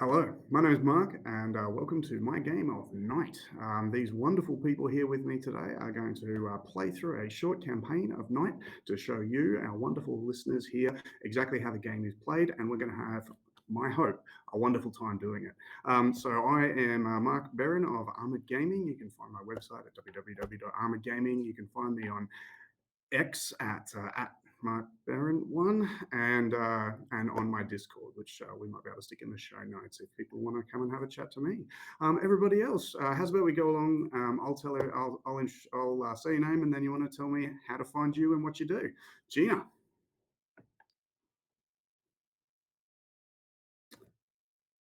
Hello, my name is Mark, and welcome to my game of Night. These wonderful people here with me today are going to play through a short campaign of Night to show you, our wonderful listeners here, exactly how the game is played, and we're going to have, my hope, a wonderful time doing it. So I am Mark Berrin of Armored Gaming. You can find my website at www.armoredgaming. You can find me on X at Mark Barron one and on my Discord, which we might be able to stick in the show notes if people want to come and have a chat to me. Everybody else, how's about we go along? I'll tell her. I'll say your name, and then you want to tell me how to find you and what you do. Gina,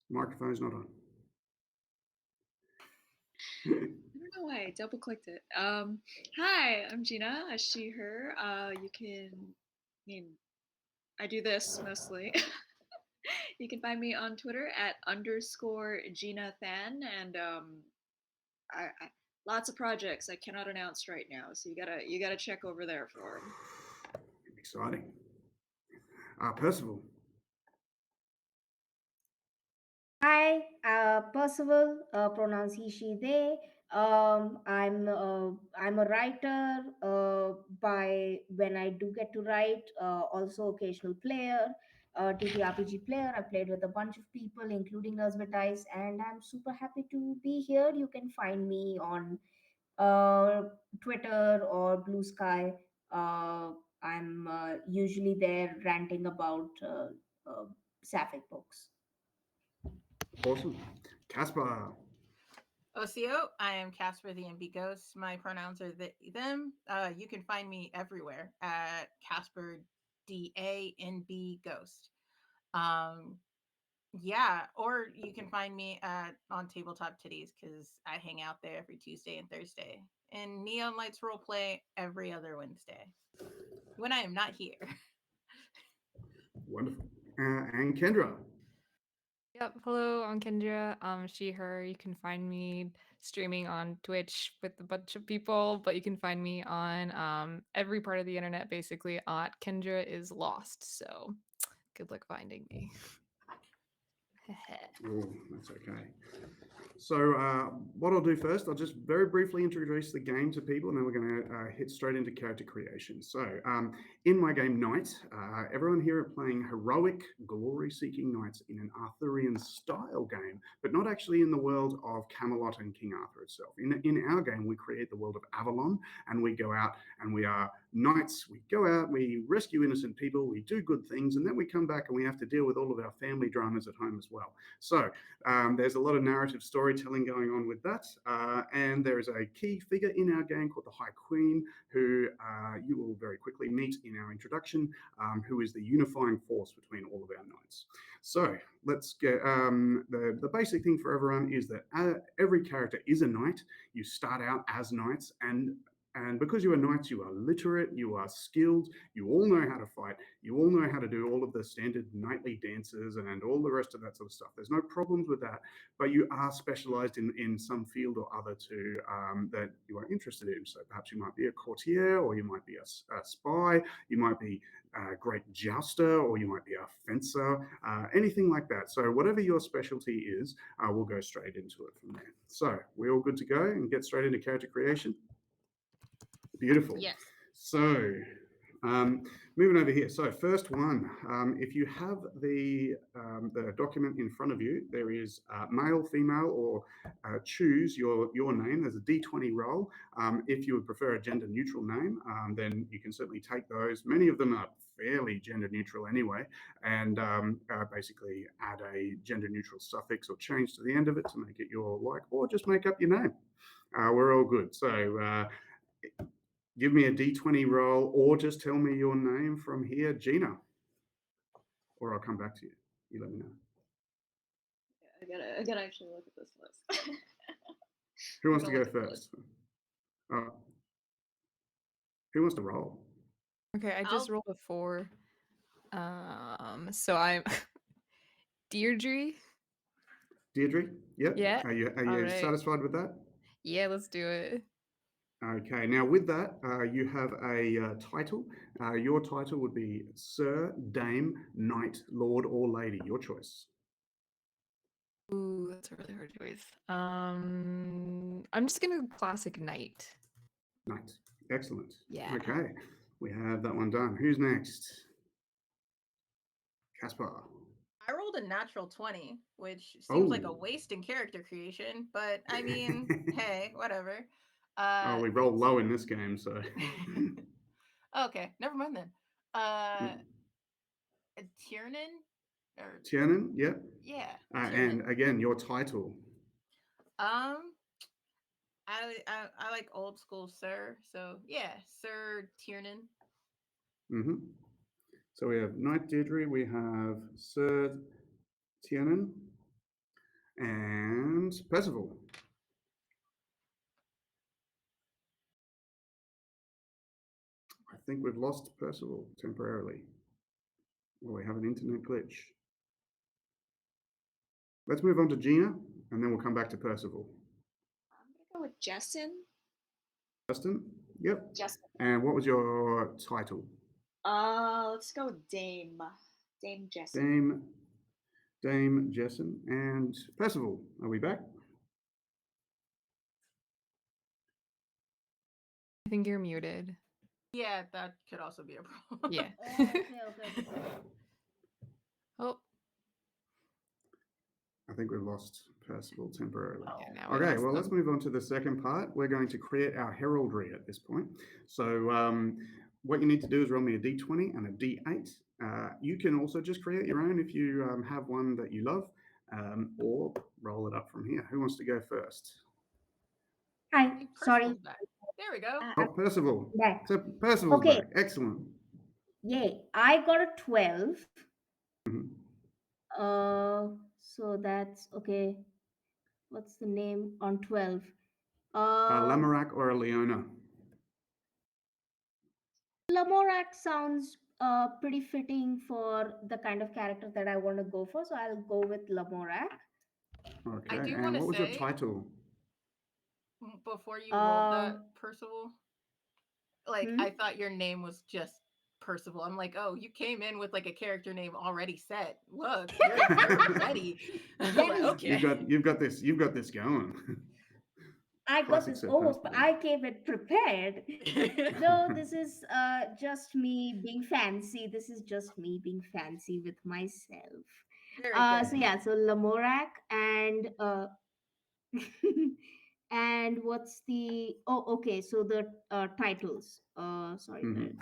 microphone's not on. I don't know why I double clicked it. Hi, I'm Gina, a she, her. I mean, I do this mostly. You can find me on Twitter at underscore Gina Than, and I lots of projects I cannot announce right now, so you gotta check over there for 'em. Exciting. Percival. Hi, Percival, pronouns he, she, they. I'm a writer by when I do get to write, also occasional player, TTRPG player. I played with a bunch of people, including us with Dice, and I'm super happy to be here. You can find me on uh, Twitter or Blue Sky. Uh, I'm usually there ranting about sapphic books. Awesome. Caspar. OCO, I am Casper the MB Ghost. My pronouns are them. You can find me everywhere at Casper DANB Ghost. Um, yeah, or you can find me on Tabletop Titties because I hang out there every Tuesday and Thursday. And Neon Lights Roleplay every other Wednesday when I am not here. Wonderful. And Kendra. Yep. Hello, I'm Kendra. She, her. You can find me streaming on Twitch with a bunch of people, but you can find me on every part of the internet basically at Kendra is Lost. So good luck finding me. Oh, that's okay. So, what I'll do first, I'll just very briefly introduce the game to people, and then we're going to hit straight into character creation. So, in my game Knight, everyone here are playing heroic, glory-seeking knights in an Arthurian style game, but not actually in the world of Camelot and King Arthur itself. In our game, we create the world of Avalon, and we go out and we are knights. We go out, we rescue innocent people, we do good things, and then we come back and we have to deal with all of our family dramas at home as well. So, there's a lot of narrative storytelling going on with that. And there is a key figure in our game called the High Queen, who you will very quickly meet in our introduction, who is the unifying force between all of our knights. So let's get the basic thing for everyone is that every character is a knight. You start out as knights, and because you are knights, you are literate, you are skilled, you all know how to fight, you all know how to do all of the standard knightly dances and all the rest of that sort of stuff. There's no problems with that, but you are specialized in some field or other that you are interested in. So perhaps you might be a courtier, or you might be a spy, you might be a great jouster, or you might be a fencer, anything like that. So whatever your specialty is, we'll go straight into it from there. So we're all good to go and get straight into character creation. Beautiful. Yes. So, um, moving over here. So, first one, if you have the document in front of you, there is male, female, or choose your name. There's a D20 roll. If you would prefer a gender neutral name, then you can certainly take those. Many of them are fairly gender neutral anyway, and basically add a gender neutral suffix or change to the end of it to make it your like, or just make up your name. We're all good. So, give me a D20 roll or just tell me your name from here, Gina, or I'll come back to you. You let me know. I gotta actually look at this list. Who wants to Gonna go look at the list. first? Uh, who wants to roll? Okay, I just I'll- rolled a 4. So I'm Deirdre. Deirdre? Yep. Yeah. Are All you right. satisfied with that? Yeah, let's do it. Okay. Now, with that, you have a title. Your title would be Sir, Dame, Knight, Lord, or Lady. Your choice. Ooh, that's a really hard choice. I'm just gonna go classic knight. Knight. Excellent. Yeah. Okay, we have that one done. Who's next? Caspar. I rolled a natural 20, which seems like a Oh. waste in character creation, but I mean, hey, whatever. Oh, we roll low in this game, so. Okay, never mind then. Tiernan? Or Tiernan, yep. yeah, And Tiernan. again, your title. I like old school Sir, so yeah, Sir Tiernan. Mm-hmm. So we have Knight Deirdre, we have Sir Tiernan, and Percival. I think we've lost Percival temporarily. Well, we have an internet glitch. Let's move on to Gina, and then we'll come back to Percival. I'm gonna go with Justin. Justin? Yep. Justin. And what was your title? Let's go with Dame. Dame Jesson. Dame Jesson. And Percival, are we back? I think you're muted. Yeah, that could also be a problem. Yeah. Okay. Oh, I think we've lost Percival temporarily. yeah, now we Okay, lost well, let's them. move on to the second part. We're going to create our heraldry at this point. So what you need to do is roll me a d20 and a d8. You can also just create your own if you have one that you love, or roll it up from here. Who wants to go first? Hi, Hey, sorry. Percival's back. There we go. Oh, Percival. Back. So Percival's Okay. back. Excellent. Yay. I got a 12. Mhm. So that's okay. What's the name on 12? A Lamorak or a Leona? Lamorak sounds pretty fitting for the kind of character that I want to go for. So I'll go with Lamorak. Okay, do and wanna what was your say- title? Before you rolled that, Uh, Percival, like hmm? I thought your name was just Percival. I'm like, oh, you came in with like a character name already set. Look, you're ready. I'm That like, is- okay. You've got this going. I got Classic this. Sir Oh, Percival. I came it prepared. No, this is just me being fancy. This is just me being fancy with myself. Very good. So yeah, so Lamorak and and what's the okay, so the titles. Sorry, Mhm.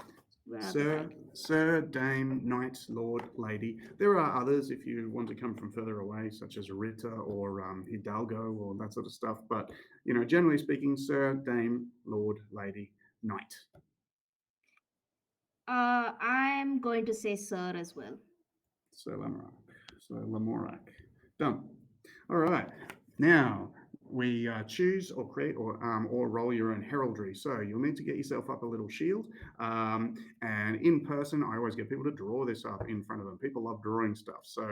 where are the titles? Sir, Dame, Knight, Lord, Lady. There are others if you want to come from further away, such as Rita or Hidalgo or that sort of stuff. But generally speaking, Sir, Dame, Lord, Lady, Knight. I'm going to say Sir as well. Sir Lamorak. Done. All right. Now we choose or create or roll your own heraldry. So you'll need to get yourself up a little shield. And in person, I always get people to draw this up in front of them. People love drawing stuff. So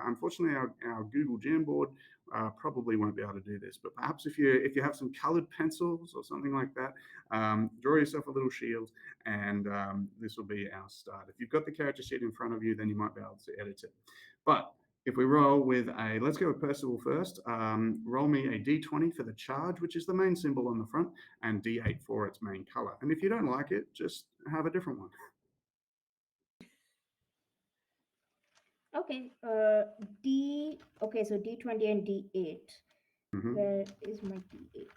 unfortunately, our Google Jamboard probably won't be able to do this. But perhaps if you have some colored pencils or something like that, draw yourself a little shield, and this will be our start. If you've got the character sheet in front of you, then you might be able to edit it. But if we roll with let's go with Percival first. Roll me a d20 for the charge, which is the main symbol on the front, and d8 for its main color. And if you don't like it, just have a different one. Okay. Okay, so D20 and D8. Mhm. Where is my D8?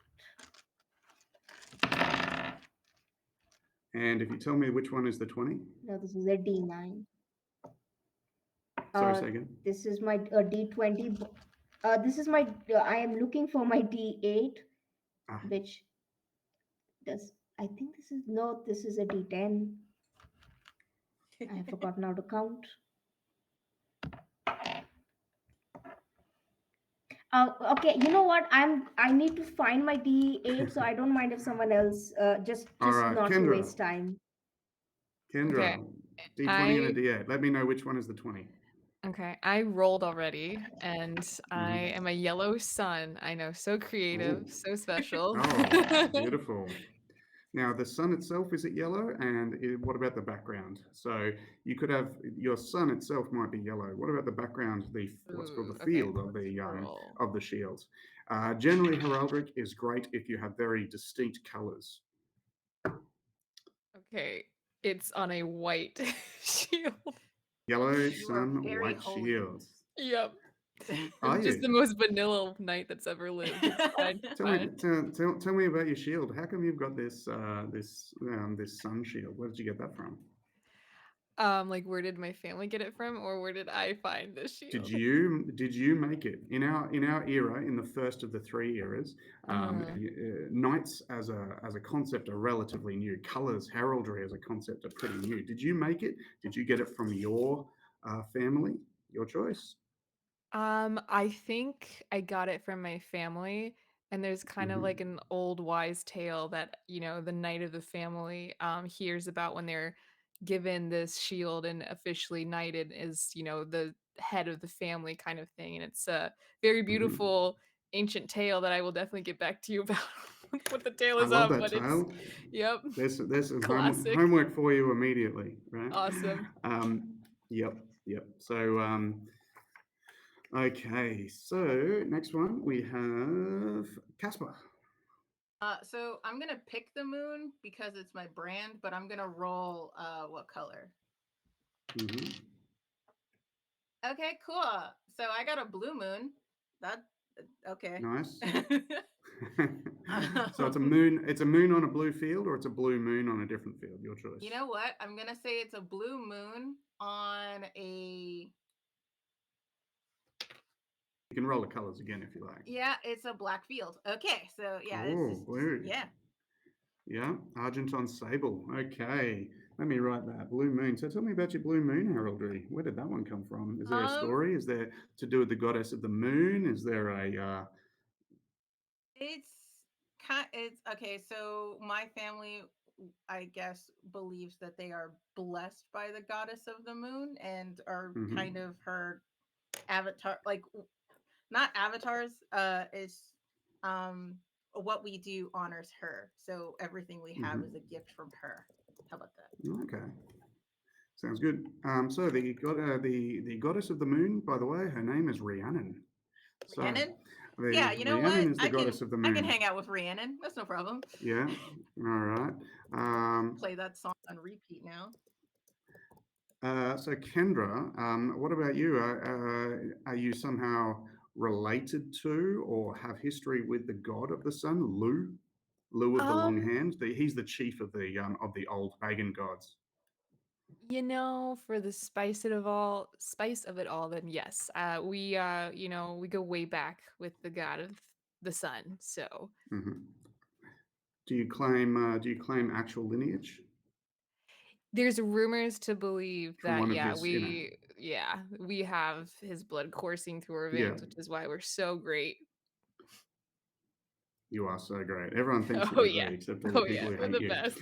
And if you tell me which one is the 20, No, this is a D9. sorry, say again. This is my D20. This is my. I am looking for my D8, Ah. which does. I think this is no. This is a D10. I have forgotten how to count. Okay, you know what? I need to find my D8, so I don't mind if someone else just All right, not to Kendra. waste time. Kendra, Okay. d20 and a d8. Let me know which one is the 20. Okay, I rolled already, and I Mhm. am a yellow sun. I know, so creative, Ooh. so special. Oh, beautiful. Now, the sun itself, is it yellow? And what about the background? So you could have your sun itself might be yellow. What about the background, what's called Ooh, the okay. field Let's roll. of the shields? Generally, heraldic is great if you have very distinct colors. Okay, it's on a white shield. Yellow You are sun, very white holy. shields. Yep. Are I'm just you? the most vanilla knight that's ever lived. It's fine. Tell me, tell me about your shield. How come you've got this sun shield? Where did you get that from? Like where did my family get it from, or where did I find this Did shield? you make it in our era, in the first of the three eras? Uh, Knights as a concept are relatively new. Colors, heraldry as a concept are pretty new. Did you make it? Did you get it from your family? Your choice. I think I got it from my family, and there's kind of Hmm. like an old wise tale that, the knight of the family hears about when they're given this shield and officially knighted is, the head of the family kind of thing. And it's a very Hmm. beautiful ancient tale that I will definitely get back to you about what the tale I is love of, that but it's, tale. yep, There's some classic. homework for you immediately, right? Awesome. Yep, yep. So, okay. So next one we have Casper. So I'm gonna pick the moon because it's my brand, but I'm gonna roll what color? Hmm. Okay, cool. So I got a blue moon. That okay. Nice. So it's a moon. It's a moon on a blue field, or it's a blue moon on a different field. Your choice. You know what? I'm gonna say it's a blue moon on a You can roll the colors again if you like. yeah, it's a black field. Okay, so yeah, it's Oh, just blue. yeah. Yeah, Argenton sable. Okay, let me write that. Blue moon. So tell me about your blue moon heraldry. Where did that one come from? Is there a Um, story? Is there to do with the goddess of the moon? Is there a it's it's okay. So my family, I guess, believes that they are blessed by the goddess of the moon and are kind mhm, of her avatar, like not avatars. It's um what we do honors her. So everything we have is a mhm. gift from her. How about that? Okay, sounds good. So the goddess of the moon, by the way, her name is Rhiannon. So Rhiannon? the Yeah, you know what? Rhiannon is the goddess of the I can moon. hang out with Rhiannon. That's no problem. Yeah. All right. Play that song on repeat now. So Kendra, what about you? Are you somehow related to or have history with the god of the sun, Lu? Lu of the long Um, hand. He's the chief of the old pagan gods. For the spice of it all, then yes. We go way back with the god of the sun. So Hmm. Do you claim actual lineage there's rumors to believe from that one of his? we have his blood coursing through our Yeah, veins, which is why we're so great. you are so great. Everyone thinks that Oh you're yeah. great, except all the Oh yeah, people who we're hate the you. best.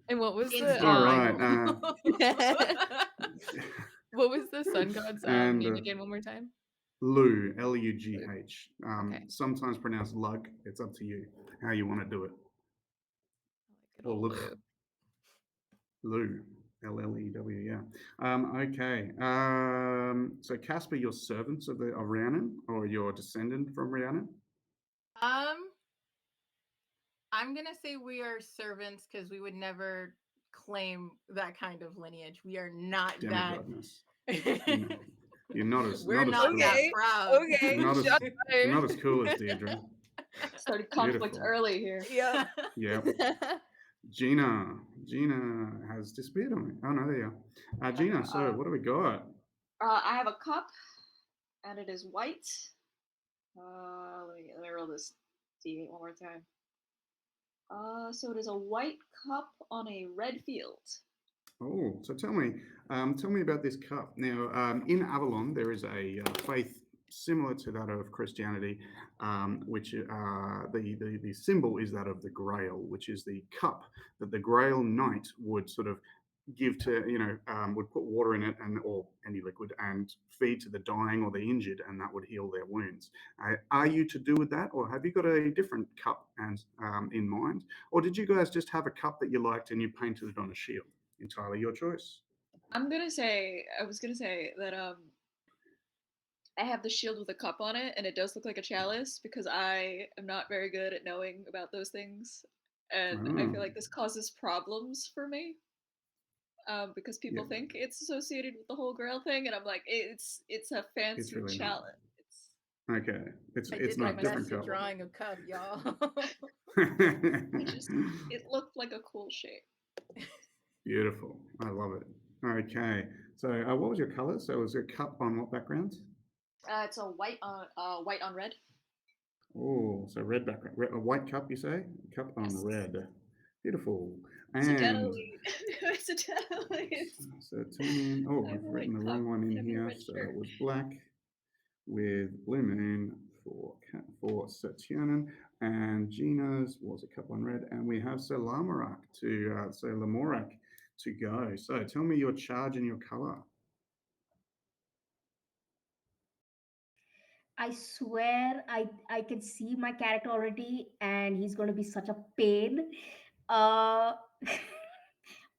And what was the All Instantly right. what was the sun god's And name again one more time? Lu, Lugh. Luke. Okay. Sometimes pronounced lug. It's up to you how you want to do it. I like good Or old Lugh, Luke. Lu, Llew. Yeah. Okay. So Casper, you're servants of Rhiannon, or you're descendant from Rhiannon? um, I'm gonna say we are servants because we would never claim that kind of lineage. We are not that. Demigodness. You know, you're We're not as not cool. that Okay. proud. Okay. Not as Shot fired. not as cool as Deirdre. Started conflict Beautiful. early here. Yep. Yep. Gina has disappeared on me. Oh no, there you are. Gina, so what do we got? I have a cup, and it is white. Let me roll this d8 one more time. So it is a white cup on a red field. Oh, so tell me about this cup. Now, in Avalon, there is a faith similar to that of Christianity, which the symbol is that of the Grail, which is the cup that the Grail Knight would sort of give to, would put water in it or any liquid and feed to the dying or the injured, and that would heal their wounds. Are you to do with that, or have you got a different cup and in mind, or did you guys just have a cup that you liked and you painted it on a shield? Entirely your choice. I was gonna say that I have the shield with a cup on it, and it does look like a chalice because I am not very good at knowing about those things, and I Ah, feel like this causes problems for me. Because yeah, people think it's associated with the whole Grail thing, and I'm like, it's a it's fancy really not. chalice. It's Okay, it's I it's did my not but different best at color. drawing a cub, y'all. I just it looked like a cool shape. Beautiful. I love it. Okay. So, what was your color? So, it was a cup on what background? It's a white on red. Oh, so red background. A white cup, you say? Cup on Yes. red. Beautiful. And Incidentally, incidentally, so turn in. Oh, I have I've a written white the cup wrong one in and I'm in a here. red So shirt. it was black with Blue Moon for Satyanan, and Gina's was a cup on red, and we have Sir Lamorak Sir Lamorak to go. So tell me your charge and your color. I swear I can see my character already, and he's going to be such a pain. Uh,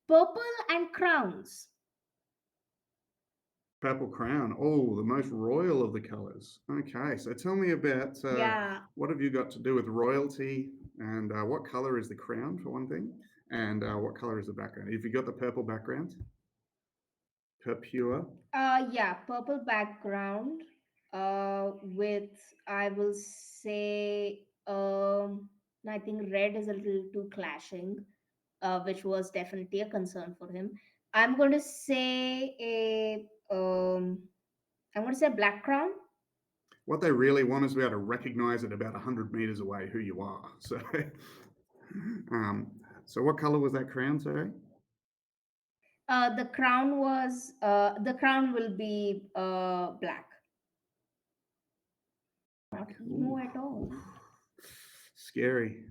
purple and crowns. Purple crown. Oh, the most royal of the colors. Okay, so tell me about Yeah. what have you got to do with royalty, and what color is the crown for one thing, and what color is the background? If you got the purple background, pure. Yeah, purple background. With I will say, I think red is a little too clashing, which was definitely a concern for him. I'm going to say I'm going to say black crown. What they really want is to be able to recognize it about 100 meters away who you are. So, um, so what color was that crown? Sorry. The crown will be black, not emo Ooh, at all. scary.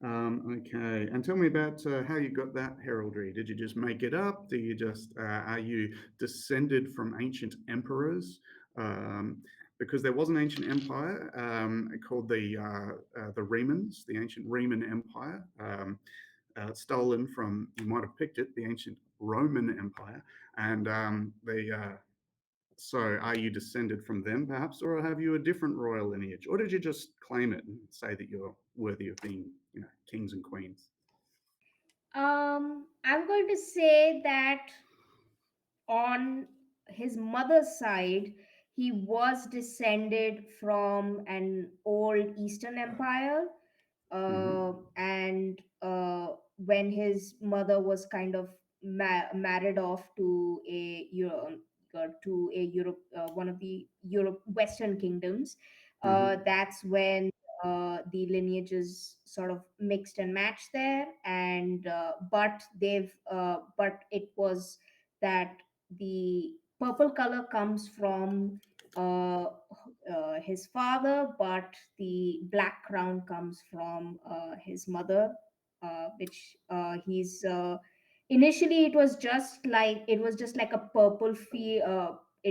Okay, and tell me about how you got that heraldry. Did you just make it up? Do you just are you descended from ancient emperors? Because there was an ancient empire called the Remans, the ancient Reman Empire, stolen from, you might have picked it, the ancient Roman Empire, and so are you descended from them perhaps, or have you a different royal lineage, or did you just claim it and say that you're worthy of being, kings and queens? I'm going to say that on his mother's side, he was descended from an old Eastern empire. Hmm. And when his mother was kind of married off to a Europe, one of the Europe Western kingdoms, Hmm. that's when the lineages sort of mixed and matched there. And but it was that the purple color comes from his father, but the black crown comes from his mother, which he's initially it was just like a it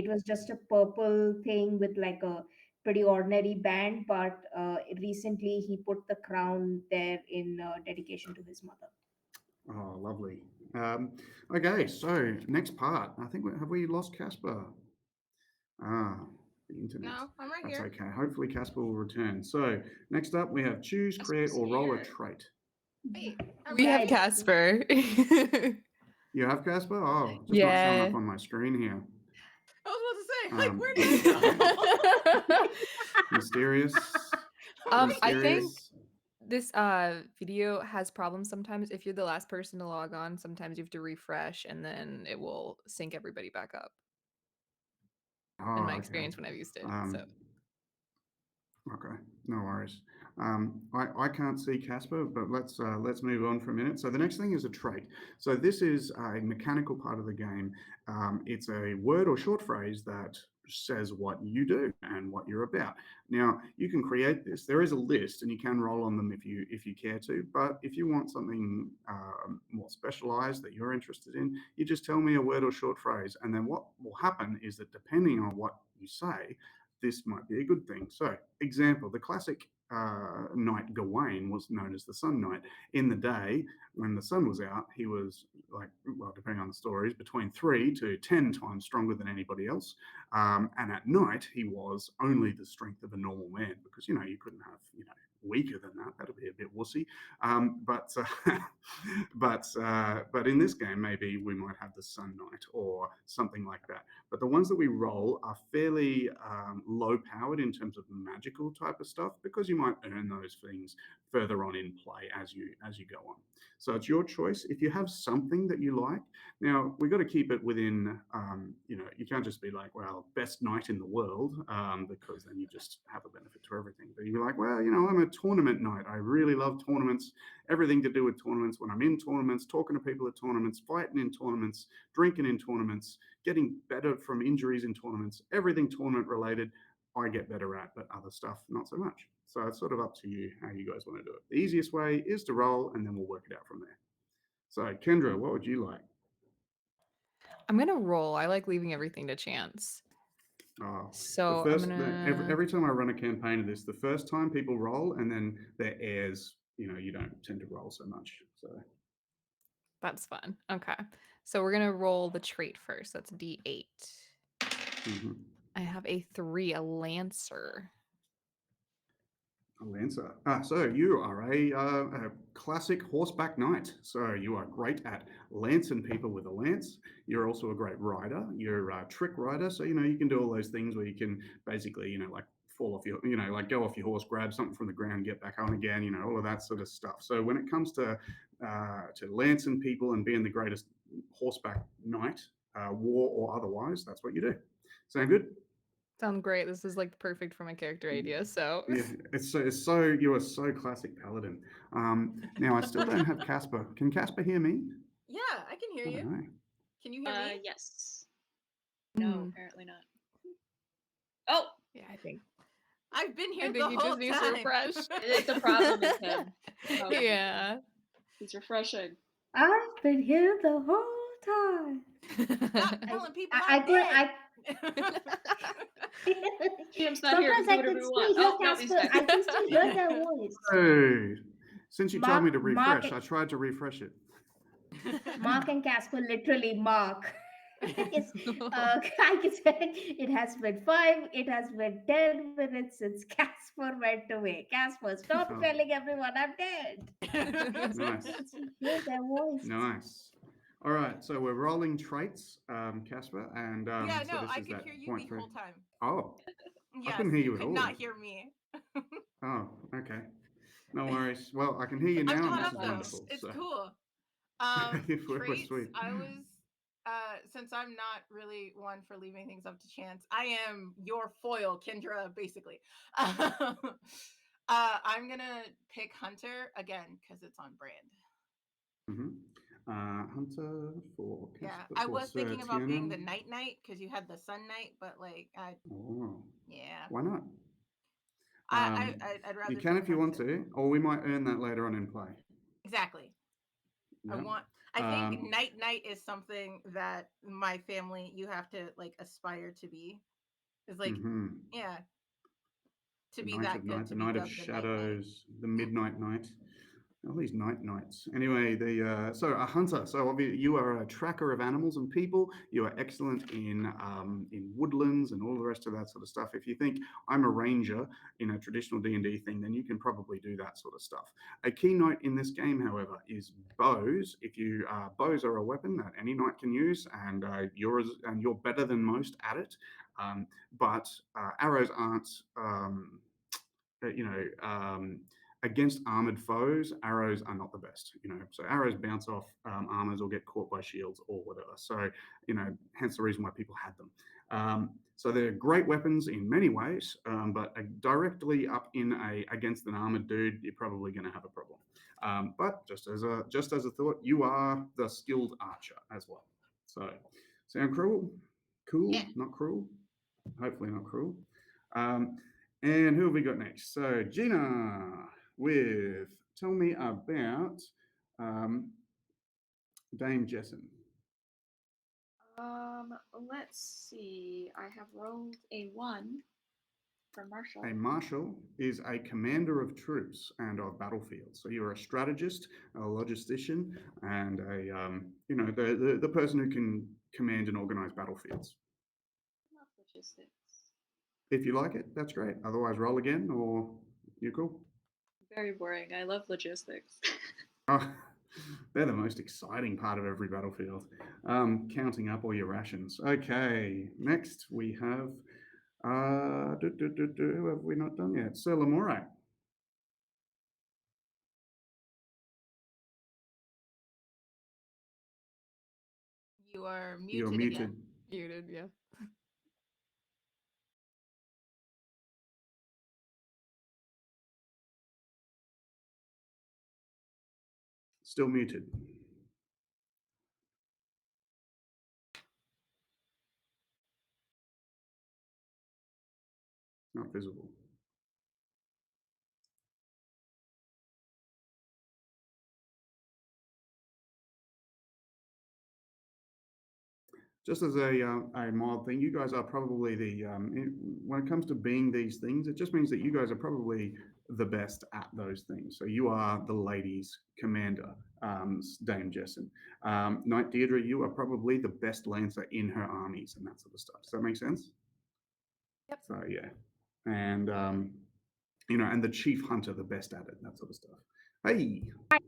was just a purple thing with like a pretty ordinary band, but recently he put the crown there in dedication to his mother. Oh, lovely. Um, okay, so next part. I think have we lost Casper? Ah, the internet. No, I'm right That's here. okay. Hopefully Casper will return. So next up we have choose, create, or roll a Here. trait. Wait, I'm We have ready. Casper. You have Casper? Oh, just not showing Yeah. up on my screen here. I was about to say, like, Um, where did he go? Mysterious. I'm I right here. think Mysterious. this video has problems sometimes. If you're the last person to log on, sometimes you have to refresh and then it will sync everybody back up. In Oh, my okay. experience when I've used it. So Okay, no worries. I can't see Casper, but let's move on for a minute. So the next thing is a trait. So this is a mechanical part of the game. It's a word or short phrase that says what you do and what you're about. Now you can create this. There is a list, and you can roll on them if you care to. But if you want something more specialized that you're interested in, you just tell me a word or short phrase, and then what will happen is that depending on what you say, this might be a good thing. So, example: the classic knight Gawain was known as the Sun Knight. In the day, when the sun was out, he was like, well, depending on the stories, between 3 to 10 times stronger than anybody else. And at night, he was only the strength of a normal man because, you couldn't have, weaker than that. That'd be a bit wussy. But in this game, maybe we might have the Sun Knight or something like that. But the ones that we roll are fairly low powered in terms of magical type of stuff because you might earn those things further on in play as you go on. So it's your choice. If you have something that you like, now we've got to keep it within, you can't just be like, well, best knight in the world, because then you just have a benefit to everything. But you're like, well, I'm a tournament knight. I really love tournaments, everything to do with tournaments. When I'm in tournaments, talking to people at tournaments, fighting in tournaments, drinking in tournaments, getting better from injuries in tournaments, everything tournament related, I get better at, but other stuff, not so much. So it's sort of up to you how you guys want to do it. The easiest way is to roll, and then we'll work it out from there. So, Kendra, what would you like? I'm gonna roll. I like leaving everything to chance. Oh, So every time I run a campaign of this, the first time people roll, and then their heirs, you don't tend to roll so much. So that's fun. Okay. So we're gonna roll the trait first. That's D8. mhm. I have a 3, a Lancer. A Lancer. So you are a classic horseback knight. So you are great at lancing people with a lance. You're also a great rider. You're a trick rider. So, you can do all those things where you can basically, like fall off your, like go off your horse, grab something from the ground, get back on again, all of that sort of stuff. So when it comes to lancing people and being the greatest horseback knight, war or otherwise, that's what you do. Sound good? Sound great. This is like perfect for my character idea. So Yeah, you are so classic paladin. Now I still don't have Casper. Can Casper hear me? Yeah, I can hear I you. don't know. Can you hear me? Yes. No, Hmm. apparently not. Oh, yeah, I think I've been here I the think he whole just needs to time. refresh. The problem is him. Oh. Yeah. He's refreshing. I've been here the whole time. Stop telling people I I'm could dead. Kim's not here. We Sometimes can I do whatever could we still want. hear Oh, no, he's Casper. dead. I can still hear their voice. Hey, since you told me to Mark- refresh, I tried to refresh it. Mark and Casper literally mark. Yes, I can say it has been 5, it has been 10 minutes since Casper went away. Casper, stop Oh. telling everyone I'm dead. Nice. Hear their voice. Nice. All right, so we're rolling traits, Casper, and Yeah, so no, this I is could that hear you point the 3. whole time. Oh, Yes, couldn't hear you you at could all. not hear me. oh, okay. No worries. Well, I can hear you I'm now, and caught this up is though. wonderful. It's so. cool. We're Traits. sweet. I was since I'm not really one for leaving things up to chance, I am your foil, Kendra, basically. I'm gonna pick Hunter again because it's on brand. Hunter for Casper. Yeah, I for was Sir thinking about being the Tiernan. Night Knight because you had the Sun Knight, but Oh, yeah, why not? I'd rather. You can pick if you want Hunter. to, or we might earn that later on in play. Exactly. Yeah. I think Night is something that my family you have to aspire to be. It's yeah, to The be Knight that of good Night, to the be Knight of dubbed the Night Knight. Shadows, the Midnight Knight. All these knights. Anyway, so a hunter. So you are a tracker of animals and people. You are excellent in woodlands and all the rest of that sort of stuff. If you think I'm a ranger in a traditional D&D thing, then you can probably do that sort of stuff. A key note in this game, however, is bows. Bows are a weapon that any knight can use, and you're better than most at it. But arrows aren't. Against armored foes, arrows are not the best. So arrows bounce off armors or get caught by shields or whatever. So hence the reason why people had them. So they're great weapons in many ways, but directly up against an armored dude, you're probably going to have a problem. But just as a thought, you are the skilled archer as well. So sound cruel? Cool? Yeah. Not cruel? hopefully not cruel. Um, and who have we got next? So Gina with tell me about um, Dame Jessen. Let's see. I have rolled a 1 for Marshall. A marshal is a commander of troops and of battlefields. So you're a strategist, a logistician, and a the person who can command and organize battlefields. I love logistics. If you like it, that's great. Otherwise, roll again, or you're cool. Very boring. I love logistics. Oh, they're the most exciting part of every battlefield. Counting up all your rations. Okay, next we have. Who have we not done yet? Sir Lamore. You are You're muted muted. again. Muted, yeah. Still muted. Not visible. Just as a mild thing, you guys are probably when it comes to being these things, it just means that you guys are probably the best at those things. So you are the ladies' commander, Dame Jessen. Knight Deirdre, you are probably the best lancer in her armies and that sort of stuff. Does that make sense? Yep. So yeah, and and the chief hunter, the best at it, that sort of stuff. Hey, I'm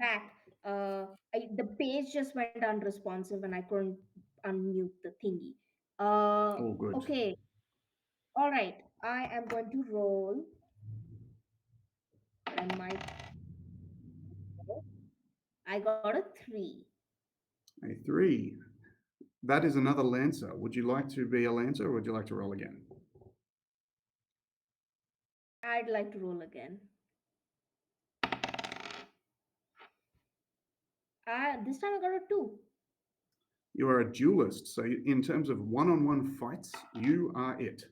back. The page just went unresponsive and I couldn't unmute the thingy. all good. Okay. All right. I am going to roll. And I got a 3. A 3. That is another lancer. Would you like to be a lancer, or would you like to roll again? I'd like to roll again. This time I got a 2. You are a duelist, so in terms of one-on-one fights, you are it.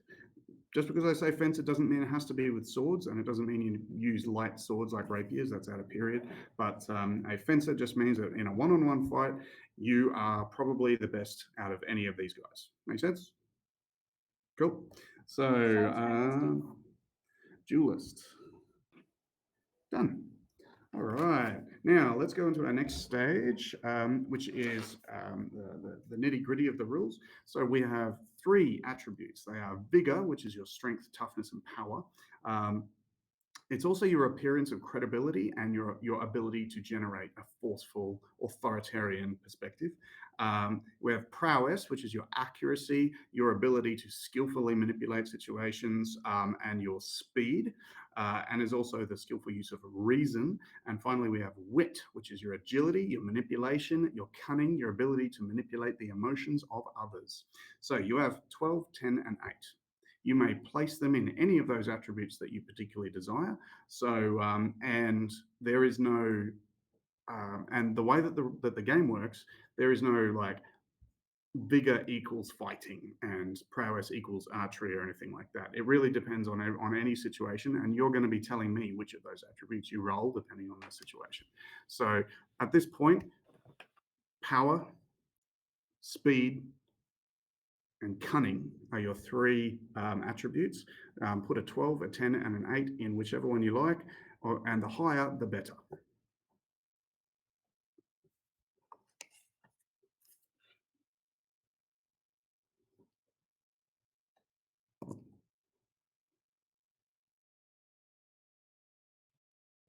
Just because I say fence, it doesn't mean it has to be with swords, and it doesn't mean you use light swords like rapiers. That's out of period. But a fencer just means that in a one-on-one fight, you are probably the best out of any of these guys. Make sense? Cool. So, duelist. Done. All right. Now let's go into our next stage, which is the nitty gritty of the rules. So we have 3 attributes. They are vigor, which is your strength, toughness, and power. It's also your appearance of credibility and your ability to generate a forceful, authoritarian perspective. We have prowess, which is your accuracy, your ability to skillfully manipulate situations, and your speed, and is also the skillful use of reason. And finally, we have wit, which is your agility, your manipulation, your cunning, your ability to manipulate the emotions of others. So you have 12, 10, and 8. You may place them in any of those attributes that you particularly desire. So, and there is no, and the way that the game works, there is no like vigor equals fighting and prowess equals archery or anything like that. It really depends on any situation, and you're going to be telling me which of those attributes you roll depending on the situation. So, at this point, power, speed, and cunning are your 3 attributes. Put a 12, a 10, and an 8 in whichever one you like, and the higher, the better.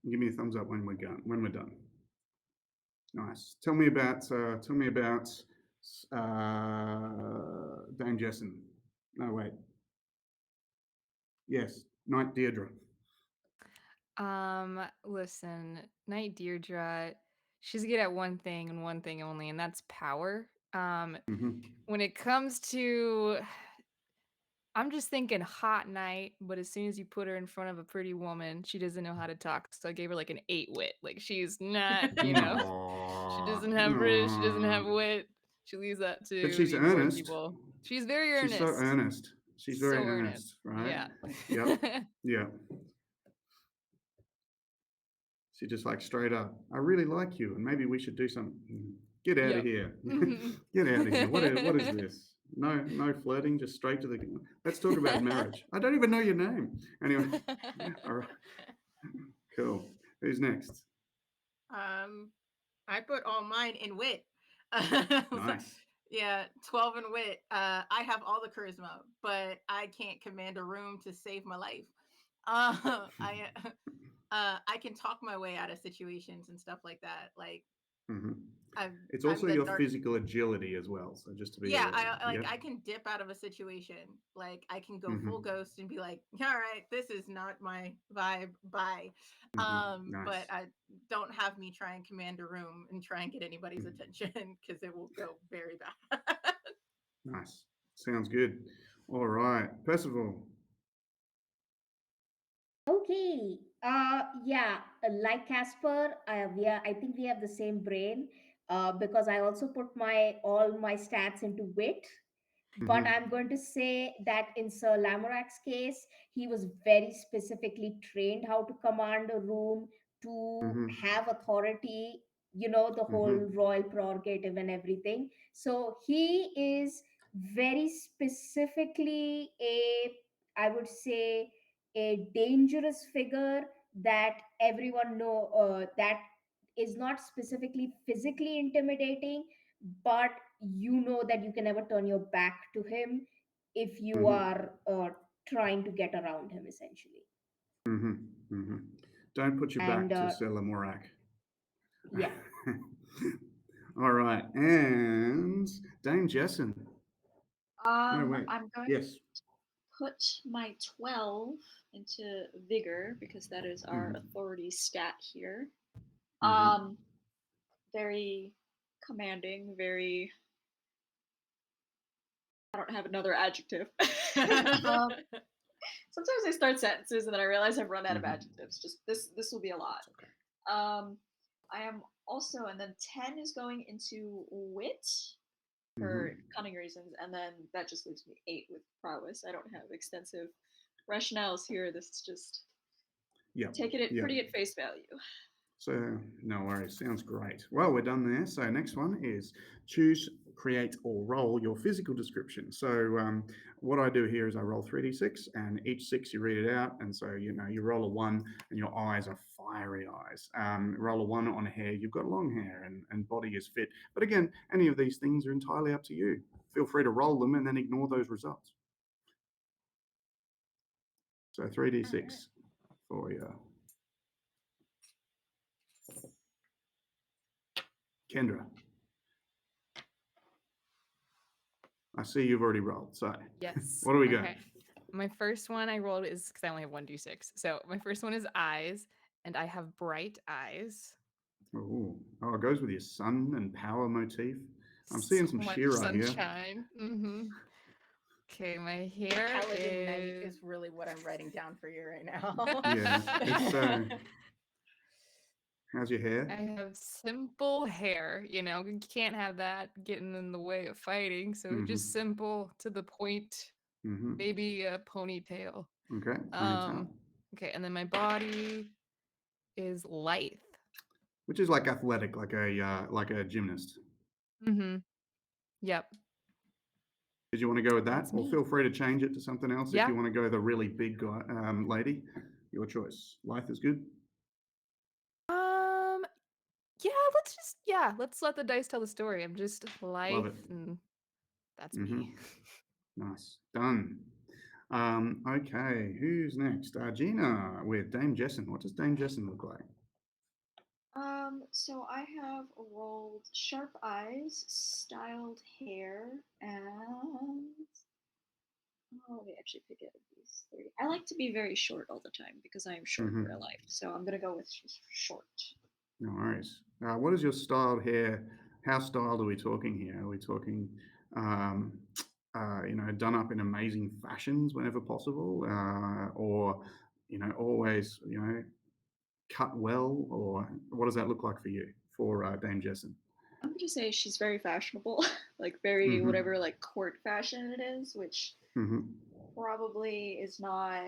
Give me a thumbs up when we're done. Nice. Tell me about Dame Jessen. No, wait. Yes, Knight Deirdre. Listen, Knight Deirdre, she's good at one thing and one thing only, and that's power. Mhm. When it comes to, I'm just thinking hot knight, but as soon as you put her in front of a pretty woman, she doesn't know how to talk. So I gave her like an 8 wit. Like she's not, she doesn't have she doesn't have wit. She leaves that But to she's the important earnest. people. She's very She's so earnest. earnest. She's very So earnest. earnest, right? Yeah. Yep. Yeah. She just like straight up, I really like you, and maybe we should do something. Get out Yep. of here. Mhm. Get out of here. What is this? No flirting, just straight to the. Let's talk about marriage. I don't even know your name. Anyway, all right, cool. Who's next? I put all mine in wit. Nice. Yeah, 12 in wit. I have all the charisma, but I can't command a room to save my life. I can talk my way out of situations and stuff like that. Like Mhm. I'm It's I'm also the your dark. physical agility as well. So just to be Yeah, aware. Yep. I can dip out of a situation. Like I can go full Mhm. ghost and be like, all right, this is not my vibe. Bye. Nice. But I don't have me try and command a room and try and get anybody's Mhm. attention because it will go very bad. Nice. Sounds good. All right, Percival. Okay. Yeah, like Casper, I think we have the same brain. Because I also put my all my stats into wit. But Mhm. I'm going to say that in Sir Lamorak's case, he was very specifically trained how to command a room, to Mhm. have authority, the whole Mhm. royal prerogative and everything. So he is very specifically I would say, a dangerous figure that everyone know, that is not specifically physically intimidating, but that you can never turn your back to him if you Mhm. are trying to get around him, essentially. Mhm. Mhm. Don't put your And back to Stella Morak. yeah. All right, and Dame Jessen. No, wait. I'm going Yes. to put my 12 into vigor because that is our Mhm. authority stat here. Mhm. Very commanding, very. I don't have another adjective. um, sometimes I start sentences and then I realize I've run out of Mhm. adjectives. Just this will be a lot. It's okay. I am also, and then 10 is going into wit for Mhm. cunning reasons, and then that just leaves me 8 with prowess. I don't have extensive rationales here. This is just Yep. taking it Yep. pretty at face value. So no worries. Sounds great. Well, we're done there. So next one is choose, create, or roll your physical description. So what I do here is I roll 3d6, and each 6 you read it out, and so you roll a 1, and your eyes are fiery eyes. Roll a 1 on hair, you've got long hair, and body is fit. But again, any of these things are entirely up to you. Feel free to roll them and then ignore those results. So 3d6 for you. Kendra, I see you've already rolled. So Yes. what do we got? Okay. My first one I rolled is because I only have 1d6. So my first one is eyes, and I have bright eyes. Oh, it goes with your sun and power motif. I'm seeing So some much Shira here. sunshine. Okay, my hair Paladin Knight is. is really what I'm writing down for you right now. Yeah, it's how's your I hair? have simple hair, you can't have that getting in the way of fighting. So Mm-hmm. just simple, to the point, Mm-hmm. maybe a ponytail. Okay, ponytail. Okay, and then my body is lithe. Which is like athletic, like a gymnast. Yep, Did you want to go with that, that's or me. feel free to change it to something else if Yeah. you want to go the really big guy, lady? Your choice. Lithe is good. Let's let the dice tell the story. I'm just Love lithe, it. and that's Mm-hmm. me. Nice. Done. Okay, who's next? Gina with Dame Jessen. What does Dame Jessen look like? So I have rolled sharp eyes, styled hair, and let me actually pick out of these 3. I like to be very short all the time because I am short in Mm-hmm. real life. So I'm gonna go with short. No worries. What is your styled hair? How styled are we talking here? Are we talking, um, done up in amazing fashions whenever possible, or always cut well, or what does that look like for you for Dame Jessen? I'm gonna say she's very fashionable, like very Mm-hmm. whatever like court fashion it is, which Mm-hmm. probably is not,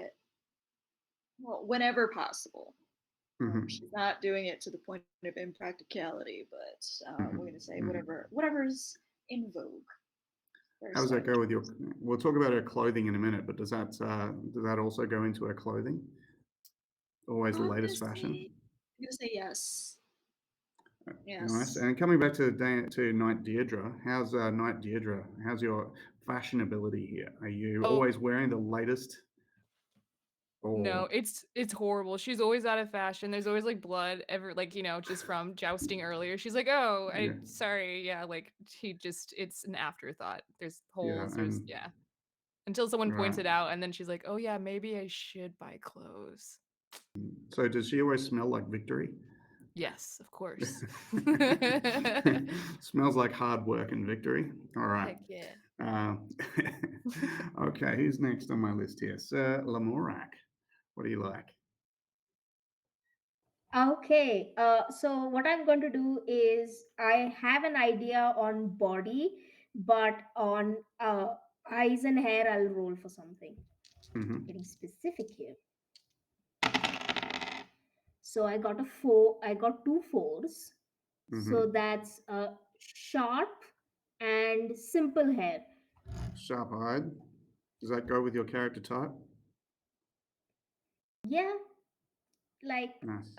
well, whenever possible. She's not doing it to the point of impracticality, but we're gonna say whatever's in vogue. Very How does that stylish. go with your? We'll talk about her clothing in a minute, but does that also go into her clothing? Always the I'm latest gonna fashion. say, I'm gonna say yes. Nice. Yes. And coming back to Night Deirdre, how's Night Deirdre? How's your fashionability here? Are you Oh, always wearing the latest? no, Or it's horrible. She's always out of fashion. There's always like blood ever like, just from jousting earlier. She's like, "Oh, yeah, sorry." Yeah, like she just it's an afterthought. There's yeah, holes, and yeah. Until someone points right. it out and then she's like, "Oh yeah, maybe I should buy clothes." So does she always smell like victory? Yes, of course. Smells like hard work and victory. All right. Heck yeah. Uh, okay, who's next on my list here? Sir Lamorak. What do you like? Okay, so what I'm going to do is I have an idea on body, but on eyes and hair, I'll roll for something. Hmm. Getting specific here. So I got a four. I got two fours. Hmm. So that's sharp and simple hair. Sharp-eyed. Does that go with your character type? Yeah, like Nice.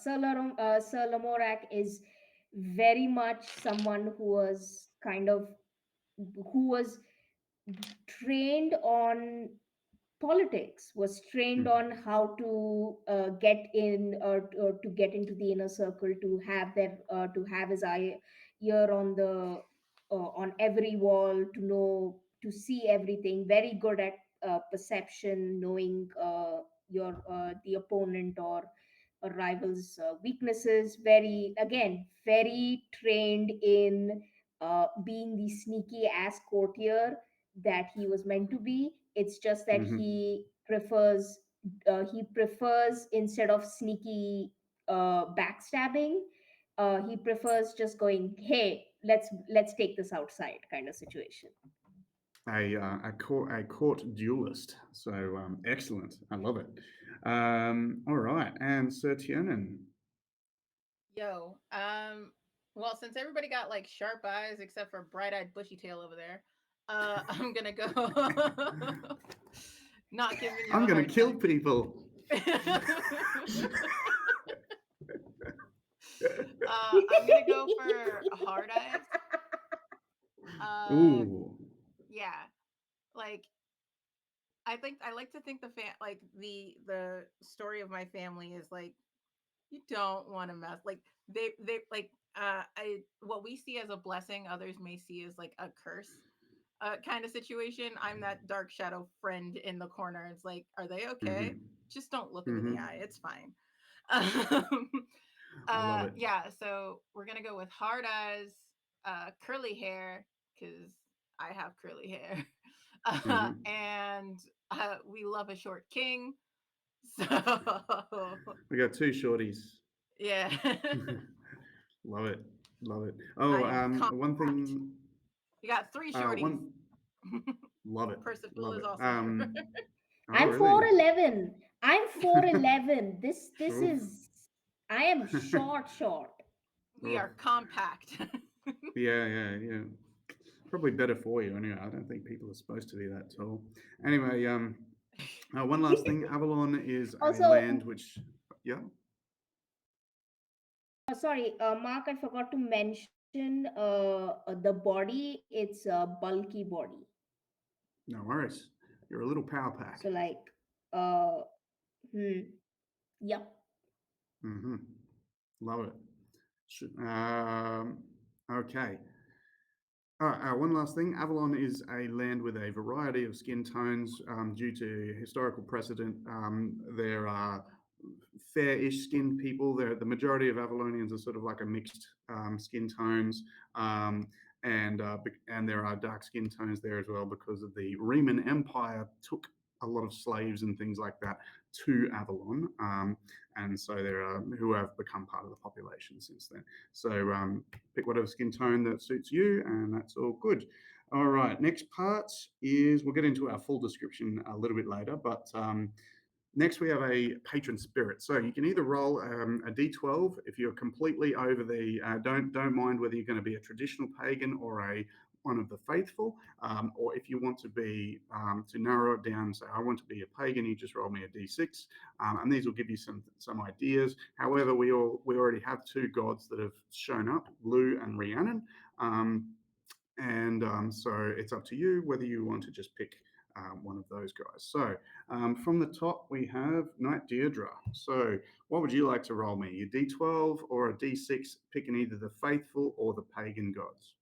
Sir Lamorak is very much someone who was trained on politics, was trained Mm, on how to get in to get into the inner circle, to have his ear on the on every wall, to know, to see everything, very good at perception, knowing your the opponent or a rival's weaknesses, very trained in being the sneaky ass courtier that he was meant to be. It's just that mhm. he prefers, instead of sneaky backstabbing, he prefers just going, "Hey, let's take this outside," kind of situation. A court duelist. So excellent. I love it. All right, and Sir Tiernan. Yo, well, since everybody got like sharp eyes except for bright-eyed bushy tail over there, I'm gonna go not giving you I'm a gonna hard kill time. people. I'm gonna go for hard eyes. Uh, Ooh. yeah, like I like to think like the story of my family is like you don't want to mess like they like I what we see as a blessing, others may see as like a curse. Kind of situation. I'm that dark shadow friend in the corner. It's like, are they okay? Hmm. Just don't look them in the Hmm. eye. It's fine. Um, I love it. yeah. So we're gonna go with hard eyes, curly hair because I have curly hair, Hmm. and we love a short king. So We got two shorties. yeah, Love it. Love it. Oh, I am one compact. thing. You got three shorties. One. Love it. Percival Love is it. also here. Oh, I'm really? 4'11". I'm 4'11". This Oof. is, I am short. We Oof. are compact. Yeah, yeah, yeah. Probably better for you anyway. I don't think people are supposed to be that tall. Anyway, one last thing. Avalon is a Also, land which, yeah, sorry, Mark, I forgot to mention the body. It's a bulky body. no worries. You're a little power pack. So like, uh, hmm, yep. Hmm. Love it. Okay. One last thing. Avalon is a land with a variety of skin tones due to historical precedent. There are fair-ish skinned people. The majority of Avalonians are sort of like a mixed skin tones, um, and there are dark skin tones there as well because of the Riemann Empire took a lot of slaves and things like that to Avalon, and so there are who have become part of the population since then. So pick whatever skin tone that suits you, and that's all good. All right, next part is we'll get into our full description a little bit later, but next we have a patron spirit. So you can either roll a d12 if you're completely over the don't mind whether you're going to be a traditional pagan or a one of the faithful, or if you want to be to narrow it down, say I want to be a pagan, you just roll me a d6, and these will give you some ideas. However, we already have two gods that have shown up, Lu and Rhiannon. So it's up to you whether you want to just pick one of those guys. So from the top, we have Knight Deirdre. So what would you like to roll me? A d12 or a d6, picking either the faithful or the pagan gods?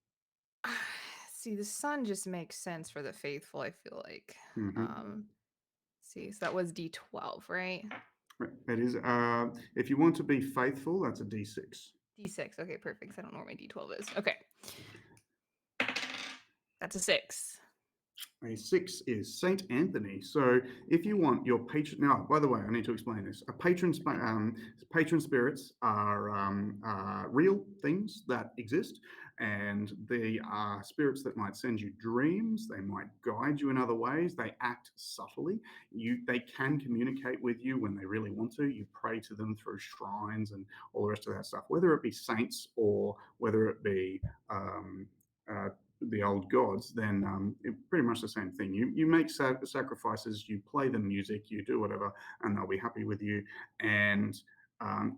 See, the sun just makes sense for the faithful, I feel like. Mhm. See, so that was D12, right? It is. If you want to be faithful, that's a d6. D6. Okay, perfect. I don't know where my D12 is. Okay. That's a 6. A 6 is Saint Anthony. So if you want your patron, now, by the way, I need to explain this. A patron spirits are real things that exist, and they are spirits that might send you dreams. They might guide you in other ways. They act subtly. They can communicate with you when they really want to. You pray to them through shrines and all the rest of that stuff. Whether it be saints or whether it be uh, the old gods, then pretty much the same thing. You make sacrifices, you play the music, you do whatever, and they'll be happy with you. And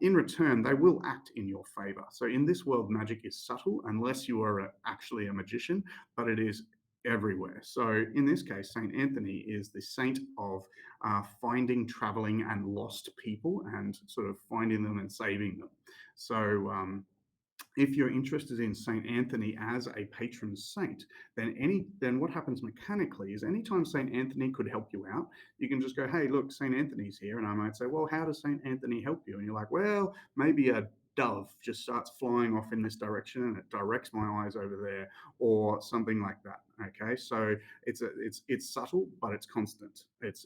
in return, they will act in your favor. So in this world, magic is subtle unless you are actually a magician, but it is everywhere. So in this case, Saint Anthony is the saint of finding, traveling, and lost people, and sort of finding them and saving them. So if you're interested in Saint Anthony as a patron saint, then what happens mechanically is anytime Saint Anthony could help you out, you can just go, hey, look, Saint Anthony's here, and I might say, well, how does Saint Anthony help you? And you're like, well, maybe a dove just starts flying off in this direction and it directs my eyes over there, or something like that. Okay, so it's subtle, but it's constant. It's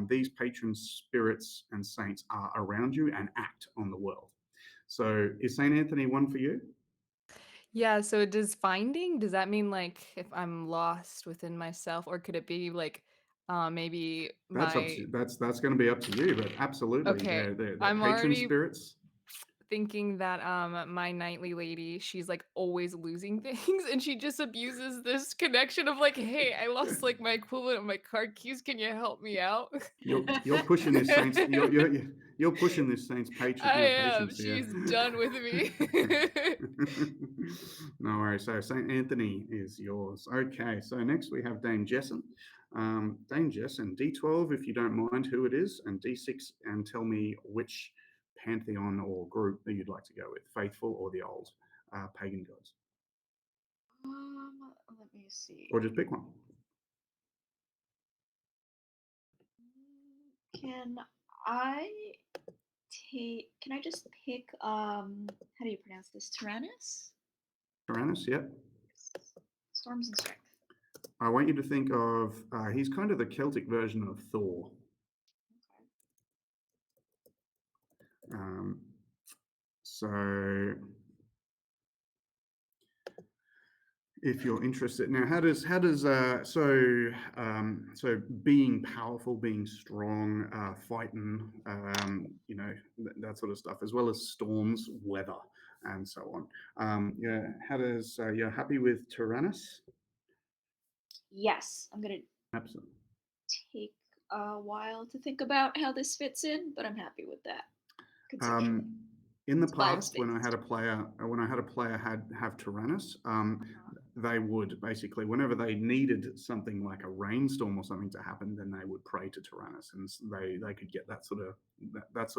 these patron spirits and saints are around you and act on the world. So is St. Anthony one for you? Yeah, so does that mean like if I'm lost within myself, or could it be like maybe That's up my to that's going to be up to you, but absolutely, okay, they're I'm patron already spirits. thinking that my nightly lady, she's like always losing things and she just abuses this connection of like, hey, I lost like my equivalent of my card keys. Can you help me out? You're pushing this saints you're pushing this saints I am. patience here. She's done with me. No worries. So St. Anthony is yours. Okay. So next we have Dame Jessen. Dame Jessen, D12 if you don't mind who it is, and D6 and tell me which pantheon or group that you'd like to go with, faithful or the old pagan gods, Let me see. or just pick one. Can I can I just pick how do you pronounce this? Tyrannus? Tyrannus, yep. Storms and Strength. I want you to think of he's kind of the Celtic version of Thor. Um, so if you're interested now, so being powerful, being strong, fighting, that sort of stuff, as well as storms, weather, and so on. Yeah, how does you're happy with Tyrannus? Yes, I'm gonna Absolutely. take a while to think about how this fits in, but I'm happy with that conceptually. In the It's past, when I bias-based. had a player have Tyrannus, they would basically, whenever they needed something like a rainstorm or something to happen, then they would pray to Tyrannus, and they could get that sort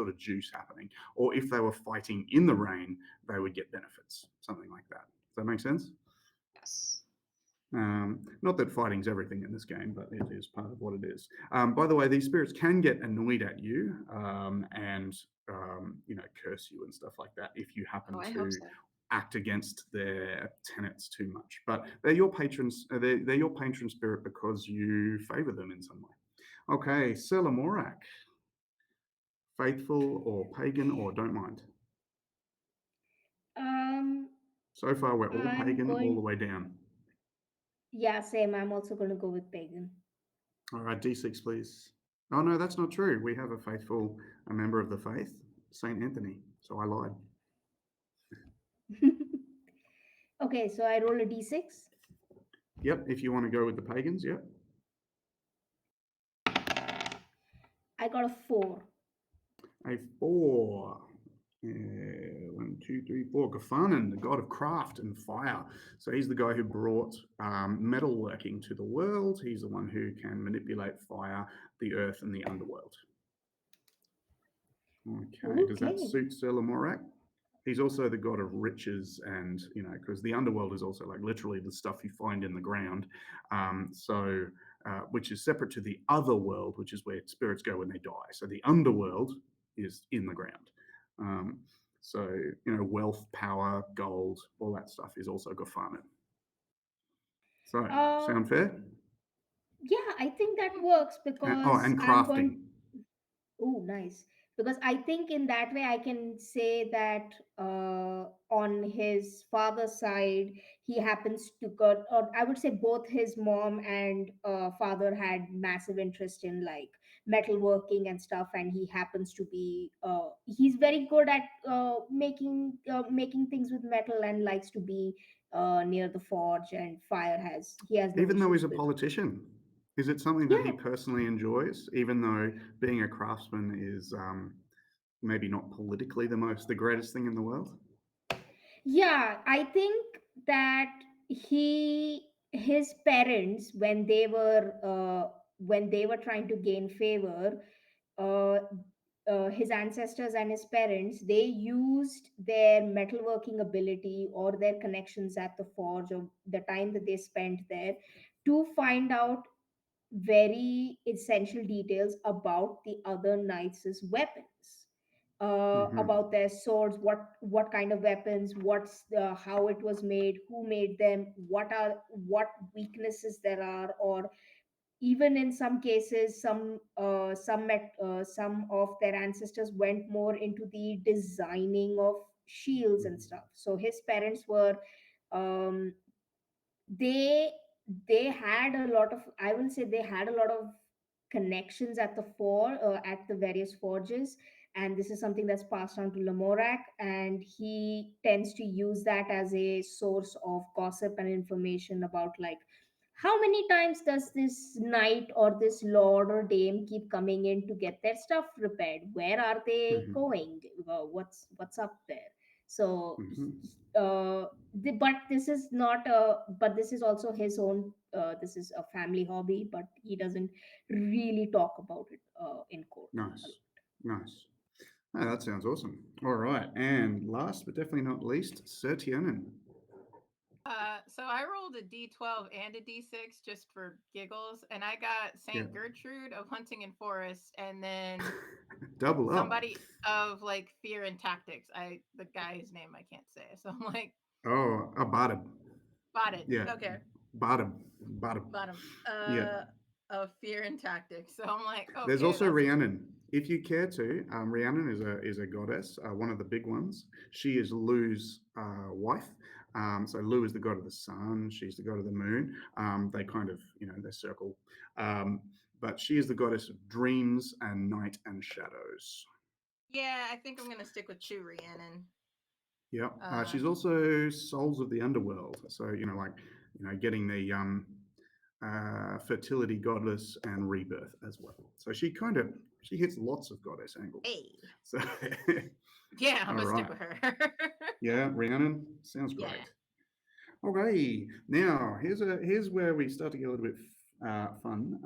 of juice happening. Or if they were fighting in the rain, they would get benefits, something like that. Does that make sense? Yes. Not that fighting's everything in this game, but it is part of what it is. By the way, these spirits can get annoyed at you and curse you and stuff like that if you happen Oh, I hope to so. act against their tenets too much. But they're your patrons. They're your patron spirit because you favor them in some way. Okay, Selamorak, faithful or pagan or don't mind. Um, So far, we're all I'm pagan all the going. way down. Yeah, same. I'm also going to go with pagan. All right, D6, please. Oh, no, that's not true. We have a member of the faith, Saint Anthony. So I lied. Okay, so I roll a d6. Yep, if you want to go with the pagans, yep. I got a 4. A 4. One, two, three, four. Gafanan, the god of craft and fire. So he's the guy who brought metalworking to the world. He's the one who can manipulate fire, the earth, and the underworld. Okay, does that Okay. suit Sir Lamorak? He's also the god of riches, and because the underworld is also like literally the stuff you find in the ground. Which is separate to the other world, which is where spirits go when they die. So the underworld is in the ground. So wealth, power, gold, all that stuff is also Gafanan. So Uh, sound fair? yeah, I think that works because And I'm crafting. going. Oh, nice. Because I think in that way I can say that on his father's side, he happens to got, or I would say both his mom and father had massive interest in like metalworking and stuff, and he happens to be he's very good at making things with metal and likes to be near the forge and fire. Has he has no Even though he's issues a with. politician, is it something that he Yeah, personally enjoys? Even though being a craftsman is maybe not politically the greatest thing in the world. yeah, I think that his parents when they were trying to gain favor, uh, his ancestors and his parents, they used their metalworking ability or their connections at the forge or the time that they spent there to find out very essential details about the other knights' weapons, Hmm. about their swords, what kind of weapons, how it was made, who made them, what weaknesses there are, or even in some cases, some of their ancestors went more into the designing of shields and stuff. So his parents were um, they they had a lot of, I will say they had a lot of connections at the various forges, and this is something that's passed on to Lamorak, and he tends to use that as a source of gossip and information about like how many times does this knight or this lord or dame keep coming in to get their stuff repaired, where are they Hmm. going, what's up there. So Hmm. but this is not a but this is also his own, this is a family hobby, but he doesn't really talk about it in court. Nice, nice. Oh, that sounds awesome. All right, and last but definitely not least, Sir Tianan. So I rolled a d12 and a d6 just for giggles, and I got Yeah, Saint Gertrude of Huntington Forest, and then double up. somebody of like Fear and Tactics. The guy's name I can't say, so I'm like, Oh, a bottom. bought it. Yeah, Okay, bottom. bottom. Yeah. Of Fear and Tactics. So I'm like, There's okay, also that's Rhiannon. If you care to, Rhiannon is a goddess, one of the big ones. She is Lu's wife. So Lu is the god of the sun. She's the god of the moon. They kind of, they circle. Um, but she is the goddess of dreams and night and shadows. yeah. I think I'm gonna stick with Chu Rhiannon. Yeah. She's also souls of the underworld. So getting the fertility goddess and rebirth as well. So she hits lots of goddess angles. Hey, So yeah, I'm all gonna stick right. with her. Yeah, Rhiannon sounds Yeah. great. Okay, now here's where we start to get a little bit fun.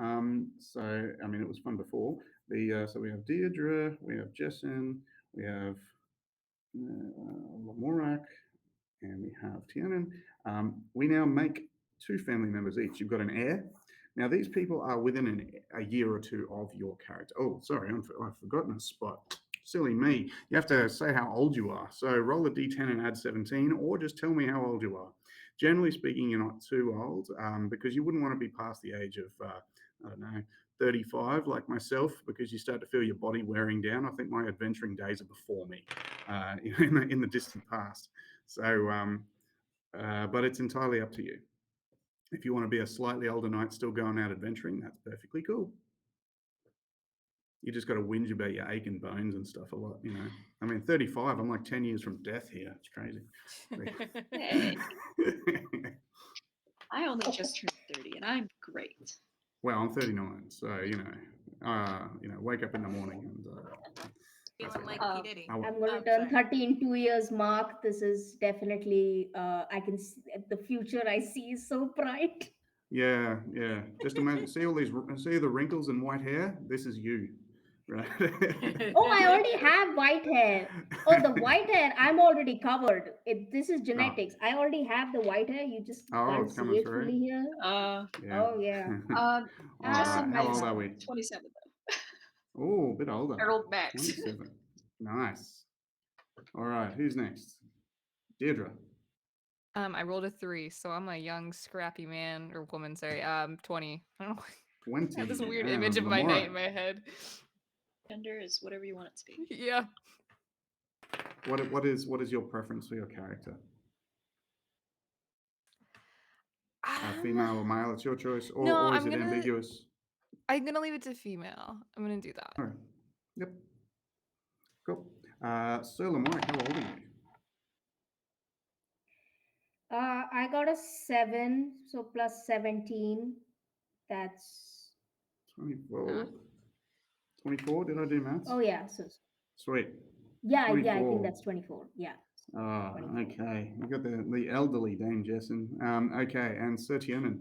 So I mean, it was fun before. So we have Deirdre, we have Jessen, we have Lamorak, and we have Tianan. We now make two family members each. You've got an heir. Now, these people are within a year or two of your character. Oh, sorry, I've forgotten a spot. Silly me. You have to say how old you are. So roll a d10 and add 17, or just tell me how old you are. Generally speaking, you're not too old because you wouldn't want to be past the age of, I don't know, 35 like myself, because you start to feel your body wearing down. I think my adventuring days are before me in the distant past. So, but it's entirely up to you. If you want to be a slightly older knight still going out adventuring, that's perfectly cool. You just got to whinge about your aching bones and stuff a lot, you know. I mean, 35, I'm like 10 years from death here. It's crazy. Hey, I only just turned 30 and I'm great. Well, I'm 39, so wake up in the morning and Feeling like Uh, P. Diddy. I will- I'm going to Oh, turn sorry. 30 in 2 years, Mark. This is definitely, I can see the future I see is so bright. yeah. Just imagine, see the wrinkles and white hair. This is you, right? Oh, I already have white hair. Oh, the white hair, I'm already covered. This is genetics. I already have the white hair. You just Oh, can't it's see coming it through. fully here. uh, Yeah. Oh, yeah. All Allison right. How Max, old are we? 27 though. Oh, a bit older. Harold Max. 27. Nice. All right. Who's next? Deirdre. I rolled a 3, so I'm a young, scrappy man or woman. Sorry, 20. I don't know. 20. I have this weird Yeah, image of my Lamora. knight in my head. Gender is whatever you want it to be. Yeah. What is your preference for your character? Female or male? It's your choice, no, or is I'm it gonna- ambiguous? I'm gonna leave it to female. I'm gonna do that. All right. Yep. Cool. Sir Lamoric, how old are you? I got a 7, so plus 17. That's 24. 24? Did I do maths? oh yeah. So Sweet. yeah, I 24. think that's 24. Yeah. Ah, 24. okay. We got the elderly Dame Jessen. Okay, and Sir Tiernan.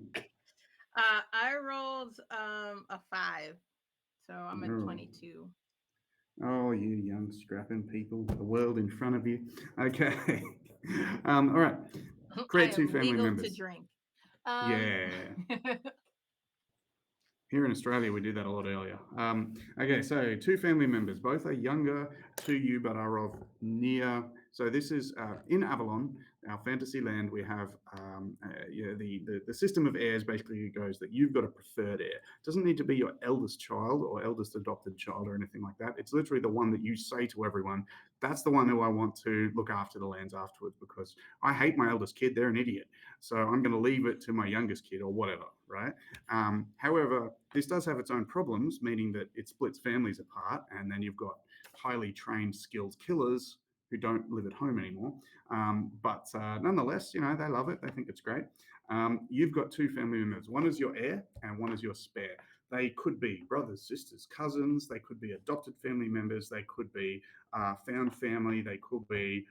I rolled a 5, so I'm at Ooh. 22. Oh, you young scrapping people, the world in front of you. Okay. All right. Create I two am family legal members. to drink. Yeah. Here in Australia, we did that a lot earlier. Okay, so two family members, both are younger to you, but are of near. So this is in Avalon, our fantasy land. We have the system of heirs basically goes that you've got a preferred heir. It doesn't need to be your eldest child or eldest adopted child or anything like that. It's literally the one that you say to everyone, that's the one who I want to look after the lands afterwards because I hate my eldest kid. They're an idiot. So I'm going to leave it to my youngest kid or whatever, right? However, this does have its own problems, meaning that it splits families apart, and then you've got highly trained, skilled killers who don't live at home anymore. But nonetheless, you know, they love it. They think it's great. You've got two family members. One is your heir and one is your spare. They could be brothers, sisters, cousins. They could be adopted family members. They could be found family. They could be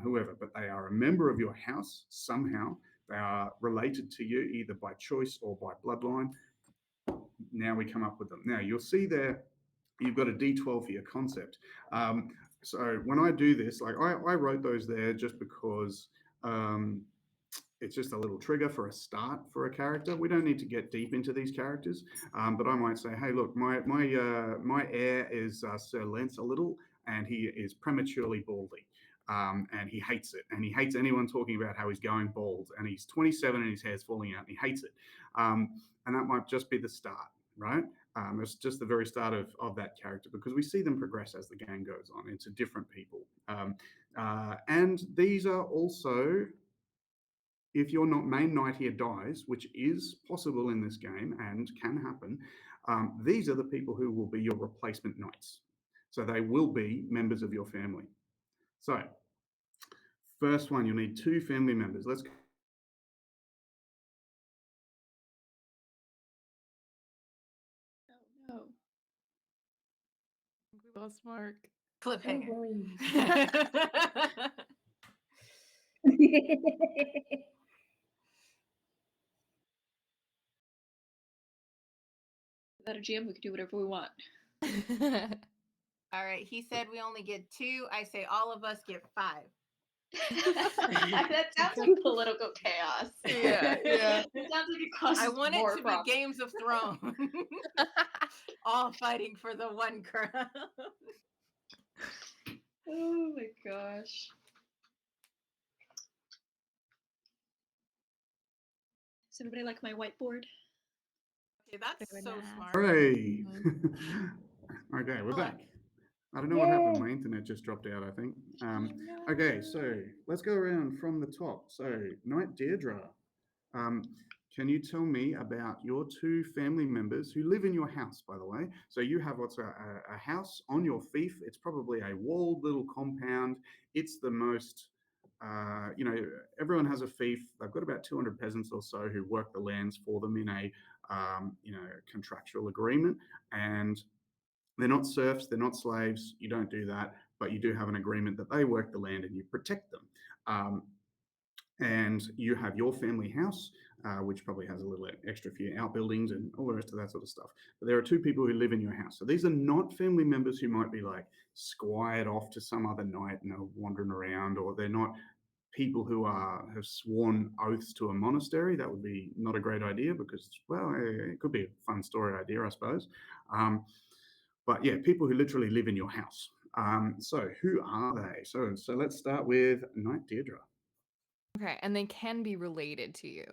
whoever, but they are a member of your house somehow. They are related to you either by choice or by bloodline. Now we come up with them. Now you'll see there, you've got a D12 for your concept. So when I do this, like I wrote those there just because it's just a little trigger for a start for a character. We don't need to get deep into these characters, but I might say, hey, look, my heir is Sir Lance a little, and he is prematurely baldy. And he hates it, and he hates anyone talking about how he's going bald. And he's 27 and his hair's falling out, and he hates it. And that might just be the start, right? It's just the very start of that character because we see them progress as the game goes on into different people. And these are also, if your main knight here dies, which is possible in this game and can happen, these are the people who will be your replacement knights. So they will be members of your family. So, first one, you'll need two family members. Let's go. Oh no. We lost Mark. Cliffhanger. Without a GM, we can do whatever we want. All right, he said we only get 2. I say all of us get 5. That sounds like political chaos. Yeah. It sounds like it causes I want it more to problems. be Games of Thrones. All fighting for the one crown. Oh my gosh. Does anybody like my whiteboard? Okay, that's Very so nice. smart. Hooray! Okay, we're Oh. back. I don't know what happened. Yay. My internet just dropped out, I think. Okay, so let's go around from the top. So, Knight Deirdre, can you tell me about your two family members who live in your house, by the way? So you have what's a house on your fief. It's probably a walled little compound. It's the most, everyone has a fief. They've got about 200 peasants or so who work the lands for them in a, contractual agreement. And they're not serfs, they're not slaves. You don't do that, but you do have an agreement that they work the land and you protect them. And you have your family house, which probably has a little extra few outbuildings and all the rest of that sort of stuff. But there are two people who live in your house. So these are not family members who might be like squired off to some other night and are wandering around, or they're not people who have sworn oaths to a monastery. That would be not a great idea because, well, it could be a fun story idea, I suppose. But yeah, people who literally live in your house. So who are they? So let's start with Knight Deirdre. Okay, and they can be related to you.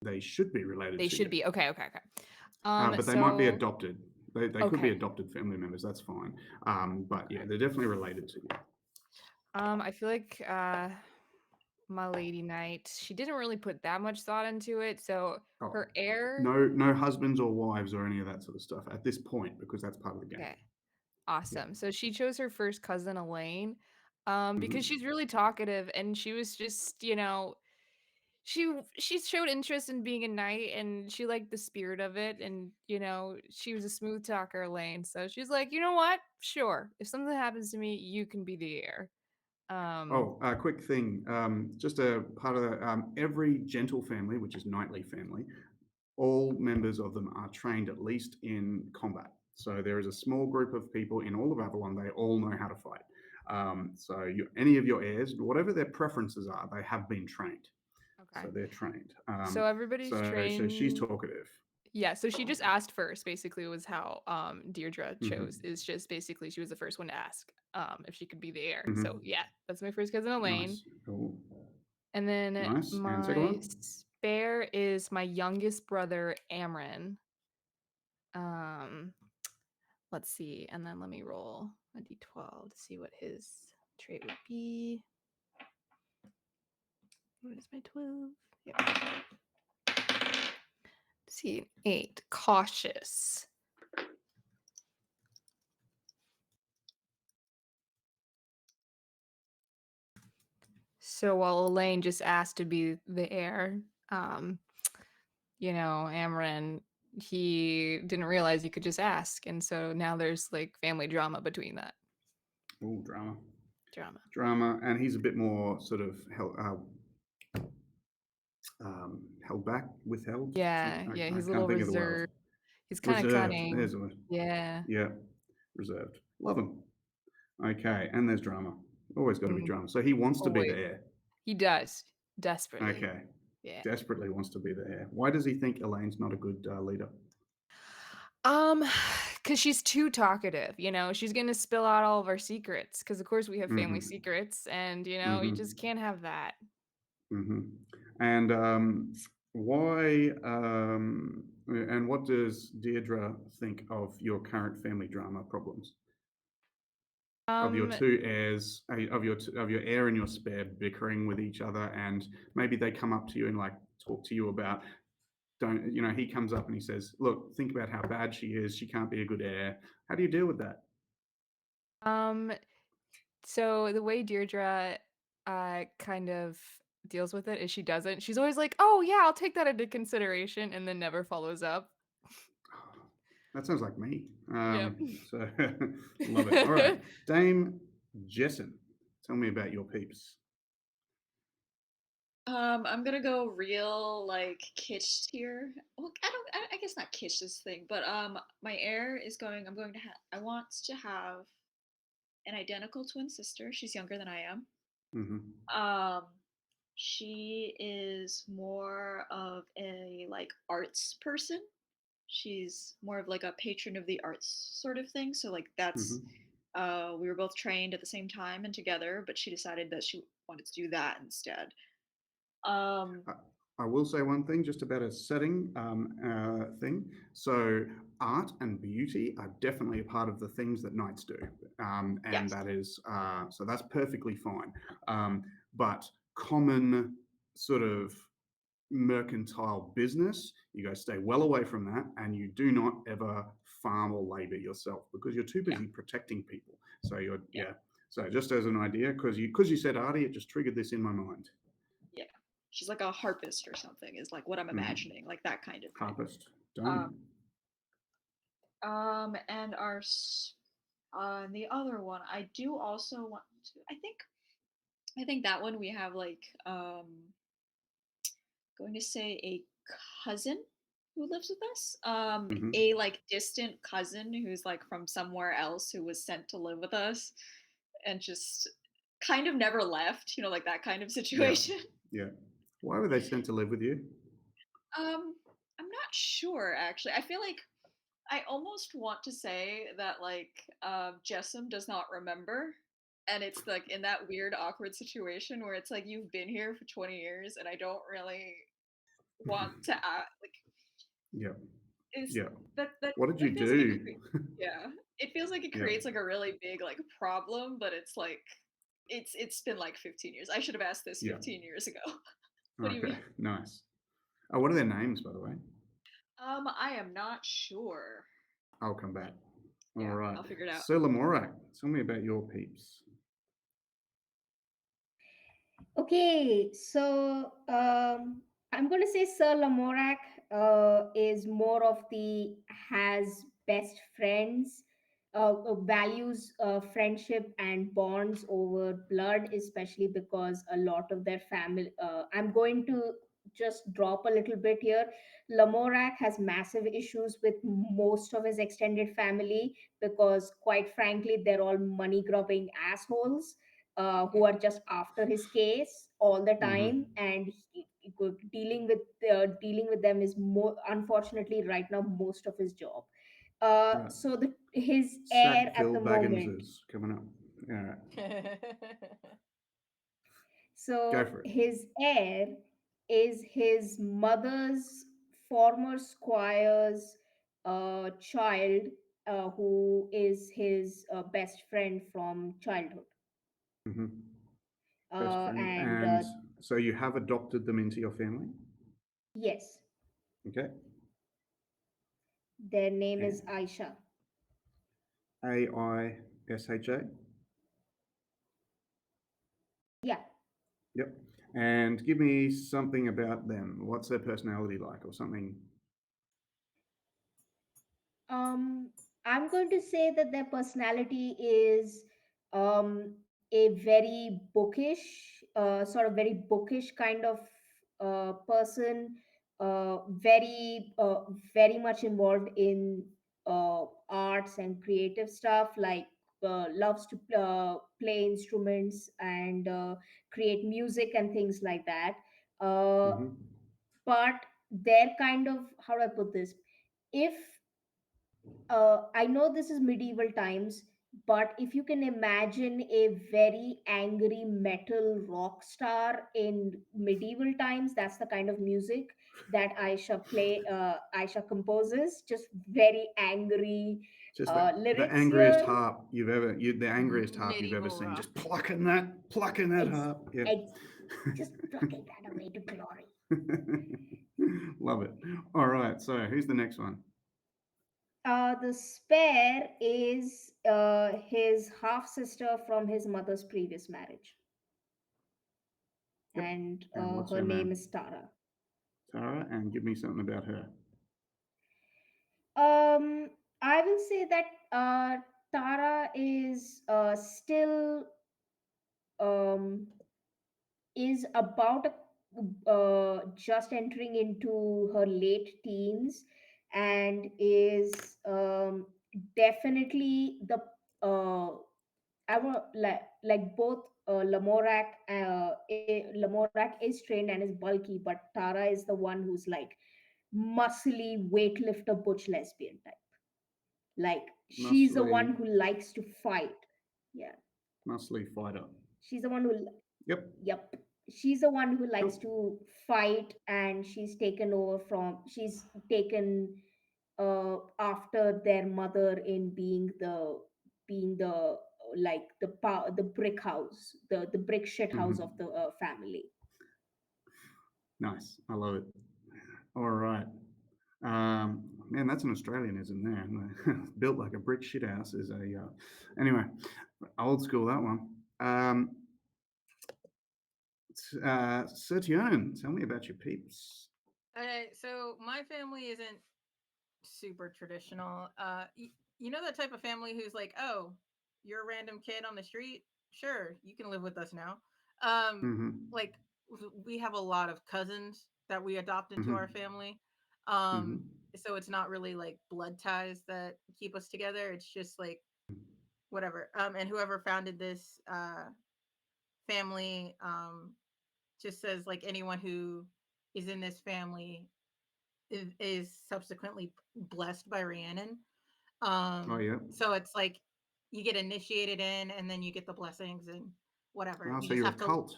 They should be related They to should you. be. Okay, okay, okay. But they might be So adopted. They could be okay. adopted family members. That's fine. But yeah, they're definitely related to you. I feel like my lady knight, she didn't really put that much thought into it. So Oh, her heir. no husbands or wives or any of that sort of stuff at this point because that's part of the game. Okay, Yeah. awesome. So she chose her first cousin Elaine, because Mhm. she's really talkative and she was just, she showed interest in being a knight and she liked the spirit of it, and she was a smooth talker, Elaine. So she's like, you know what? Sure. If something happens to me, you can be the heir. Oh, quick thing. Just a part of the every gentle family, which is knightly family, all members of them are trained at least in combat. So there is a small group of people in all of Avalon. They all know how to fight. So any of your heirs, whatever their preferences are, they have been trained. Okay. So they're trained. So everybody's So she's trained. talkative. Yeah, so she just asked first, basically, was how Deirdre chose. Hmm. Is just basically she was the first one to ask if she could be the heir. So Hmm. yeah, that's my first cousin Elaine. Nice. Cool. And then Nice. And second my one? spare is my youngest brother, Amron. Um, let's see, and then let me roll a d12 to see what his trait would be. What is my 12? Yeah. See, an 8. Cautious. So while Elaine just asked to be the heir, Amron, he didn't realize you could just ask, and so now there's like family drama between that. Oh, drama. Drama. And he's a bit more sort of held back, withheld. Yeah, I he's a can't little think of the word. reserved. He's kind of Reserved. cunning. There's a word. Yeah. Yeah, reserved. Love him. Okay, and there's drama. Always got to be Mm, drama. So he wants to be always. the heir. He does. Desperately. Okay, Yeah. desperately wants to be the heir. Why does he think Elaine's not a good leader? Because she's too talkative, she's gonna spill out all of our secrets. Because of course we have family Hmm. secrets, and you Hmm. just can't have that. Hmm. And why? And what does Deirdre think of your current family drama problems? Of your Um, two heirs, of your heir and your spare bickering with each other, and maybe they come up to you and like talk to you about, don't he comes up and he says, look, think about how bad she is, she can't be a good heir. How do you deal with that? um, so the way Deirdre kind of deals with it is she doesn't. She's always like, "Oh yeah, I'll take that into consideration," and then never follows up. That sounds like me. Yep. So love it. All right, Dame Jessen, tell me about your peeps. I'm gonna go real like kitsch tier. Well, I guess not kitsch this thing, but my heir is going. I'm going to have. I want to have an identical twin sister. She's younger than I am. Hmm. Um, she is more of a like arts person. She's more of like a patron of the arts sort of thing. So like that's Hmm. we were both trained at the same time and together, but she decided that she wanted to do that instead. Um, I will say one thing just about a setting thing. So art and beauty are definitely a part of the things that knights do, and yes. that is so that's perfectly fine. But common sort of mercantile business. You guys stay well away from that, and you do not ever farm or labor yourself because you're too Yeah. busy protecting people. So you're Yeah. yeah. So just as an idea, because you said Artie, it just triggered this in my mind. Yeah. She's like a harpist or something, is like what I'm imagining, like that kind of thing. Harpist done. And the other one, I do also want to. I think that one we have like going to say a cousin who lives with us. Mhm. A like distant cousin who's like from somewhere else who was sent to live with us and just kind of never left. You know, like that kind of situation. Yeah. Why were they sent to live with you? I'm not sure actually. I feel like I almost want to say that like Jessam does not remember, and it's like in that weird awkward situation where it's like you've been here for 20 years, and I don't really want to like Yeah. is Yeah. that What did you that feels like do? yeah, it feels like it Yeah. creates like a really big like problem, but it's like it's been like 15 years. I should have asked this Yeah. 15 years ago. What do you Okay. mean? Nice. Oh, what are their names, by the way? I am not sure. I'll come back. All Yeah, right. I'll figure it out. So Lamorak, tell me about your peeps. Okay, so I'm going to say Sir Lamorak is more of the has best friends, values friendship and bonds over blood, especially because a lot of their family. I'm going to just drop a little bit here. Lamorak has massive issues with most of his extended family because, quite frankly, they're all money grubbing assholes who are just after his case all the time, and dealing with them is more, unfortunately, right now most of his job. Right. So his heir at Sackville the moment. Baggins is coming up. All right. Go So for it. his heir is his mother's former squire's child, who is his best friend from childhood. hmm Best friend. And And so you have adopted them into your family? yes, Okay. their name is And Aisha. Aisha? Yeah. Yep. And give me something about them. What's their personality like or something? Um, I'm going to say that their personality is a very bookish, sort of very bookish kind of person, very much involved in arts and creative stuff, like loves to play instruments and create music and things like that. Uh, hmm but they're kind of, how do I put this? If I know this is medieval times, but if you can imagine a very angry metal rock star in medieval times, that's the kind of music that Aisha composes. Just very angry Just the lyrics angriest here. harp the angriest harp you've ever Medieval seen. rock. Just plucking that Ex- harp. Yeah. ex- just plucking that away to glory. Love it. All right. So who's the next one? The spare is his half sister from his mother's previous marriage, Yep. and And what's her her name name? is Tara. Tara. And give me something about her. Um, I will say that Tara is still um, is about just entering into her late teens, and is definitely the I want like both Lamorak is trained and is bulky, but Tara is the one who's like muscly weightlifter butch lesbian type. Like she's the Muscly, one who likes to fight. Yeah, muscly fighter. she's the one who. Yep. Yep, she's the one who likes Cool. to fight, and she's taken after their mother in being the like the brick house, the brick shit house Mhm. of the family. Nice. I love it. All right. Man, that's an Australianism there. Built like a brick shit house is a. Anyway, old school that one. Sertion, tell me about your peeps. So my family isn't super traditional. You know that type of family who's like, oh, you're a random kid on the street? Sure, you can live with us now. Mm-hmm. Like we have a lot of cousins that we adopt into our Mm-hmm. family. Mm-hmm. So it's not really like blood ties that keep us together. It's just like whatever. And whoever founded this family just says like anyone who is in this family is subsequently blessed by Rhiannon. Oh yeah. So it's like you get initiated in, and then you get the blessings and whatever. Oh, You so just you're a have to cult. So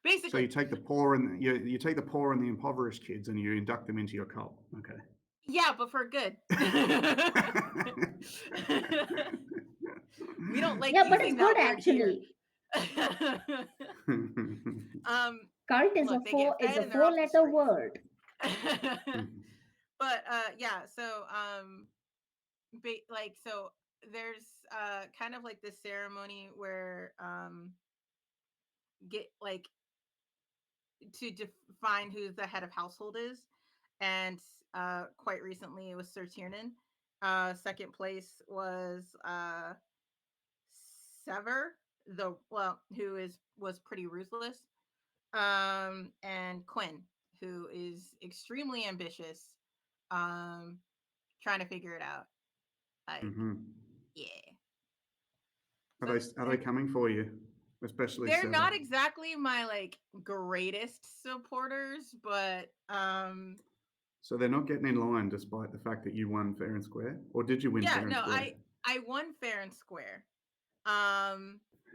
you basically, take the poor and you take the poor and the impoverished kids and you induct them into your cult. Okay. yeah, but for good. We don't like Yeah, but it's using good that word here. actually. Cult is a Look, they get fed and they're off the four-letter streets. word. But yeah, so like so there's kind of like this ceremony where get like to define who the head of household is, and quite recently it was Sir Tiernan. Second place was Sever, the who was pretty ruthless, and Quinn, who is extremely ambitious, um, trying to figure it out. Like, Mm-hmm. yeah. Are So they coming for you, especially they're Sever? not exactly my like greatest supporters, but So they're not getting in line despite the fact that you won fair and square, or did you win yeah, fair and no, square? I won fair and square.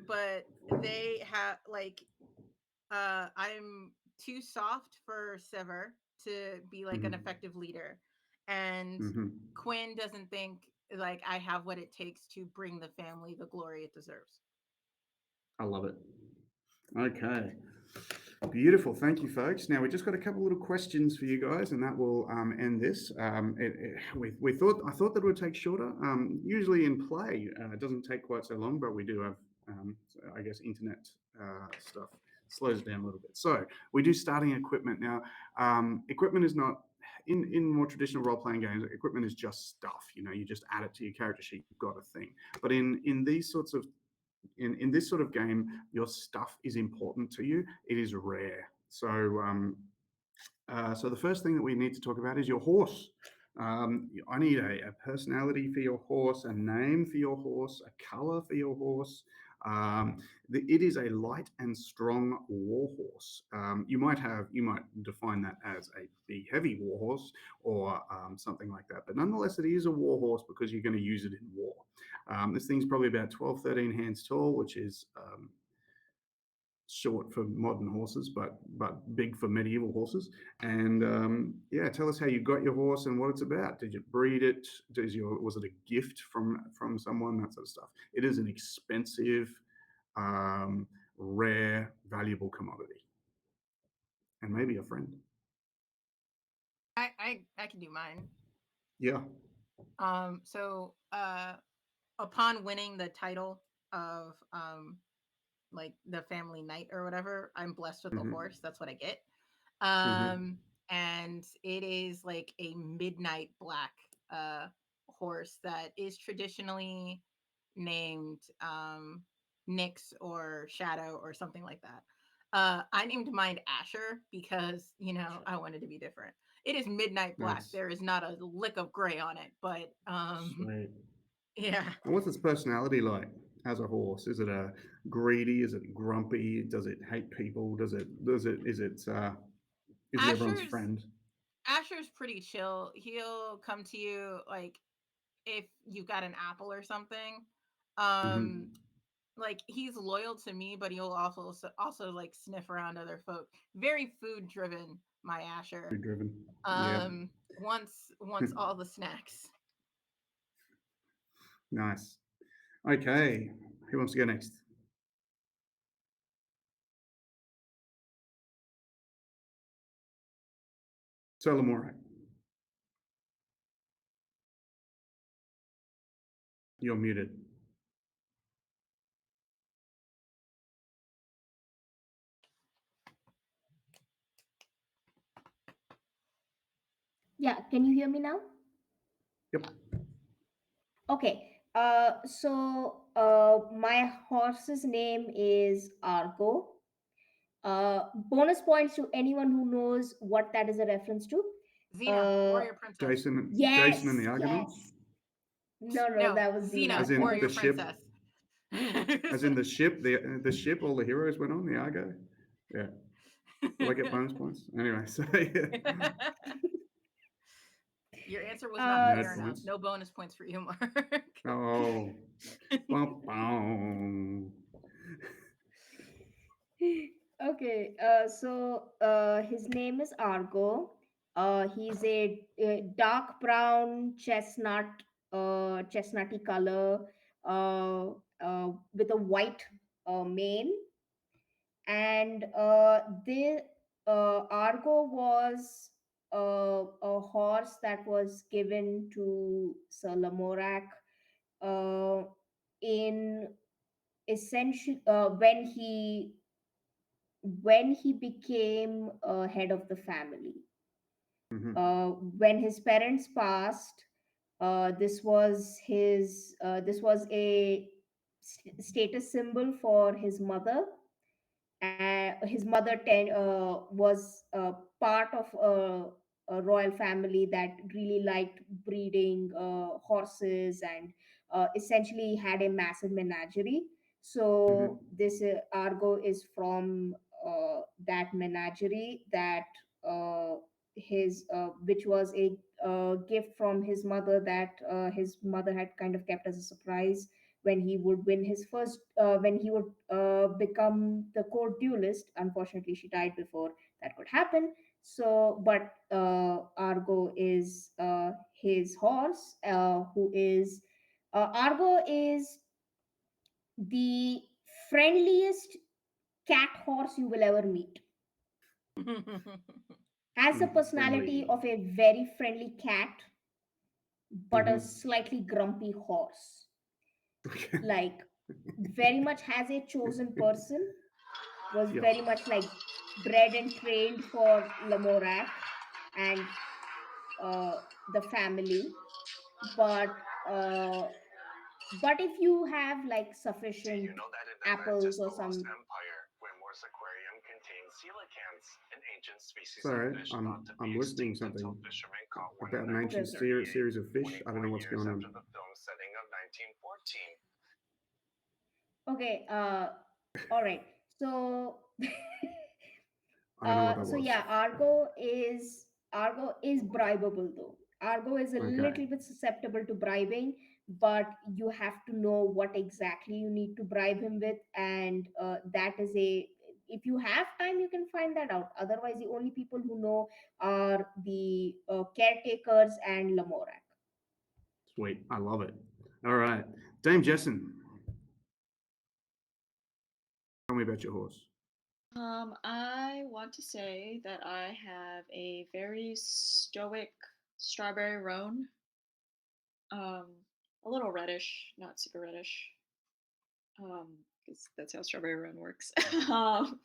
But they have like I'm too soft for Sever to be like an Mm-hmm. effective leader, and Mm-hmm. Quinn doesn't think like I have what it takes to bring the family the glory it deserves. I love it. Okay. Beautiful. Thank you, folks. Now we just got a couple little questions for you guys, and that will end this. We thought I thought that would take shorter. Usually in play, it doesn't take quite so long, but we do have, I guess, internet stuff slows it down a little bit. So we do starting equipment now. Equipment is not in more traditional role playing games. Equipment is just stuff. You know, you just add it to your character sheet. You've got a thing. But in these sorts of in this sort of game, your stuff is important to you. It is rare. So the first thing that we need to talk about is your horse. I need a personality for your horse, a name for your horse, a color for your horse. It is a light and strong war horse. You might define that as a big heavy war horse or something like that, but nonetheless, it is a war horse because you're going to use it in war. This thing's probably about 12, 13 hands tall, which is short for modern horses, but big for medieval horses. And yeah, tell us how you got your horse and what it's about. Did you breed it? Was it a gift from someone? That sort of stuff. It is an expensive, rare, valuable commodity, and maybe a friend. I can do mine. Yeah. So upon winning the title of like the family knight or whatever, I'm blessed with a Mm-hmm. horse. That's what I get. Mm-hmm. And it is like a midnight black horse that is traditionally named Nyx or Shadow or something like that. I named mine Asher because I wanted to be different. It is midnight black. Nice. There is not a lick of gray on it, but Sweet. yeah. And what's its personality like as a horse? Is it a greedy? Is it grumpy? Does it hate people? Is it everyone's Asher's friend? Asher's pretty chill. He'll come to you like if you got an apple or something. Um, Mm-hmm. like he's loyal to me, but he'll also like sniff around other folk. Very food driven, my Asher. Food driven. Yeah. Wants all the snacks. Nice. Okay. Who wants to go next? Sir Lamorak. You're muted. Yeah, can you hear me now? Yep. Okay. My horse's name is Argo. Bonus points to anyone who knows what that is a reference to. Xena, Uh, warrior princess. Jason yes, and the Argonauts? yes. No, No, that was Xena, As in warrior the ship? princess. As in the ship, the ship all the heroes went on, the Argo? Yeah. Do I get bonus points? Anyway, so yeah. Your answer was not Uh, Nerd clear enough. points. No bonus points for you, Mark. Oh. Bum, bum. okay. His name is Argo. He's a dark brown chestnutty color, with a white mane. And the Argo was a horse that was given to Sir Lamorak uh, in essential when he became head of the family. Mhm. When his parents passed, this was a status symbol for his mother. His mother was part of a royal family that really liked breeding horses, and essentially had a massive menagerie. So Mhm. this Argo is from that menagerie that his which was a gift from his mother that his mother had kind of kept as a surprise when he would win his first when he would become the court duelist. Unfortunately, she died before that could happen. So but Argo is his horse, who is Argo is the friendliest cat horse you will ever meet. Has the personality Friendly. of a very friendly cat, but a Mhm. slightly grumpy horse. Okay. Like, very much has a chosen person, was Yep. very much like bred and trained for Lamorak and the family. But uh, but if you have like Did you sufficient know that in apples Atlantis, or the Lost some Empire, Windwar's aquarium contained coelacanths, an ancient species of Sorry, fish thought to be I'm listening to extinct something until fishermen caught one about in an ancient Okay. 1938, series of fish. I don't 24 know what's years going on. after the film setting of 1914. Okay, all right. So I don't know what that so was. yeah, Argo is bribable though. Argo is a Okay. little bit susceptible to bribing, but you have to know what exactly you need to bribe him with, and that is a if you have time, you can find that out. Otherwise, the only people who know are the caretakers and Lamorak. Sweet. I love it. All right. Dame Jessen, tell me about your horse. I want to say that I have a very stoic strawberry roan. Um, a little reddish, not super reddish. Because that's how strawberry roan works. um,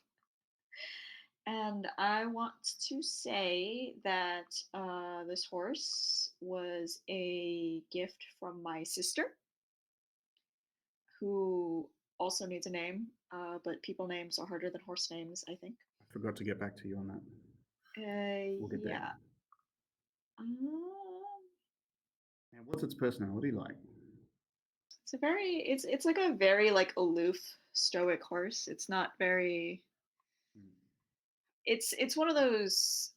and I want to say that this horse was a gift from my sister, who also needs a name, but people names are harder than horse names, I think. I forgot to get back to you on that. We'll get there. Yeah. Um, And what's its personality like? it's like a very like aloof, stoic horse. It's not very. It's one of those.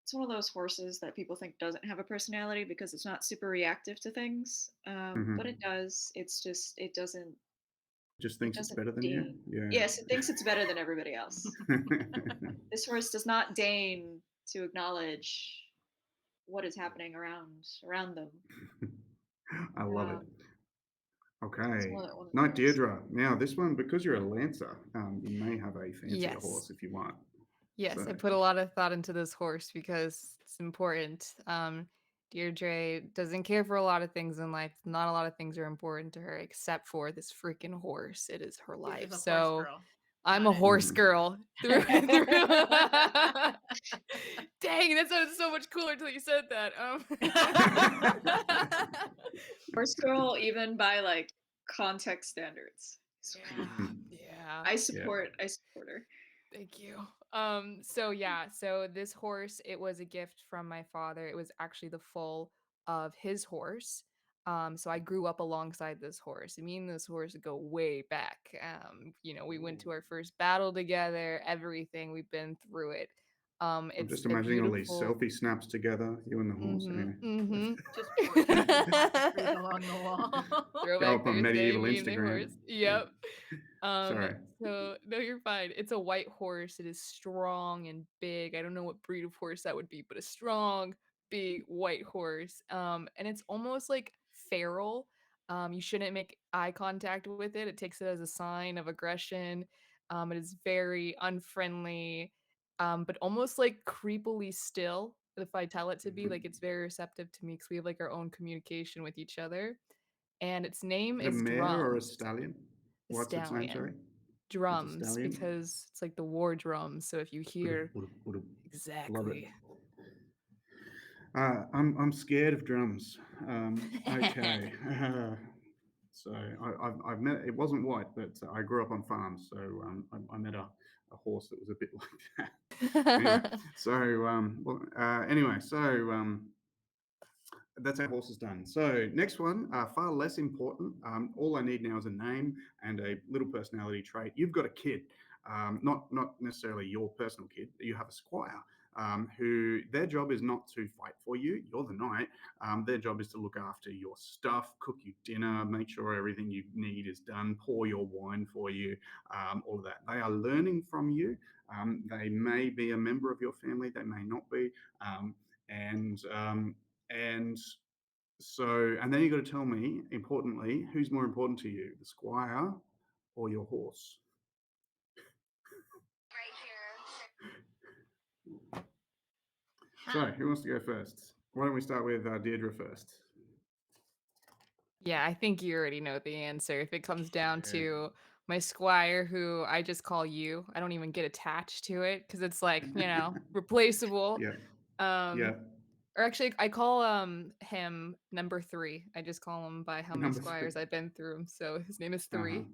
It's one of those horses that people think doesn't have a personality because it's not super reactive to things. But it does. It's just Just it thinks it's doesn't better than you? deign. Yeah. Yes, it thinks it's better than everybody else. This horse does not deign to acknowledge what is happening around them. I love it. It's Okay. one of Knight those. Deirdre. Now, this one, because you're a Lancer, you may have a fancier Yes. horse if you want. Yes, I So, put a lot of thought into this horse because it's important. Deirdre doesn't care for a lot of things in life. Not a lot of things are important to her except for this freaking horse. It is her She life. is a horse So girl. I'm Got a it. horse mhm. girl through and through. Dang, that sounded so much cooler until you said that. Horse girl, even by like context standards. So Yeah, Mhm. yeah. I Yeah. support her. Thank you. So yeah, so this horse, it was a gift from my father. It was actually the foal of his horse. So I grew up alongside this horse. Me and this horse go way back. We went to our first battle together, everything. We've been through it. I'm It's just a imagining all these beautiful. selfie snaps together, you and the horse. Mm-hmm. Anyway, Mm-hmm. Just portraits, tapestries along the wall. go Throwback up on Thursday, medieval me and the Instagram. horse. Yeah. Yep. Sorry. So no, you're fine. It's a white horse. It is strong and big. I don't know what breed of horse that would be, but a strong, big white horse. And it's almost like feral. You shouldn't make eye contact with it. It takes it as a sign of aggression. It is very unfriendly, but almost like creepily still. If I tell it to be, like Mhm. it's very receptive to me because we have like our own communication with each other. And its name Is it a is mare or a Drums. stallion? A What's its name? Sorry, stallion. it's a Drums, stallion. because it's like the war drums. So if you hear Would love it. exactly. I'm scared of drums. Okay. So I've met. It wasn't white, but I grew up on farms, so I met a horse that was a bit like that. Anyway, so that's how horse is done. So next one, far less important. All I need now is a name and a little personality trait. You've got a kid, not necessarily your personal kid. You have a squire. Who their job is not to fight for you. You're the knight. Their job is to look after your stuff, cook you dinner, make sure everything you need is done, pour your wine for you, all of that. They are learning from you. They may be a member of your family. They may not be. And and and then you've got to tell me, importantly, who's more important to you, the squire or your horse? So, who wants to go first? Why don't we start with Deirdre first? Yeah, I think you already know the answer. If it comes down Yeah. to my squire, who I just call you, I don't even get attached to it because it's like, replaceable. Yeah, yeah. Um, or actually, I call him number 3. I just call him by how many Number three. squires I've been through. So his name is Uh-huh. 3.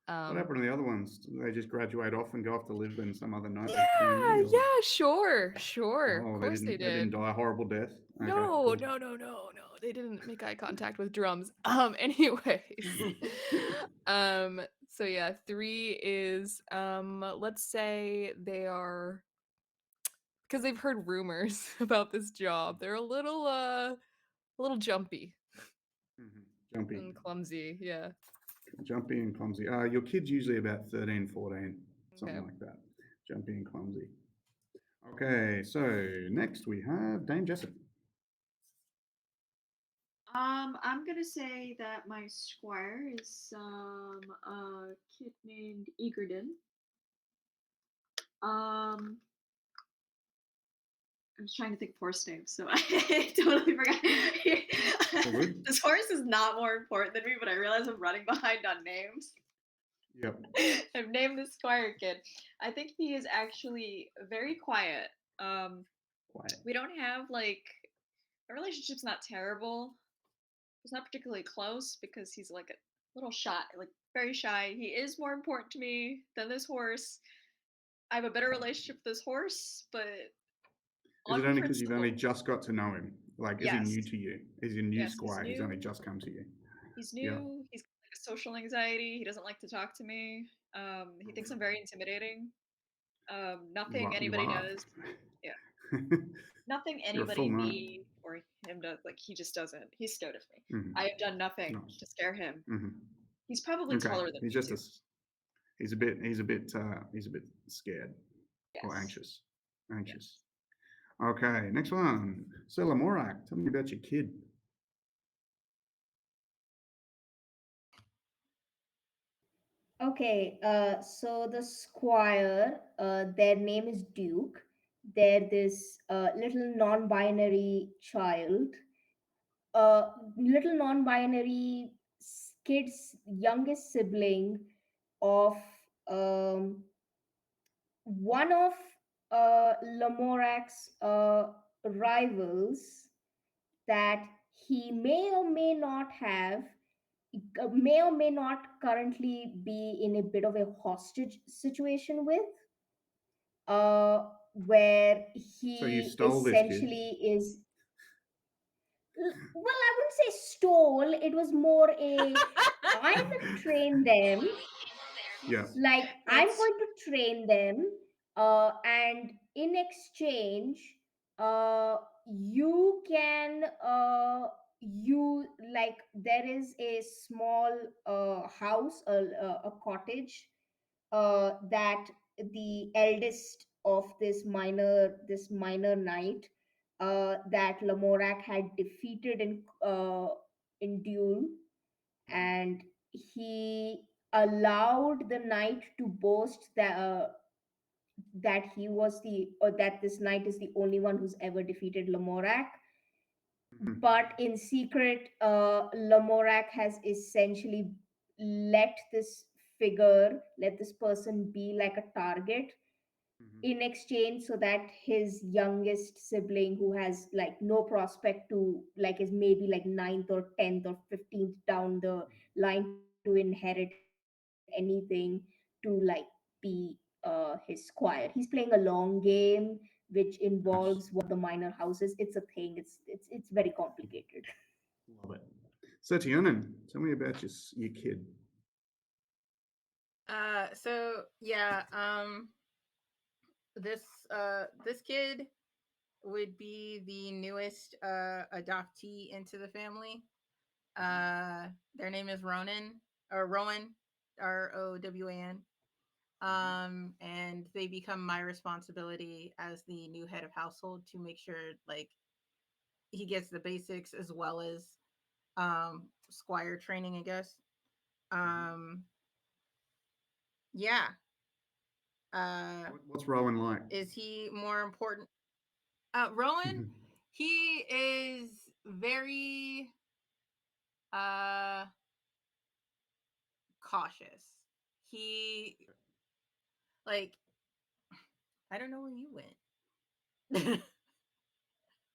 What Um, happened to the other ones? Do they just graduate off and go off to live in some other knightly yeah, family? Or... yeah, sure. Oh, Of course they they didn't did. die a horrible death. Okay, No, cool. no. They didn't make eye contact with drums. Anyways. So yeah, 3 is let's say they are because they've heard rumors about this job. They're a little jumpy Mhm. Jumpy, and clumsy. Yeah. jumpy and clumsy. Your kid's usually about 13, 14, something Okay. like that. Jumpy and clumsy. Okay, so next we have Dame Jessup. I'm gonna say that my squire is a kid named Egerton. Um, I was trying to think of horse names, so I totally forgot. good. This horse is not more important than me, but I realize I'm running behind on names. Yep. I've named the squire kid. I think he is actually very quiet. Um, Quiet. we don't have like our relationship's not terrible. It's not particularly close because he's like a little shy, like very shy. He is more important to me than this horse. I have a better relationship with this horse, but Is it on only because you've only principle, just got to know him? Like, is he yes, new to you? Is he a new yes, he's squire? He's only new. just come to you. He's Yeah. new. He's got like a social anxiety. He doesn't like to talk to me. He thinks I'm very intimidating. Nothing You anybody are. does. Yeah, nothing You're a full anybody, knight. me or him does. Like he just doesn't. He's scared of me. Mhm. I have done nothing Nice. to scare him. Mhm. He's probably Okay. taller than He's me just too. he's a bit scared or Yes. anxious. Anxious. Okay. Next one. Stella Morak. Tell me about your kid. Okay, so the squire, their name is Duke. They're this little non-binary child, little non-binary kid's youngest sibling of um, one of Lamorak's rivals that he may or may not currently be in a bit of a hostage situation with, where So you he stole this kid. essentially is, well, I wouldn't say stole, it was more a, I will train them, Yes. like I'm That's going to train them, and in exchange, you can you like there is a small house, a cottage, that the eldest of this minor knight, that Lamorak had defeated in duel, and he allowed the knight to boast that he was the or that this knight is the only one who's ever defeated Lamorak. Mhm. But in secret, Lamorak has essentially let this person be like a target Mhm. in exchange, so that his youngest sibling, who has like no prospect to, like, is maybe like ninth or 10th or 15th down the line to inherit anything, to like be his squire. He's playing a long game, which involves Nice. one of the minor houses. It's a thing. It's very complicated. Love it. So Tianan, tell me about your kid. so yeah, this this kid would be the newest adoptee into the family. Their name is Ronan, or Rowan, Rowan. And they become my responsibility as the new head of household to make sure like he gets the basics as well as squire training, I guess. Um, yeah. What's Rowan like? Is he more important? Rowan, he is very uh cautious. He like I don't know where you went.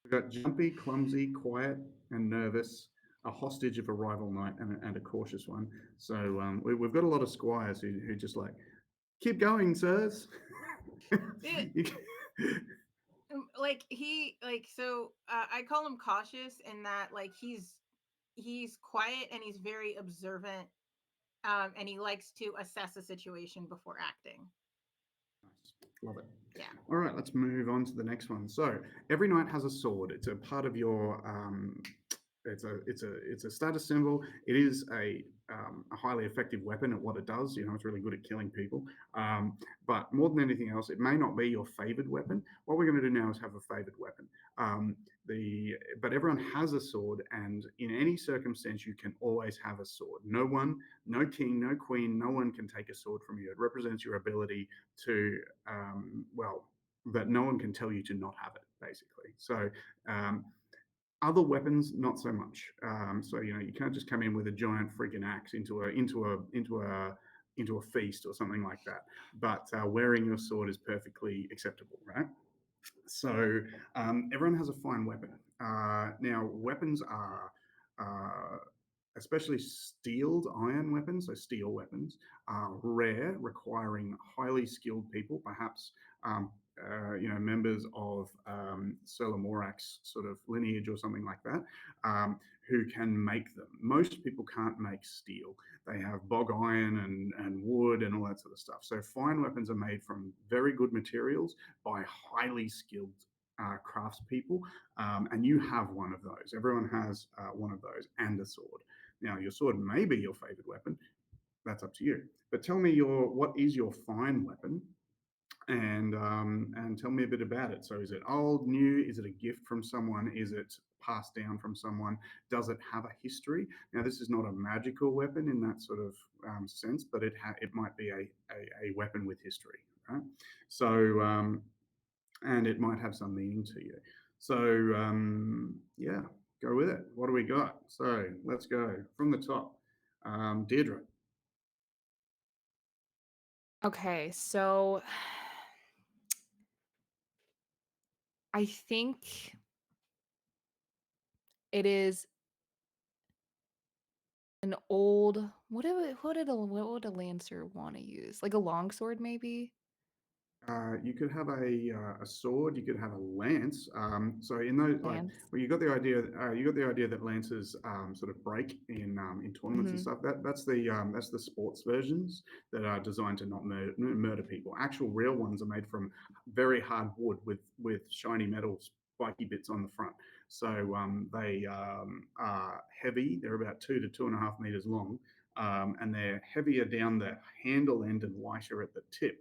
We've got jumpy, clumsy, quiet, and nervous, a hostage of a rival knight, and a cautious one. So we've got a lot of squires who just like, keep going, sirs. It- You can- like he like so I call him cautious in that like he's quiet and he's very observant, and he likes to assess a situation before acting. Nice. Love it. Yeah. All right, let's move on to the next one. So every knight has a sword. It's a part of your. It's a status symbol. It is a highly effective weapon at what it does. You know, it's really good at killing people. But more than anything else, it may not be your favored weapon. What we're going to do now is have a favored weapon. But everyone has a sword, and in any circumstance, you can always have a sword. No one, no king, no queen, no one can take a sword from you. It represents your ability to, well, that no one can tell you to not have it, basically. So other weapons, not so much. So you know, you can't just come in with a giant freaking axe into a feast or something like that. But wearing your sword is perfectly acceptable, right? So everyone has a fine weapon. Now, weapons are, uh, especially steeled iron weapons, so steel weapons, are rare, requiring highly skilled people, perhaps um, members of Sir Lamorak's sort of lineage or something like that, who can make them. Most people can't make steel. They have bog iron and wood and all that sort of stuff. So fine weapons are made from very good materials by highly skilled craftspeople, and you have one of those. Everyone has one of those and a sword. Now, your sword may be your favorite weapon. That's up to you. But tell me what is your fine weapon, and tell me a bit about it. So, is it old, new? Is it a gift from someone? Is it passed down from someone? Does it have a history? Now, this is not a magical weapon in that sort of sense, but it might be a weapon with history, right? So, and it might have some meaning to you. So, yeah, go with it. What do we got? So, let's go from the top. Deirdre. Okay, so I think it is an old what would a lancer want to use? Like a longsword, maybe? You could have a sword. You could have a lance. So in those, like, Lance. well, you got the idea that lances sort of break in tournaments and Hmm. stuff. That's the sports versions that are designed to not murder people. Actual real ones are made from very hard wood with shiny metal spiky bits on the front. So they are heavy. They're about 2 to 2.5 meters long, and they're heavier down the handle end and lighter at the tip.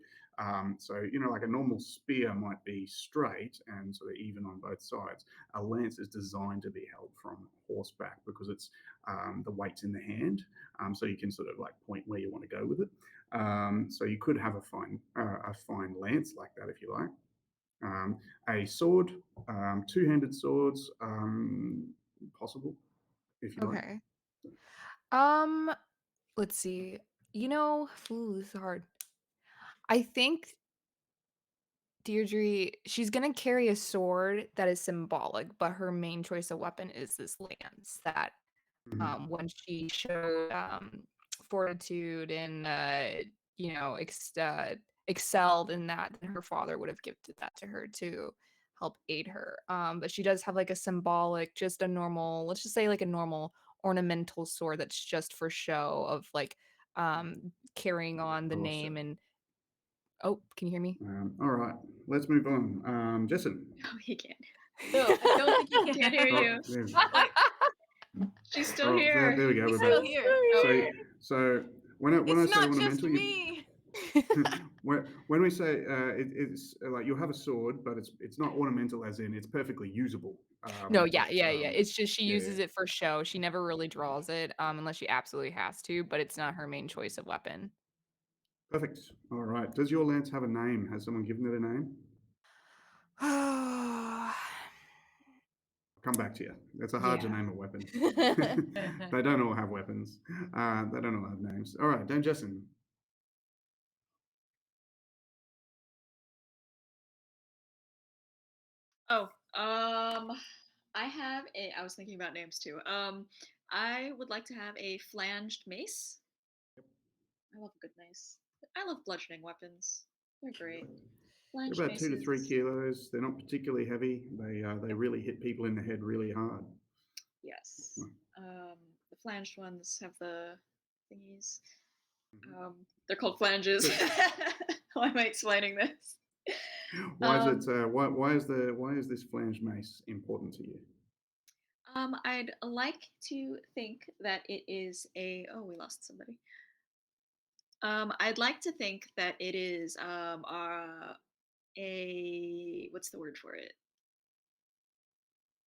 So, like a normal spear might be straight and sort of even on both sides. A lance is designed to be held from horseback because it's the weight's in the hand, so you can sort of like point where you want to go with it. So you could have a fine lance like that if you like. A sword, two-handed swords, possible if you like. Okay. Um, let's see. This is hard. I think Deirdre, she's gonna carry a sword that is symbolic, but her main choice of weapon is this lance that Mhm. when she showed fortitude and excelled in that, then her father would have gifted that to her to help aid her. But she does have like a symbolic, just a normal, let's just say like a normal ornamental sword that's just for show of like carrying on the Lost it. name and oh, can you hear me? All right, let's move on. Jessen. No, he can't. No, I don't think you Can't can. hear Oh, you. there, Wait, she's still here. there we go. He's We're still back. here. So, Okay. so when I It's say not just ornamental, me. when we say it's like you'll have a sword, but it's not ornamental as in it's perfectly usable. No, yeah, But yeah, yeah. It's just she yeah, uses it for show. She never really draws it, unless she absolutely has to, but it's not her main choice of weapon. perfect. All right. Does your lance have a name? Has someone given it a name? I'll come back to you. It's hard to Yeah. name a weapon. They don't all have weapons. They don't all have names. All right, Dan Jessen. Oh, I was thinking about names too. I would like to have a flanged mace. I love a good mace. I love bludgeoning weapons. They're great. They're Flanged about 2 to 3 maces. kilos. They're not particularly heavy. They Yep. really hit people in the head really hard. Yes. The flanged ones have the thingies. Mhm. They're called flanges. So Why am I explaining this? why is it? Um, Why is this flanged mace important to you? I'd like to think that it is a. Oh, we lost somebody. I'd like to think that it is a what's the word for it?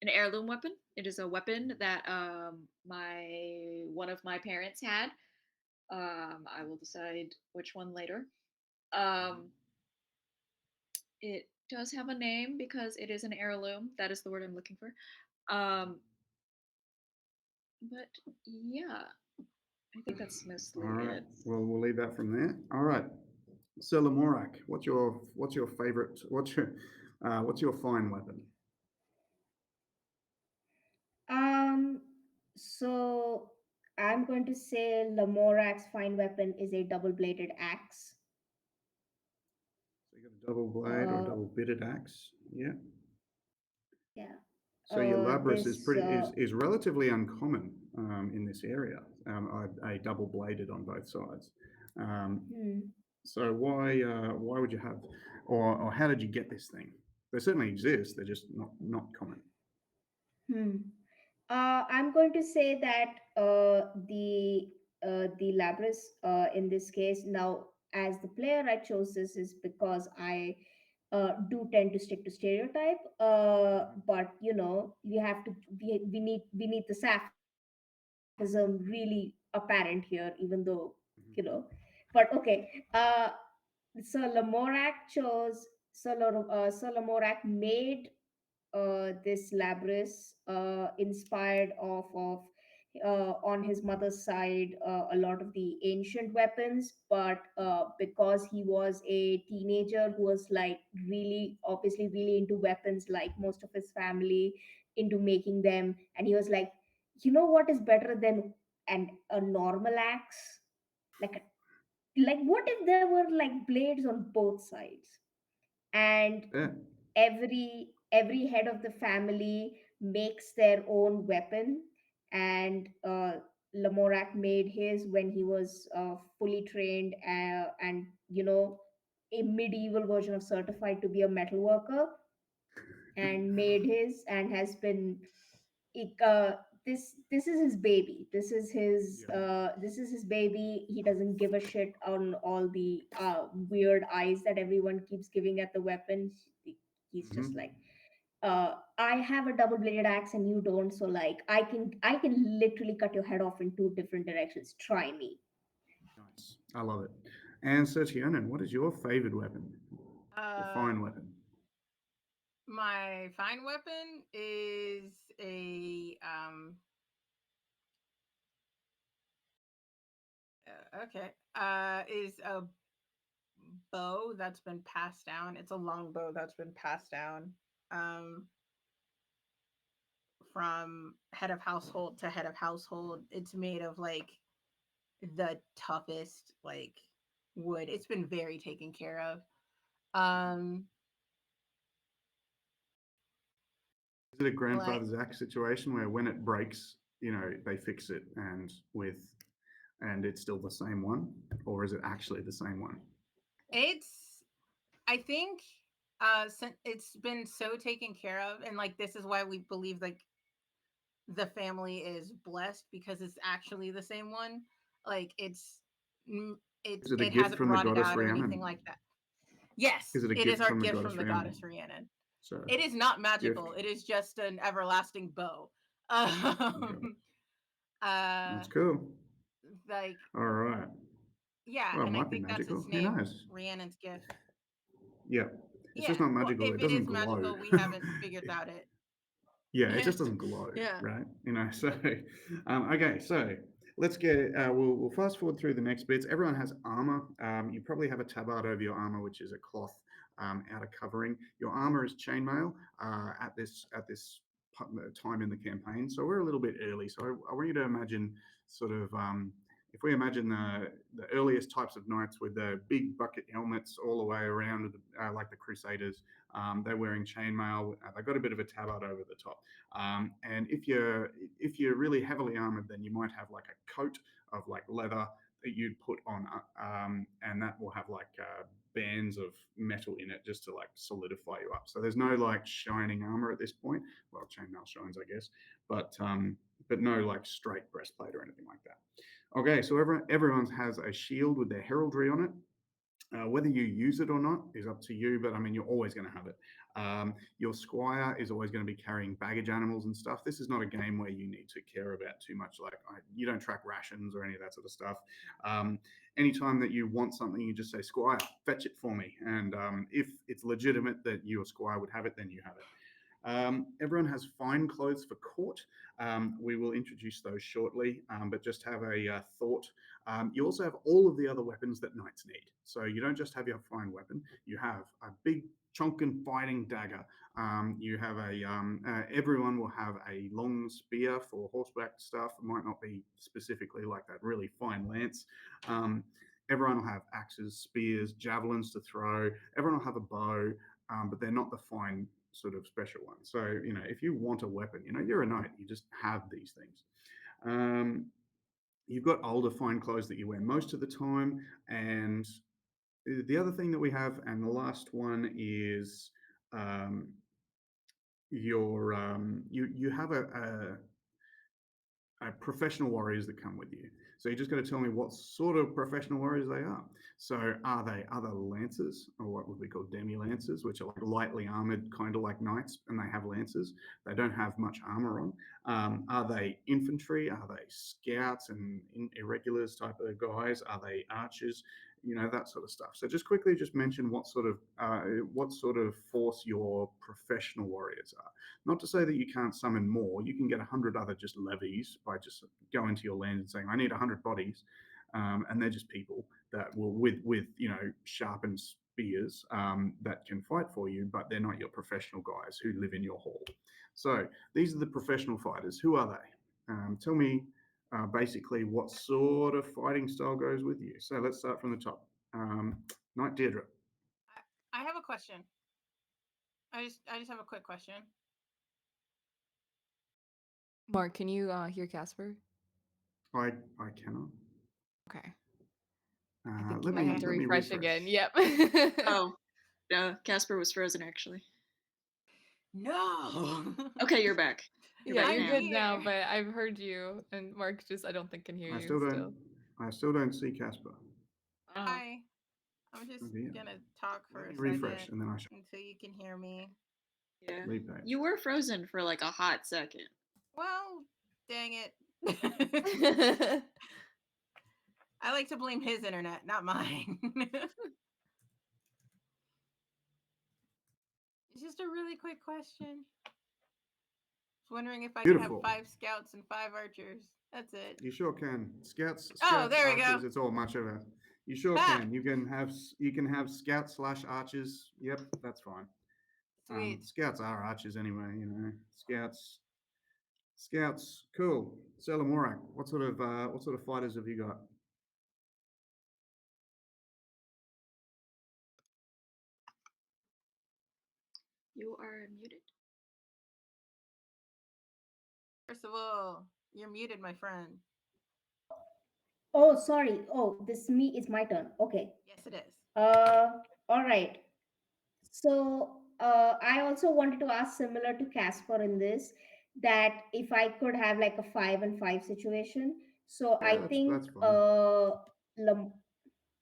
An heirloom weapon. It is a weapon that my one of my parents had. I will decide which one later. Um, it does have a name because it is an heirloom. That is the word I'm looking for. Um, but yeah, I think that's All mostly right. it. Well, we'll leave that from there. All right. So Lamorak, what's your favorite? What's your fine weapon? Um, so I'm going to say Lamorak's fine weapon is a double-bladed axe. So you got a double blade or a Uh, double bitted axe. Yeah. yeah. So your Labras is This pretty is relatively uncommon in this area. A double bladed on both sides. Um, hmm, so why would you have, or how did you get this thing? They certainly exist. They're just not common. hmm. I'm going to say that the Labras in this case now as the player, I chose this is because I do tend to stick to stereotype. But you know, we have to we need the saphism really apparent here, even though you know. Mhm. But okay, so Lamorak chose so Lamorak made this Labrys, inspired of on his mother's side a lot of the ancient weapons, but because he was a teenager who was like really obviously really into weapons, like most of his family, into making them, and he was like, you know what is better than a normal axe, like like what if there were like blades on both sides, and Yeah. every head of the family makes their own weapon, and Lamorak made his when he was fully trained, and you know, a medieval version of certified to be a metal worker, and made his and has been uh, this is his baby, this is his baby. He doesn't give a shit on all the weird eyes that everyone keeps giving at the weapon. He's just like, Mhm. I have a double bladed axe and you don't, so like I can literally cut your head off in two different directions, try me. Nice. I love it. And Sertionan, what is your favorite weapon or Uh, fine weapon? my fine weapon is a okay is a bow that's been passed down. It's a long bow that's been passed down um from head of household to head of household. It's made of like the toughest like wood. It's been very taken care of. Um Is it a like grandfather's axe situation where when it breaks, you know, they fix it and it's still the same one, or is it actually the same one? it's I think since it's been so taken care of, and like this is why we believe like the family is blessed because it's actually the same one. Like Is it a it gift hasn't from the rotted goddess out or anything Rhiannon? like that. Yes, Is it a it is gift our from the gift goddess from the Rhiannon? goddess Rhiannon. So It is not gift. magical. It is just an everlasting bow. Okay. Uh, That's cool. like All right. yeah, Well, it and I might be think that's its magical. Who name, knows? Rhiannon's gift. Yeah. It's just Yeah, not well, magical. if It it doesn't is glow. magical, we haven't figured out it. Yeah, it just doesn't glow, Yeah. right? You know, so okay, so let's get we'll fast forward through the next bits. Everyone has armor. You probably have a tabard over your armor, which is a cloth outer covering. Your armor is chainmail time in the campaign, so we're a little bit early. So I want you to imagine sort of if we imagine the earliest types of knights with the big bucket helmets all the way around, like the Crusaders. They're wearing chainmail. They've got a bit of a tabard over the top. And if you're really heavily armored, then you might have like a coat of like leather that you'd put on, and that will have like bands of metal in it just to like solidify you up. So there's no like shining armor at this point. Well, chainmail shines, I guess, but no like straight breastplate or anything like that. Okay, so everyone has a shield with their heraldry on it. Whether you use it or not is up to you, but I mean, you're always going to have it. Your squire is always going to be carrying baggage animals and stuff. This is not a game where you need to care about too much. Like, you don't track rations or any of that sort of stuff. Um, Anytime that you want something, you just say, Squire, fetch it for me. And if it's legitimate that your squire would have it, then you have it. Everyone has fine clothes for court. We will introduce those shortly, but just have a thought. You also have all of the other weapons that knights need. So you don't just have your fine weapon, you have a big chunkin fighting dagger. Everyone will have a long spear for horseback stuff. It might not be specifically like that really fine lance. Um, Everyone will have axes, spears, javelins to throw. Everyone will have a bow, but they're not the fine sort of special ones. So, you know, if you want a weapon, you know, you're a knight, you just have these things. Um, you've got older fine clothes that you wear most of the time. And the other thing that we have, and the last one is you have professional warriors that come with you. So you just got to tell me what sort of professional warriors they are. So are they other lancers, or what would we call demi-lancers, which are like lightly armored, kind of like knights, and they have lances. They don't have much armor on. Are they infantry? Are they scouts and irregulars type of guys? Are they archers? That sort of stuff. So just quickly, just mention what sort of force your professional warriors are. Not to say that you can't summon more. You can get 100 other just levies by just going to your land and saying, "I need 100 bodies," and they're just people that will with sharpened spears that can fight for you, but they're not your professional guys who live in your hall. So these are the professional fighters. Who are they? Tell me basically what sort of fighting style goes with you. So let's start from the top. Knight Deirdre. I have a question. I just have a quick question. Mark, can you hear Casper? I cannot. Okay. I think Let you might me have to let me refresh again. refresh. Yep. Oh, Casper was frozen actually. No. Okay, you're back. You're Yeah, back you're now. good now, here. but I've heard you, and Mark just I don't think can hear I you still still. don't. I still don't see Casper. Oh, Hi. I'm just Oh dear. gonna talk for Let a me refresh, second and then I shall until you can hear me. yeah. leave page. You were frozen for like a hot second. Well, dang it. I like to blame his internet, not mine. It's just a really quick question. Just wondering if I could have Beautiful. 5 scouts and 5 archers. That's it. You sure can. Scouts, Oh, there we go. archers. It's all much of a. You sure Ah! can. You can have scouts / archers. Yep, that's fine. Sweet. Scouts are archers anyway. Scouts. Cool. Selamorak, what sort of fighters have you got? You are muted. First of all, you're muted, my friend. Oh, sorry. Oh, it's my turn. Okay. Yes, it is. All right. So I also wanted to ask, similar to Casper in this, that if I could have like a 5 and 5 situation. So Yeah, I that's think fine.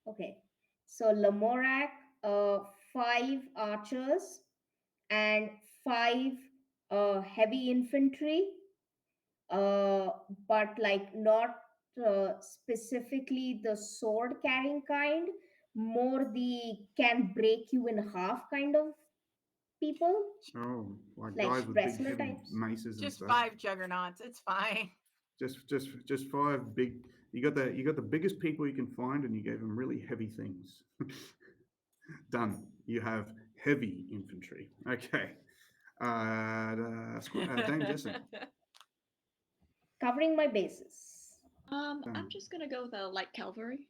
okay. So Lamorak, 5 archers and 5 heavy infantry, but like not specifically the sword carrying kind, more the can break you in half kind of people, Oh, like like guys with big wrestler heavy types. maces and Just stuff. 5 juggernauts. It's fine. Just 5 big. You got the biggest people you can find, and you gave them really heavy things. Done. You have heavy infantry. Okay. Dame Jessup. Covering my bases. I'm Done. just gonna go with a light cavalry.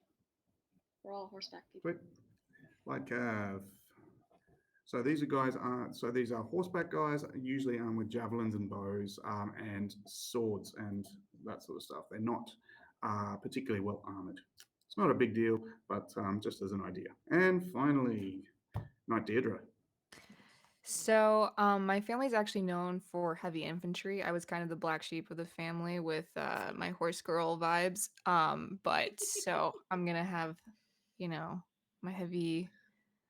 We're all horseback people. Quick. Like so these are horseback guys, usually armed with javelins and bows, and swords and that sort of stuff. They're not particularly well armored. It's not a big deal, but just as an idea. And finally, Knight Deirdre. So, my family's actually known for heavy infantry. I was kind of the black sheep of the family with my horse girl vibes. But so I'm gonna have, you know, my heavy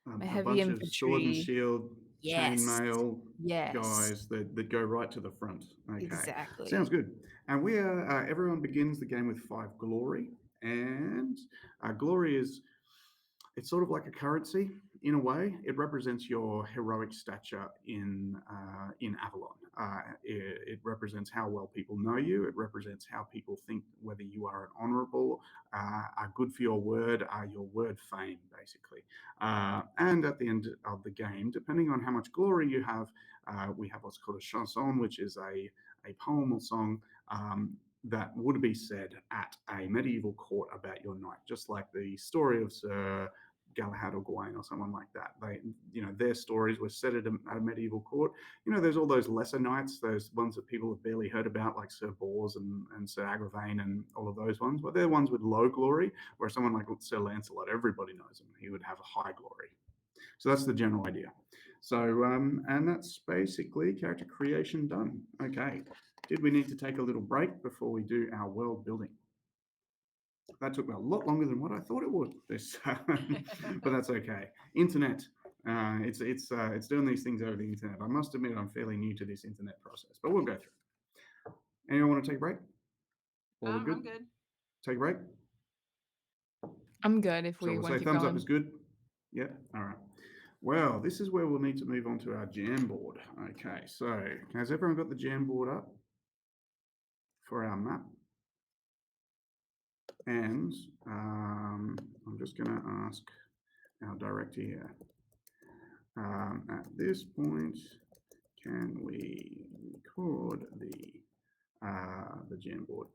A heavy bunch of sword and infantry. shield, Yes. chainmail Yes. guys that go right to the front. Okay, Exactly. sounds good. And we are everyone begins the game with 5 glory, and glory is it's sort of like a currency in a way. It represents your heroic stature in Avalon. It represents how well people know you. It represents how people think whether you are an honourable, are good for your word fame, basically. And at the end of the game, depending on how much glory you have, we have what's called a chanson, which is a poem or song that would be said at a medieval court about your knight, just like the story of Sir Galahad or Gawain or someone like that. Their stories were set at a medieval court. There's all those lesser knights, those ones that people have barely heard about, like Sir Bors and Sir Agravain and all of those ones. But they're ones with low glory, where someone like Sir Lancelot, everybody knows him. He would have a high glory. So that's the general idea. So, and that's basically character creation done. Okay. Did we need to take a little break before we do our world building? That took a lot longer than what I thought it would. This, but that's okay. Internet. It's doing these things over the internet. I must admit, I'm fairly new to this internet process, but we'll go through. Anyone want to take a break? Well, we're good. I'm good. Take a break. I'm good if So we we'll want say to thumbs go up on. is good. Yeah. All right. Well, this is where we'll need to move on to our Jamboard. Okay. So has everyone got the Jamboard up for our map? And I'm just going to ask our director here. At this point, can we record the Jamboard?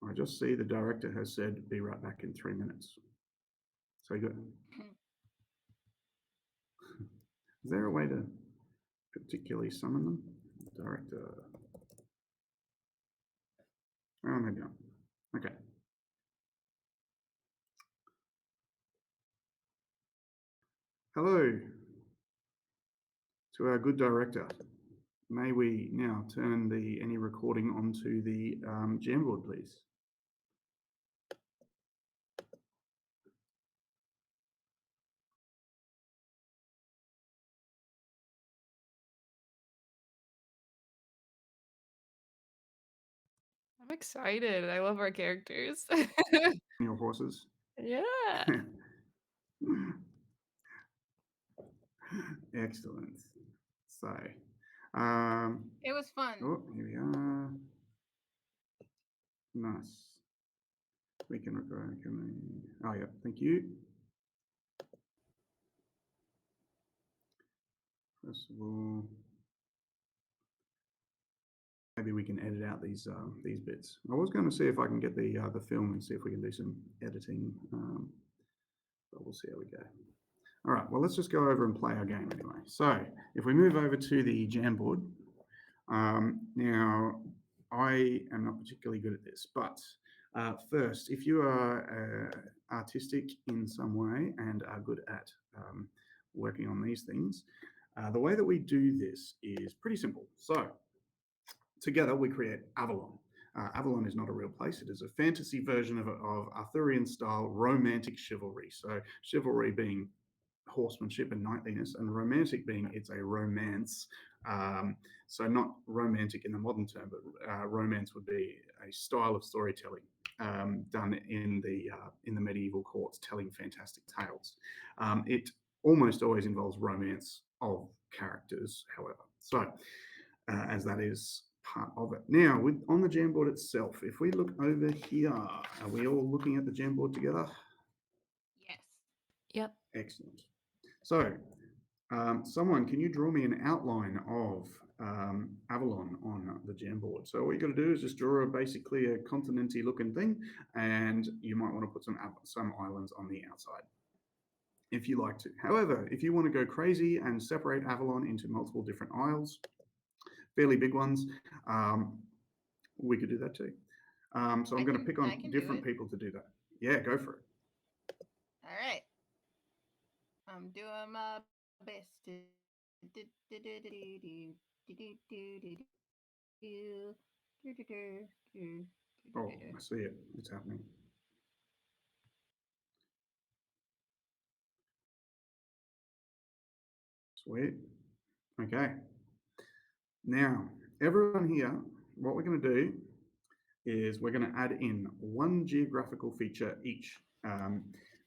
I just see the director has said be right back in 3 minutes. So good. Is there a way to particularly summon them? Director. Oh, maybe not. Okay. Hello to our good director. May we now turn any recording onto the Jamboard, please? I'm excited. I love our characters. Your horses. Yeah. Excellent. So, It was fun. oh, here we are. Nice. We can record. Oh, yeah. Thank you. First of all, maybe we can edit out these bits. I was going to see if I can get the film and see if we can do some editing, but we'll see how we go. All right. Well, let's just go over and play our game anyway. So, if we move over to the Jamboard, now I am not particularly good at this, but first, if you are artistic in some way and are good at working on these things, the way that we do this is pretty simple. So, together we create Avalon. Avalon is not a real place. It is a fantasy version of Arthurian-style romantic chivalry. So, chivalry being horsemanship and knightliness, and romantic being it's a romance. So not romantic in the modern term, but romance would be a style of storytelling done in the medieval courts, telling fantastic tales. It almost always involves romance of characters, however. So as that is part of it. Now, on the Jamboard itself, if we look over here, are we all looking at the Jamboard together? Yes. Yep. Excellent. So, someone, can you draw me an outline of Avalon on the Jamboard? So all you got to do is just draw basically a continenty looking thing, and you might want to put some islands on the outside if you like to. However, if you want to go crazy and separate Avalon into multiple different isles, fairly big ones, we could do that too. So I'm going to pick on different people to do that. Yeah, go for it. All right. I'm doing my best to Oh, I see it. It's happening. Sweet. Okay. Now, everyone here, what we're going to do is we're going to add in one geographical feature each.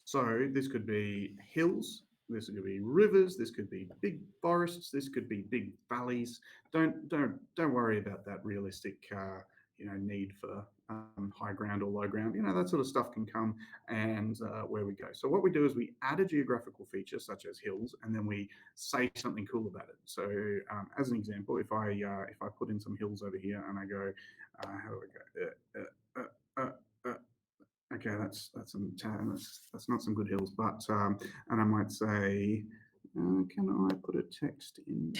So this could be hills, this could be rivers, this could be big forests, this could be big valleys. Don't worry about that realistic need for high ground or low ground. That sort of stuff can come and where we go. So what we do is we add a geographical feature such as hills, and then we say something cool about it. So as an example, if I put in some hills over here and I go, how do I go? Okay, that's not some good hills, but and I might say, can I put a text in?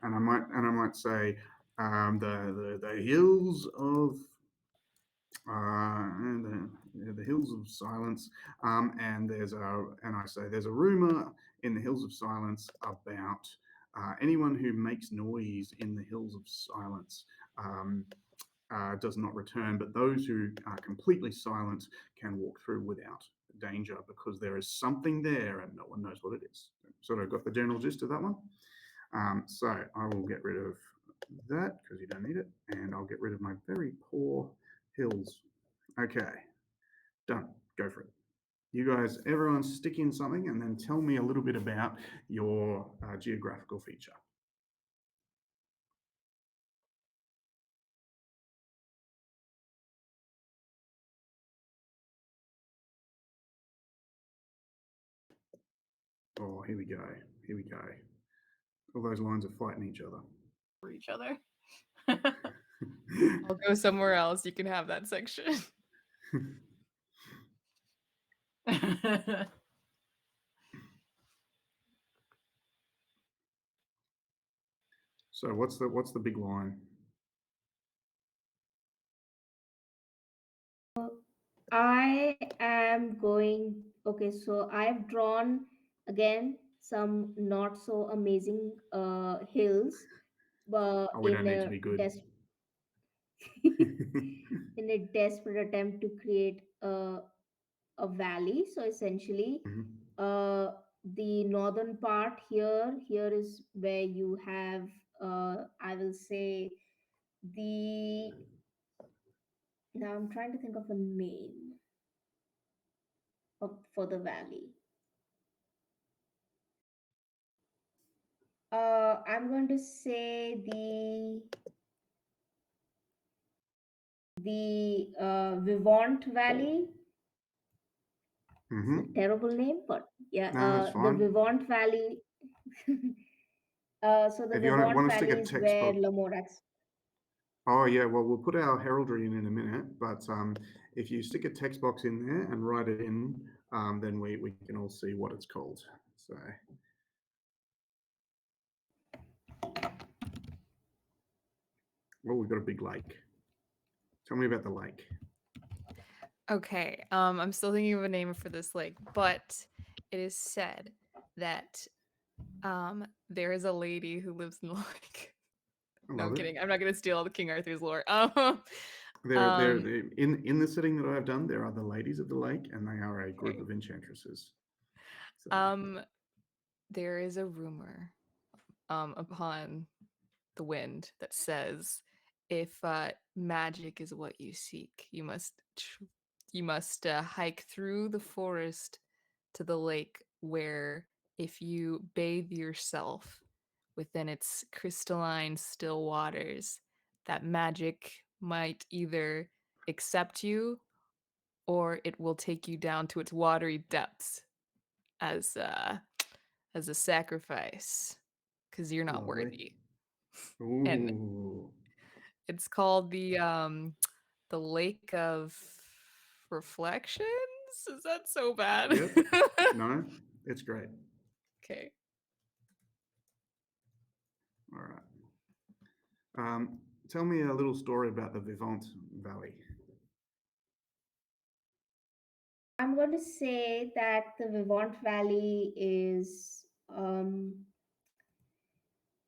and I might say the hills of the hills of silence, and I say there's a rumor in the Hills of Silence about anyone who makes noise in the Hills of Silence. Does not return, but those who are completely silent can walk through without danger because there is something there and no one knows what it is. Sort of got the general gist of that one. So I will get rid of that because you don't need it, and I'll get rid of my very poor hills. Okay, done. Go for it. You guys, everyone stick in something and then tell me a little bit about your geographical feature. Oh, here we go. Here we go. All those lines are fighting each other. For each other. I'll go somewhere else. You can have that section. So what's the big line? I am going. Okay, so I've drawn again some not so amazing hills, but Oh, we don't need to be good. in a desperate attempt to create a valley. So essentially, Mhm. the northern part here is where you have, I will say, the. Now I'm trying to think of a name for the valley. I'm going to say the Vivant Valley. It's a Mhm. terrible name, but yeah, No, that's the fine. Vivant Valley. So the If you Vivant want to stick Valley a is text where box. Lamorax. Oh yeah, well we'll put our heraldry in a minute, but if you stick a text box in there and write it in, then we can all see what it's called. So. Oh, we've got a big lake. Tell me about the lake. Okay, I'm still thinking of a name for this lake, but it is said that there is a lady who lives in the lake. I No, love I'm it. kidding. I'm not gonna steal all the King Arthur's lore. They're in the setting that I've done. There are the ladies of the lake, and they are a group Okay. of enchantresses. So, There is a rumor upon the wind that says if magic is what you seek, you must hike through the forest to the lake, where if you bathe yourself within its crystalline still waters, that magic might either accept you or it will take you down to its watery depths as a sacrifice because you're not lovely. worthy. And Ooh. it's called the Lake of Reflections. Is that so bad? Yep. No, it's great. Okay. All right. Tell me a little story about the Vivant Valley. I'm going to say that the Vivant Valley is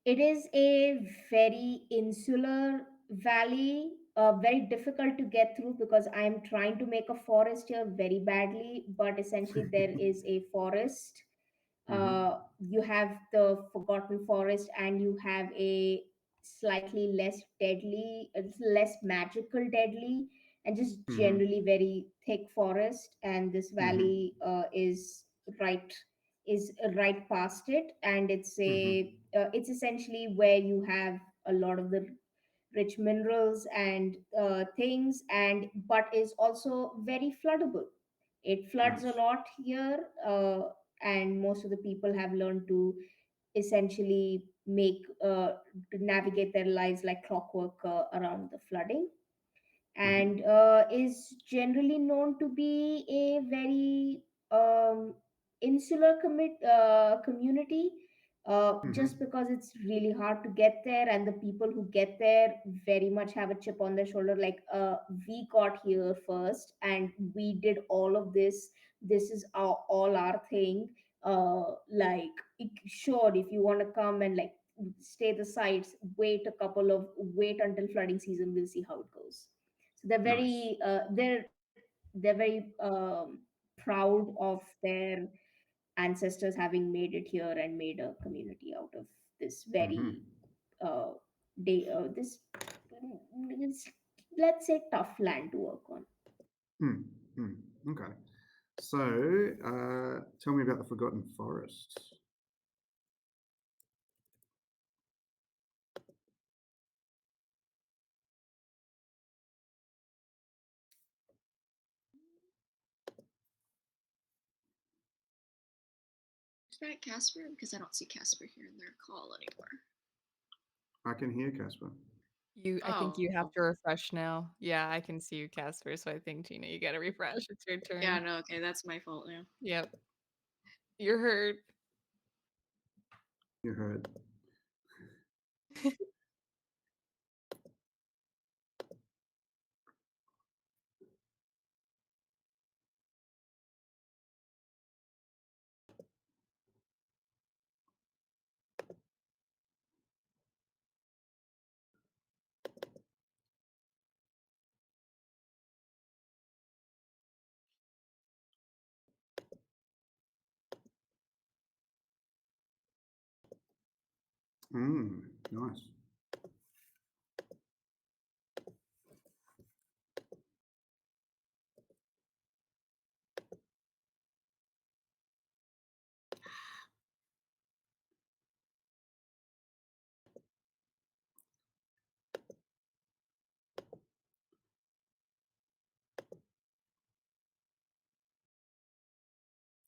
it is a very insular valley, very difficult to get through because I'm trying to make a forest here very badly, but essentially there is a forest. Mm-hmm. You have the Forgotten Forest, and you have a slightly less deadly, less magical deadly, and just Mm-hmm. generally very thick forest. And this Mm-hmm. valley right right past it, and Mm-hmm. it's essentially where you have a lot of the rich minerals and things, and but is also very floodable. It floods a Nice. lot here, and most of the people have learned to essentially make to navigate their lives like clockwork around the flooding, Mm-hmm. and is generally known to be a very insular community, Mm-hmm. just because it's really hard to get there, and the people who get there very much have a chip on their shoulder, like, we got here first and we did all of this. This is all our thing. like sure, if you want to come and like stay the sites, wait until flooding season, we'll see how it goes. So they're Nice. very they're very proud of their ancestors having made it here and made a community out of this Hmm. very uh this, let's say, tough land to work on. Hmm. Hmm. Okay. So, tell me about the Forgotten Forest. Is that Casper? Because I don't see Casper here in their call anymore. I can hear Casper. I think you have to okay. refresh now. Yeah, I can see you, Casper. So I think Gina, you gotta refresh. It's your turn. Yeah, no, okay, that's my fault now. Yep. You're heard. You heard. Nice.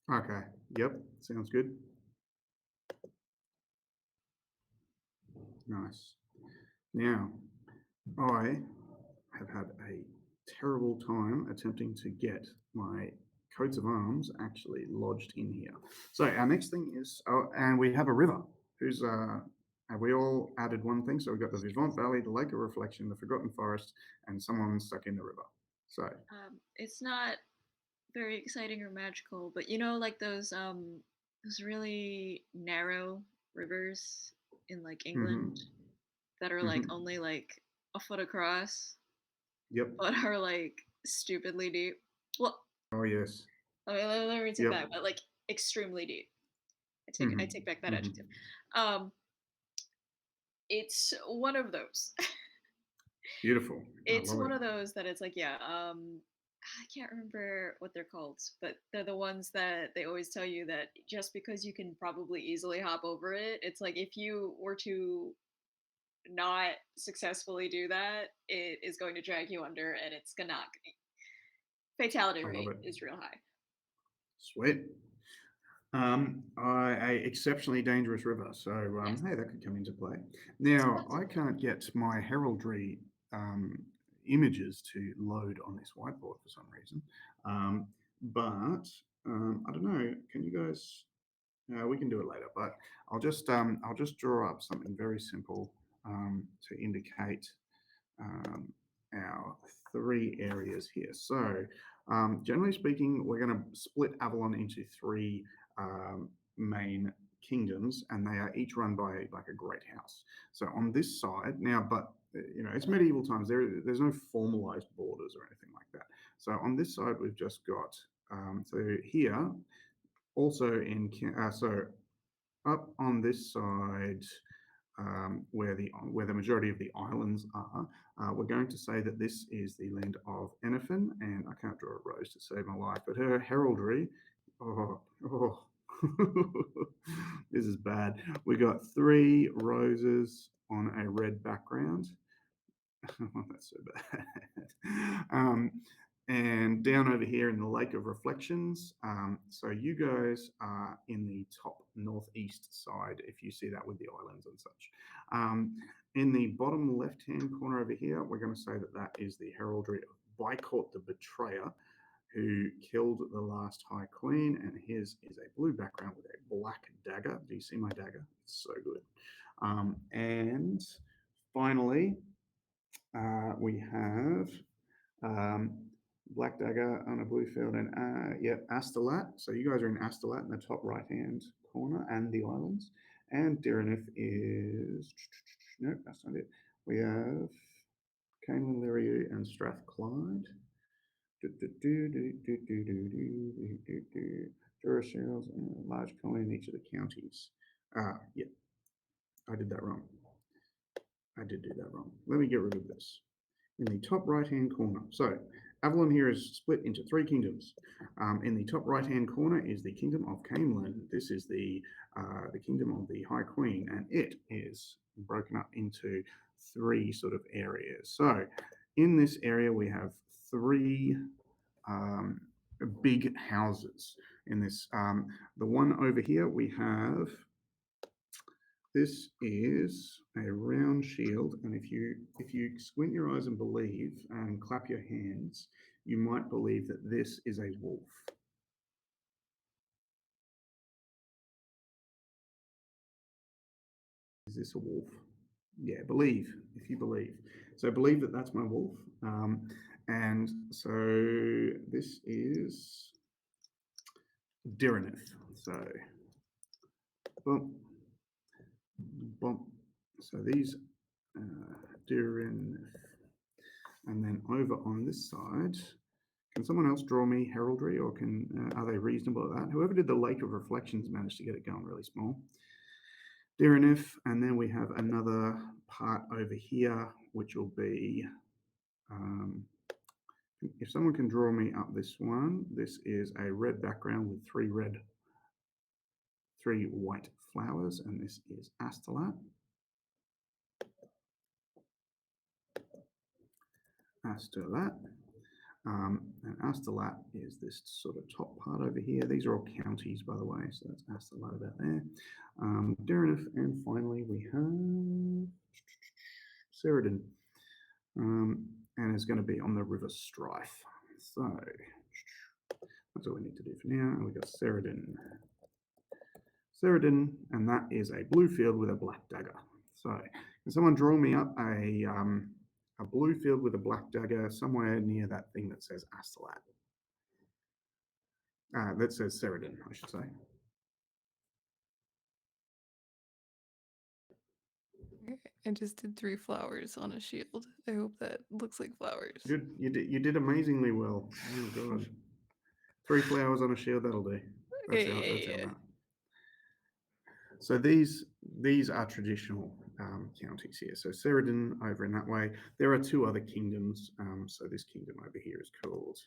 Okay. Yep. Sounds good. Nice. Now, I have had a terrible time attempting to get my coats of arms actually lodged in here. So our next thing is, oh, and we have a river. Who's have we all added one thing? So we've got the Vivant Valley, the Lake of Reflection, the Forgotten Forest, and someone stuck in the river. So It's not very exciting or magical, but like those really narrow rivers in like hmm England that are like hmm only like a foot across, yep. but are like stupidly deep. Well, Oh yes. let me take Yep. that, but like extremely deep. I hmm take back that hmm adjective. Um, it's one of those. Beautiful. I It's love one it. of those that it's like, yeah, I can't remember what they're called, but they're the ones that they always tell you that just because you can probably easily hop over it, it's like if you were to not successfully do that, it is going to drag you under and it's gonna fatality I love rate it. is real high. Sweet. A exceptionally dangerous river. So, Yes. hey, that could come into play. Now, I can't get my heraldry um, images to load on this whiteboard for some reason. But I don't know. Can you guys? We can do it later. But I'll just draw up something very simple to indicate um, our three areas here. So, generally speaking, we're going to split Avalon into three main kingdoms, and they are each run by like a great house. So on this side now, but it's medieval times. There's no formalized borders or anything like that. So on this side, we've just got so here also so up on this side where the majority of the islands are, we're going to say that this is the land of Enifin, and I can't draw a rose to save my life, but her heraldry, oh, oh this is bad. We got three roses on a red background. That's so bad. And down over here in the Lake of Reflections. So you guys are in the top northeast side, if you see that with the islands and such. In the bottom left-hand corner over here, we're going to say that that is the heraldry of Bycourt the Betrayer, who killed the last High Queen, and his is a blue background with a black dagger. Do you see my dagger? It's so good. And finally, we have um, Black Dagger on a blue field, and yep, Astolat. So you guys are in Astolat in the top right-hand corner, and the islands. And Diranith is nope, that's not it. We have Cainlin, Liriu, and Strathclyde. Duracell's and a large colony in each of the counties. Yep, I did that wrong. I did do that wrong. Let me get rid of this. In the top right-hand corner. So Avalon here is split into 3 kingdoms. In the top right-hand corner is the Kingdom of Camelin. This is the Kingdom of the High Queen, and it is broken up into 3 sort of areas. So in this area, we have 3 big houses. In this, the one over here, we have. This is a round shield, and if you squint your eyes and believe and clap your hands, you might believe that this is a wolf. Is this a wolf? Yeah, believe, if you believe. So believe that that's my wolf. And so this is Diranith. So, bump, bump. So these Diranith. And then over on this side, can someone else draw me heraldry, or are they reasonable at that? Whoever did the Lake of Reflections managed to get it going really small. Diranith, and then we have another part over here, which will be, if someone can draw me up this one, this is a red background with 3 white flowers, and this is Astolat. Astolat. And Astolat is this sort of top part over here. These are all counties, by the way, so that's Astolat about there. Diranith, and finally we have Ceridan, and it's going to be on the River Strife. So that's all we need to do for now. And we've got Ceridan. Ceridan, and that is a blue field with a black dagger. So can someone draw me up a blue field with a black dagger somewhere near that thing that says Astolat? That says Ceridan, I should say. I just did 3 flowers on a shield. I hope that looks like flowers. You did amazingly well. Oh god, 3 flowers on a shield, that'll do. That's our map. So these are traditional counties here. So Ceridan over in that way. There are 2 other kingdoms. So this kingdom over here is called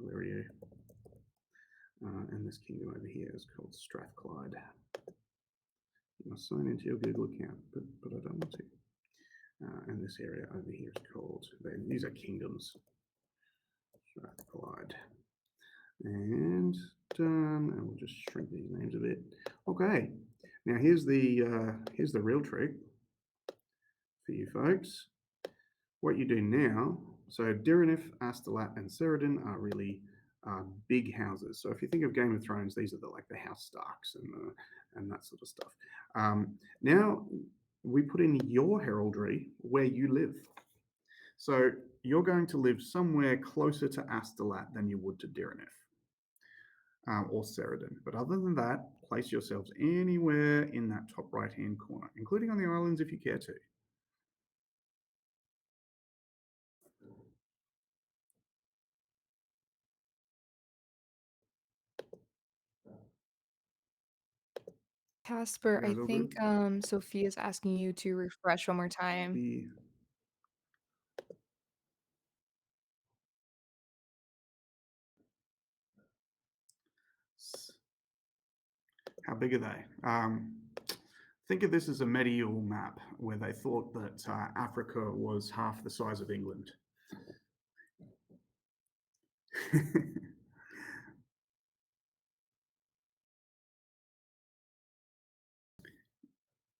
Liriu, and this kingdom over here is called Strathclyde. You must sign into your Google account, but I don't want to. And this area over here is called. These are kingdoms. Strathclyde. And done. And we'll just shrink these names a bit. Okay. Now here's the real trick for you folks. What you do now. So Diranith, Astolat, and Ceridan are really big houses. So if you think of Game of Thrones, these are like the House Starks and that sort of stuff. Now we put in your heraldry where you live. So you're going to live somewhere closer to Astolat than you would to Diranith. Or Ceridan. But other than that, place yourselves anywhere in that top right-hand corner, including on the islands if you care to. Casper, You I guys all think good? Sophia's asking you to refresh one more time. How big are they? Think of this as a medieval map where they thought that Africa was half the size of England.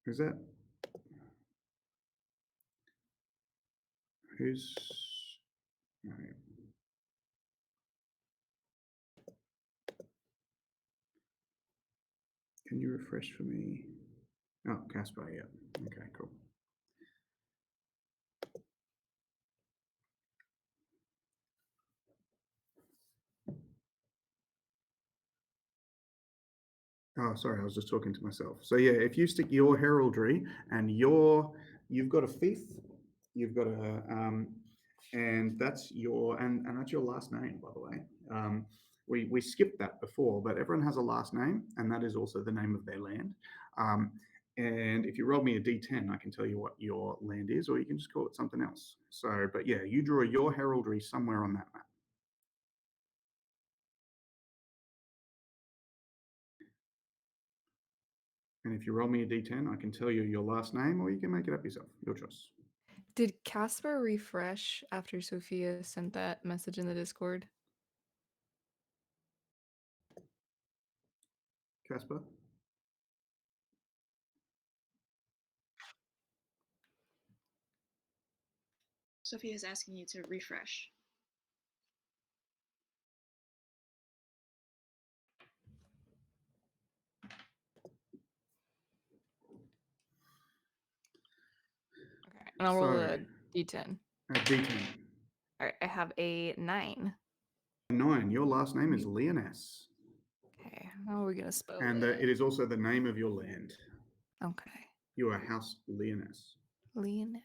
Is that? Who's? No. Can you refresh for me? Oh, Casper, yeah. Okay, cool. Oh, sorry, I was just talking to myself. So yeah, if you stick your heraldry and you've got a fifth, you've got a and that's and that's your last name, by the way. We skipped that before, but everyone has a last name, and that is also the name of their land. Um, and if you roll me a d10, I can tell you what your land is, or you can just call it something else. So, but yeah, you draw your heraldry somewhere on that map. And if you roll me a d10, I can tell you your last name, or you can make it up yourself. Your choice. Did Casper refresh after Sophia sent that message in the Discord? Casper? Sophia is asking you to refresh. Okay, and I'll roll So, a d10. a d10. All right, I have a 9. 9. Your last name is Leoness. Okay, how are we gonna spell And it? it is also the name of your land. Okay, You are House Leoness. Leoness.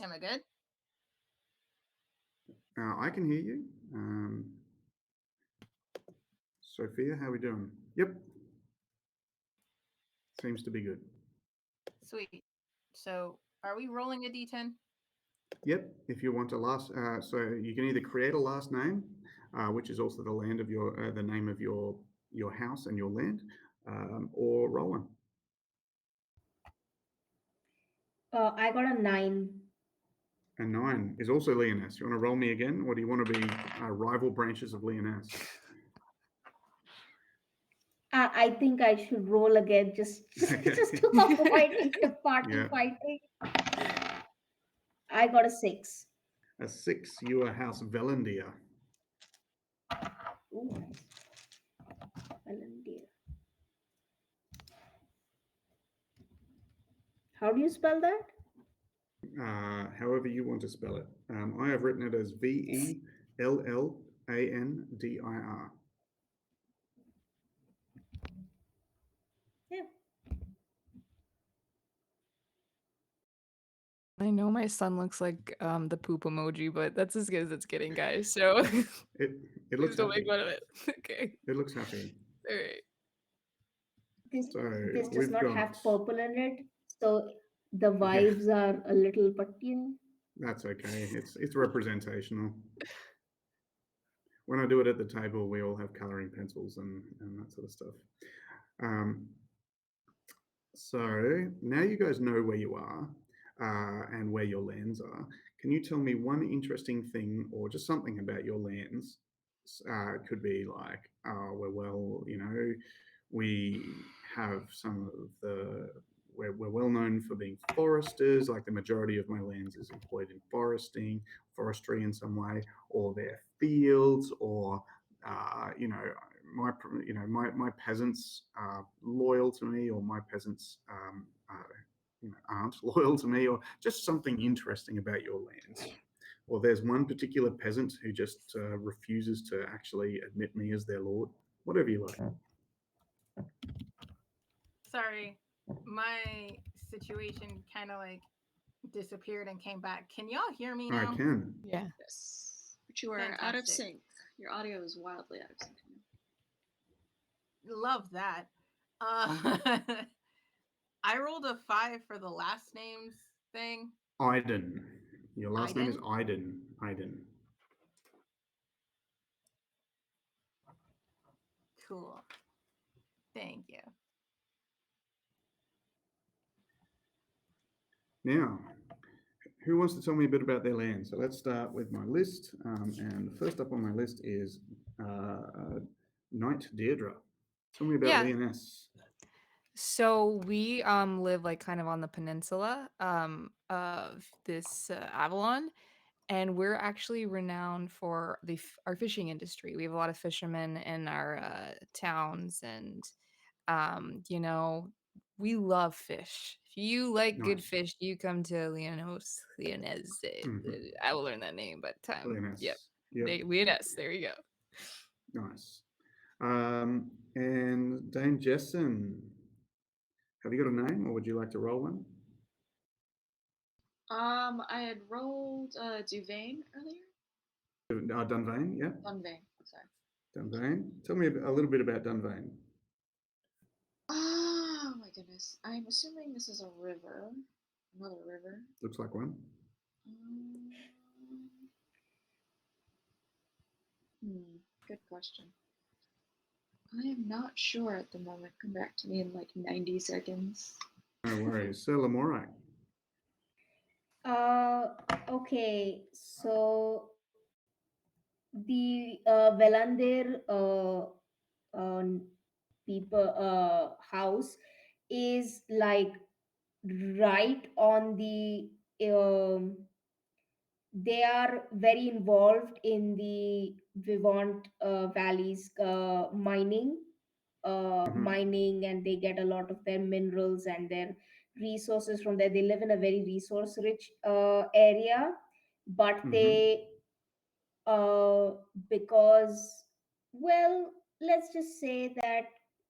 Am I good? I can hear you. Sophia, how are we doing? Yep. Seems to be good. Sweet. So are we rolling a d10? Yep. If you want a last, so you can either create a last name, which is also the land of your, the name of your house and your land, or roll one. I got a 9. And 9 is also Leoness. You want to roll me again, or do you want to be rival branches of Leoness? I think I should roll again just Okay. just to avoid the party Yeah. fighting. I got a 6. A 6, you are House Velandia. Ooh, nice. Valentia. How do you spell that? However you want to spell it. I have written it as Vellandir. Yeah. I know my son looks like the poop emoji, but that's as good as it's getting, guys. So It please looks don't happy. make fun of it. Okay. It looks happy. All right. This So this does we've not got. have purple in it, so the Yeah, vibes are a little, but that's okay. It's representational. When I do it at the table, we all have coloring pencils and that sort of stuff. So now you guys know where you are and where your lands are. Can you tell me one interesting thing or just something about your lands? It could be like, we have some of we're well known for being foresters. Like the majority of my lands is employed in forestry in some way, or their fields, or my peasants are loyal to me, or my peasants aren't loyal to me, or just something interesting about your lands. Or there's one particular peasant who just refuses to actually admit me as their lord. Whatever you like. Sorry, my situation kind of like disappeared and came back. Can y'all hear me I now? can. Yeah. Yes. But you are out of Fantastic. sync. Your audio is wildly out of sync. Love that. Uh, I rolled a 5 for the last names thing. Iden. Your last name is Iden? Iden. Cool. Thank you. Now, who wants to tell me a bit about their land? So let's start with my list. And the first up on my list is Knight Deirdre. Tell me about Yeah. Leoness. So we live like kind of on the peninsula of this Avalon, and we're actually renowned for our fishing industry. We have a lot of fishermen in our towns, and we love fish. If you like good Nice. fish, you come to Leonese. Mhm. I will learn that name, but yep. Leoness. Yep. Leoness. There you go. Nice. And Dame Jessen, have you got a name, or would you like to roll one? I had rolled Duvain earlier. Dunvane, yeah. Dunvain, sorry. Dunvane. Tell me a little bit about Dunvane. Oh my goodness. I'm assuming this is a river. Another river. Looks like one. Um, good question. I am not sure at the moment. Come back to me in like 90 seconds. No worries. Sir Lamorak. Okay, so the Velandir people house is like right on the they are very involved in the Vivant Valley's Mhm. mining, and they get a lot of their minerals and their resources from there. They live in a very resource rich area, but Mhm. they uh, because, well, let's just say that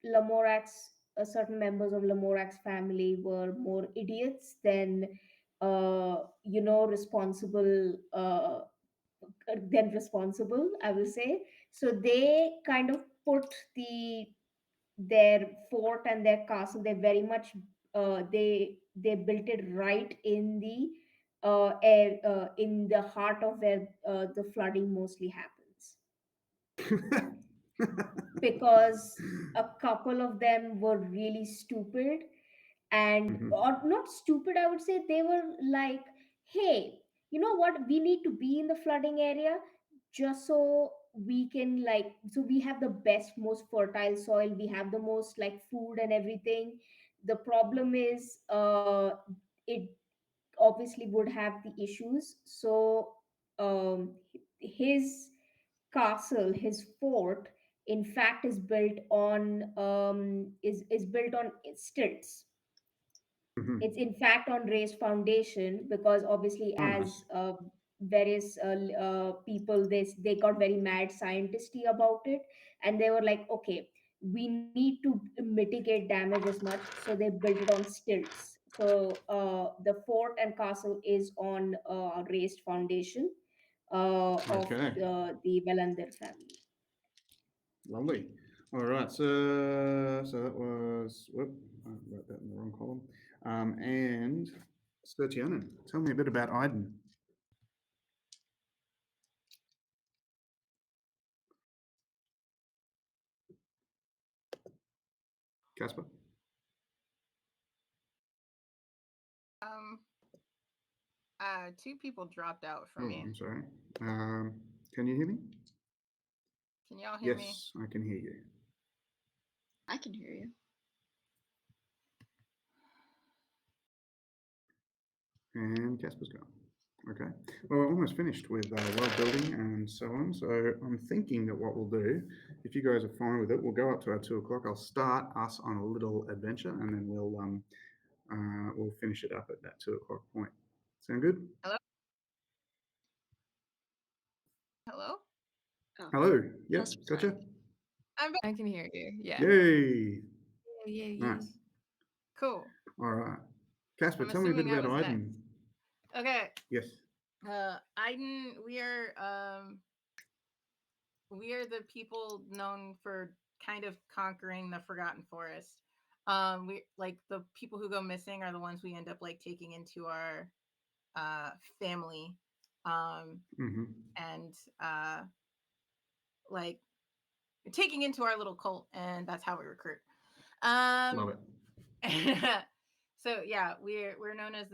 Lamorak's certain members of Lamorak's family were more idiots than responsible, I will say. So they kind of put their fort and their castle. They very much they built it right in the in the heart of where the flooding mostly happens, because a couple of them were really stupid, and Mhm. or not stupid, I would say. They were like, hey, you know what, we need to be in the flooding area just so we can, like, so we have the best, most fertile soil, we have the most like food and everything. The problem is it obviously would have the issues. So his castle, his fort, in fact, is built on stilts. Mhm. It's in fact on raised foundation, because obviously, Oh, as nice. various people, they got very mad scientisty about it, and they were like, okay, we need to mitigate damage as much, so they built it on stilts. So the fort and castle is on raised foundation of Okay. the Velandir family. Lovely. All right. So that was. Whoop, I wrote that in the wrong column. And Sir Tianan, tell me a bit about Iden. Casper. Um, two people dropped out for Oh, me. I'm sorry. Can you hear me? Can y'all hear me? Yes, I can hear you. I can hear you. And Casper's gone. Okay. Well, we're almost finished with world building and so on. So I'm thinking that what we'll do, if you guys are fine with it, we'll go up to our 2 o'clock. I'll start us on a little adventure, and then we'll finish it up at that 2 o'clock point. Sound good? Hello? Hello? Oh, Hello. Yep. Casper's Gotcha. back. I'm back. I can hear you. Yeah. Yay. Yeah. Nice. Cool. All right. Casper, I'm tell me a bit assuming I about was next. Iden. Okay. Yes. Iden, we are the people known for kind of conquering the Forgotten Forest. We like the people who go missing are the ones we end up like taking into our family. Mm-hmm. And like taking into our little cult, and that's how we recruit. Love it. So yeah, we're known as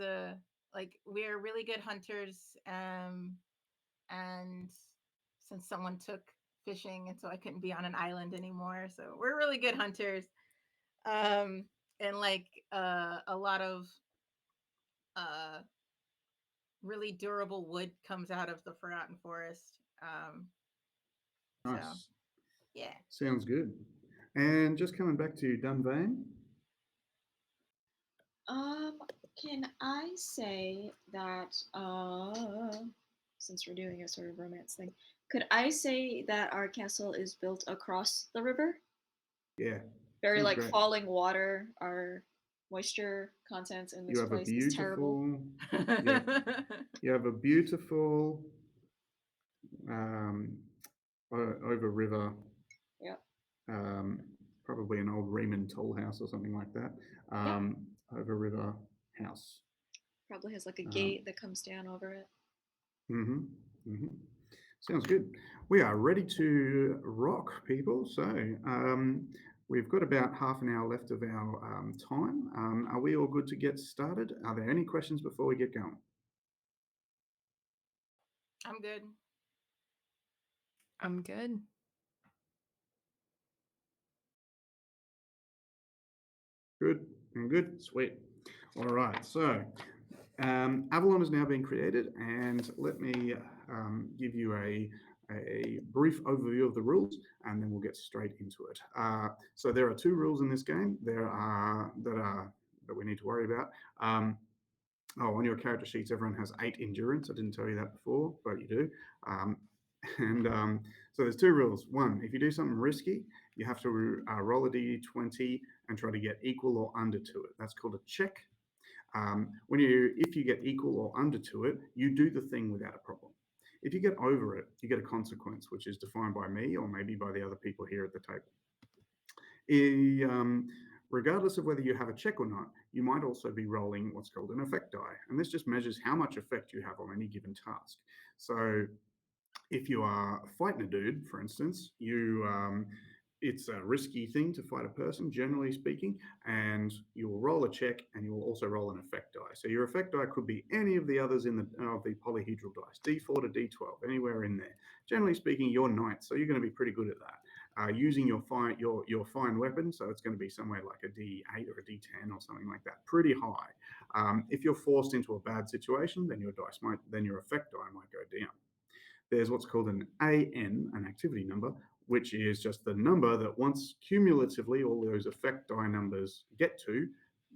we're really good hunters. And since someone took fishing, and so I couldn't be on an island anymore, so we're really good hunters. And a lot of uh really durable wood comes out of the Forgotten Forest. So Nice. yeah. Sounds good. And just coming back to Dunvane. Can I say that, since we're doing a sort of romance thing, could I say that our castle is built across the river? Yeah, Very sounds like great. falling water. Our moisture content in You this have a place is terrible. you have a beautiful um, over river, Yep. um, probably an old Raymond toll house or something like that. Yep. Over river house. Probably has like a Um, gate that comes down over it. Mm-hmm. Mm-hmm. Sounds good. We are ready to rock, people. So we've got about half an hour left of our time. Are we all good to get started? Are there any questions before we get going? I'm good. I'm good. Good and good. Sweet. All right. So Avalon has now been created, and let me give you a brief overview of the rules, and then we'll get straight into it. So there are two rules in this game. There are that we need to worry about. On your character sheets, everyone has 8 endurance. I didn't tell you that before, but you do. Um, and so there's two rules. One, if you do something risky, you have to roll a d20 and try to get equal or under to it. That's called a check. If you get equal or under to it, you do the thing without a problem. If you get over it, you get a consequence, which is defined by me or maybe by the other people here at the table. Regardless of whether you have a check or not, you might also be rolling what's called an effect die. And this just measures how much effect you have on any given task. So if you are fighting a dude, for instance, it's a risky thing to fight a person, generally speaking, and you will roll a check and you will also roll an effect die. So your effect die could be any of the others of the polyhedral dice, D4 to D12, anywhere in there. Generally speaking, you're knight, so you're going to be pretty good at that. Using your fine weapon, so it's going to be somewhere like a D8 or a D10 or something like that, pretty high. If you're forced into a bad situation, then your effect die might go down. There's what's called an AN, an activity number, which is just the number that once cumulatively all those effect die numbers get to,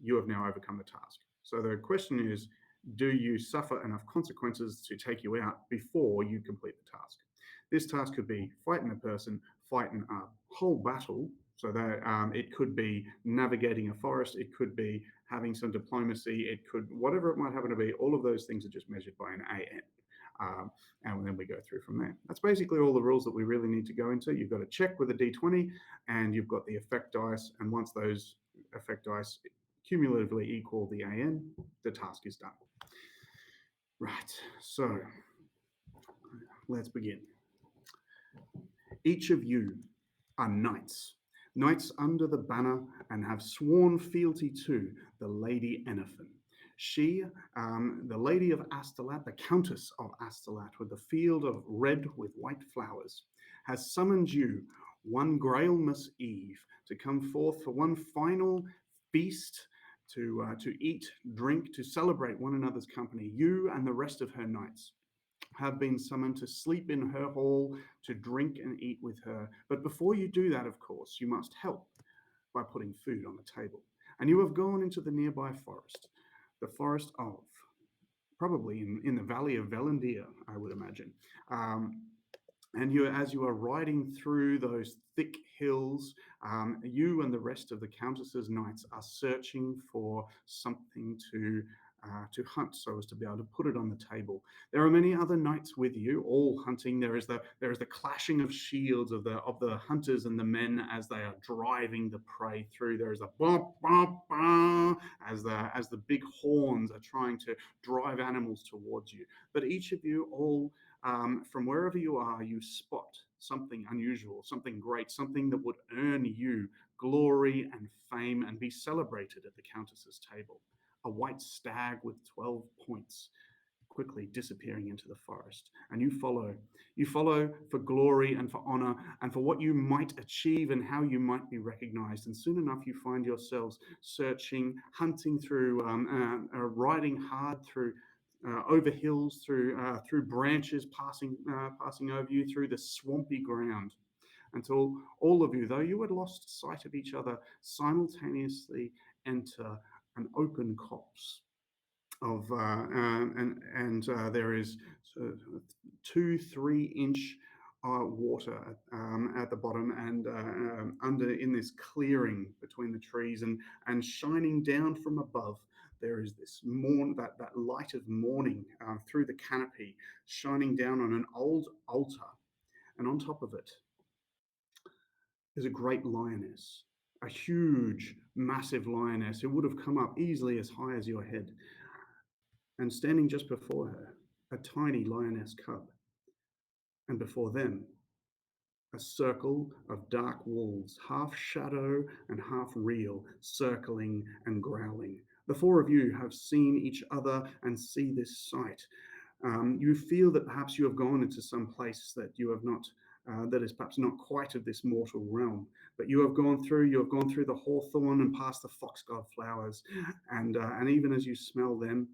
you have now overcome the task. So the question is, do you suffer enough consequences to take you out before you complete the task? This task could be fighting a person, fighting a whole battle. So that it could be navigating a forest, it could be having some diplomacy, it could, whatever it might happen to be, all of those things are just measured by an AN. And then we go through from there. That's basically all the rules that we really need to go into. You've got to check with a d20 and you've got the effect dice. And once those effect dice cumulatively equal the AN, the task is done. Right, so let's begin. Each of you are knights, knights under the banner and have sworn fealty to the Lady Enophan. She, the Lady of Astolat, the Countess of Astolat, with the field of red with white flowers, has summoned you one Grailmas Eve to come forth for one final feast to eat, drink, to celebrate one another's company. You and the rest of her knights have been summoned to sleep in her hall, to drink and eat with her. But before you do that, of course, you must help by putting food on the table. And you have gone into the nearby forest, the forest of, probably in the valley of Velandir, I would imagine. And as you are riding through those thick hills, you and the rest of the Countess's knights are searching for something to hunt, so as to be able to put it on the table. There are many other knights with you, all hunting. There is the clashing of shields of the hunters and the men as they are driving the prey through. There is a bump bump bump as the big horns are trying to drive animals towards you. But each of you all from wherever you are, you spot something unusual, something great, something that would earn you glory and fame and be celebrated at the Countess's table. A white stag with 12 points quickly disappearing into the forest. And you follow. You follow for glory and for honor and for what you might achieve and how you might be recognized. And soon enough, you find yourselves searching, hunting through, riding hard through over hills, through branches passing over you, through the swampy ground, until all of you, though you had lost sight of each other, simultaneously enter an open copse. of there is sort of 2-3 inch water at the bottom and under in this clearing between the trees and shining down from above. There is this that light of morning through the canopy, shining down on an old altar, and on top of it is a great lioness, a huge, massive lioness who would have come up easily as high as your head. And standing just before her, a tiny lioness cub. And before them, a circle of dark wolves, half shadow and half real, circling and growling. The four of you have seen each other and see this sight. You feel that perhaps you have gone into some place that you have not, that is perhaps not quite of this mortal realm, but you have gone through the hawthorn and past the foxglove flowers, and even as you smell them,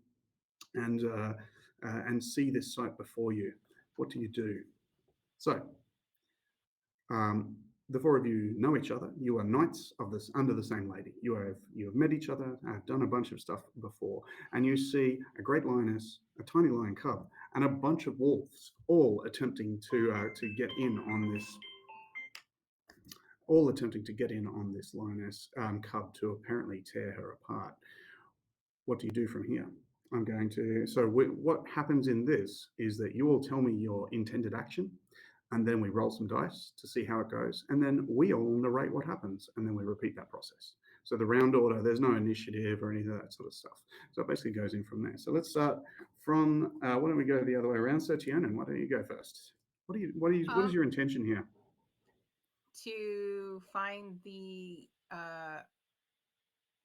and see this sight before you, what do you do? So, the four of you know each other. You are knights of this under the same lady. You have met each other, have done a bunch of stuff before, and you see a great lioness, a tiny lion cub, and a bunch of wolves, all attempting to get in on this. All attempting to get in on this lioness cub to apparently tear her apart. What do you do from here? I'm going to. So what happens in this is that you all tell me your intended action, and then we roll some dice to see how it goes, and then we all narrate what happens, and then we repeat that process. So the round order, there's no initiative or any of that sort of stuff. So it basically goes in from there. So let's start from. Why don't we go the other way around? So Tianan, why don't you go first? What is your intention here? To find the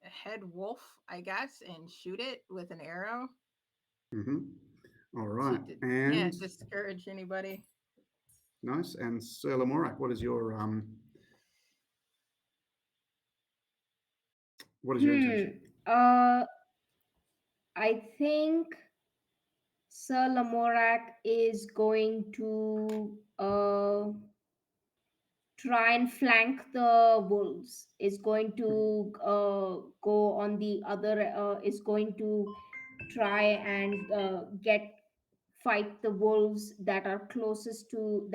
head wolf, I guess, and shoot it with an arrow. Mm-hmm. All right. Yeah, discourage anybody. Nice. And Sir Lamorak, what is your intention? I think Sir Lamorak is going to try and flank the wolves. Is going to go on the other. Is going to try and fight the wolves that are closest to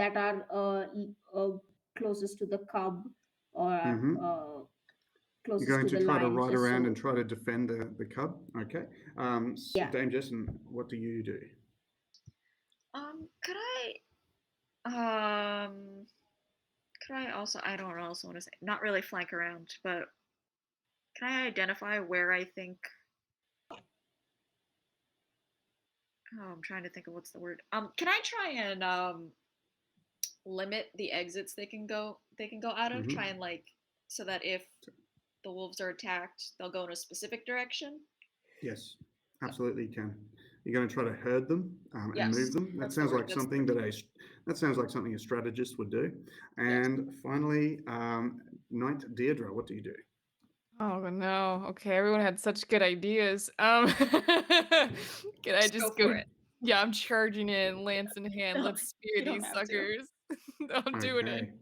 closest to the cub, or Mm-hmm. You're closest going to to the try to lion. ride Just around so, and try to defend the cub. Okay. yeah. Dame Jessen, what do you do? Could I also, I don't also want to say, not really flank around, but can I identify where I think, I'm trying to think of what's the word. Can I try and limit the exits they can go out of? Mhm. Try and so that if the wolves are attacked, they'll go in a specific direction? Yes, absolutely you can. You're going to try to herd them and Yes, move them. That that's the sounds word, like that's the something word. that sounds like something a strategist would do. And finally, Knight Deirdre, what do you do? Oh no. Okay, everyone had such good ideas. Can I just go go? for it. Yeah, I'm charging in, lance in hand. No, Let's spear you don't these have to. suckers. I'm doing it. Okay.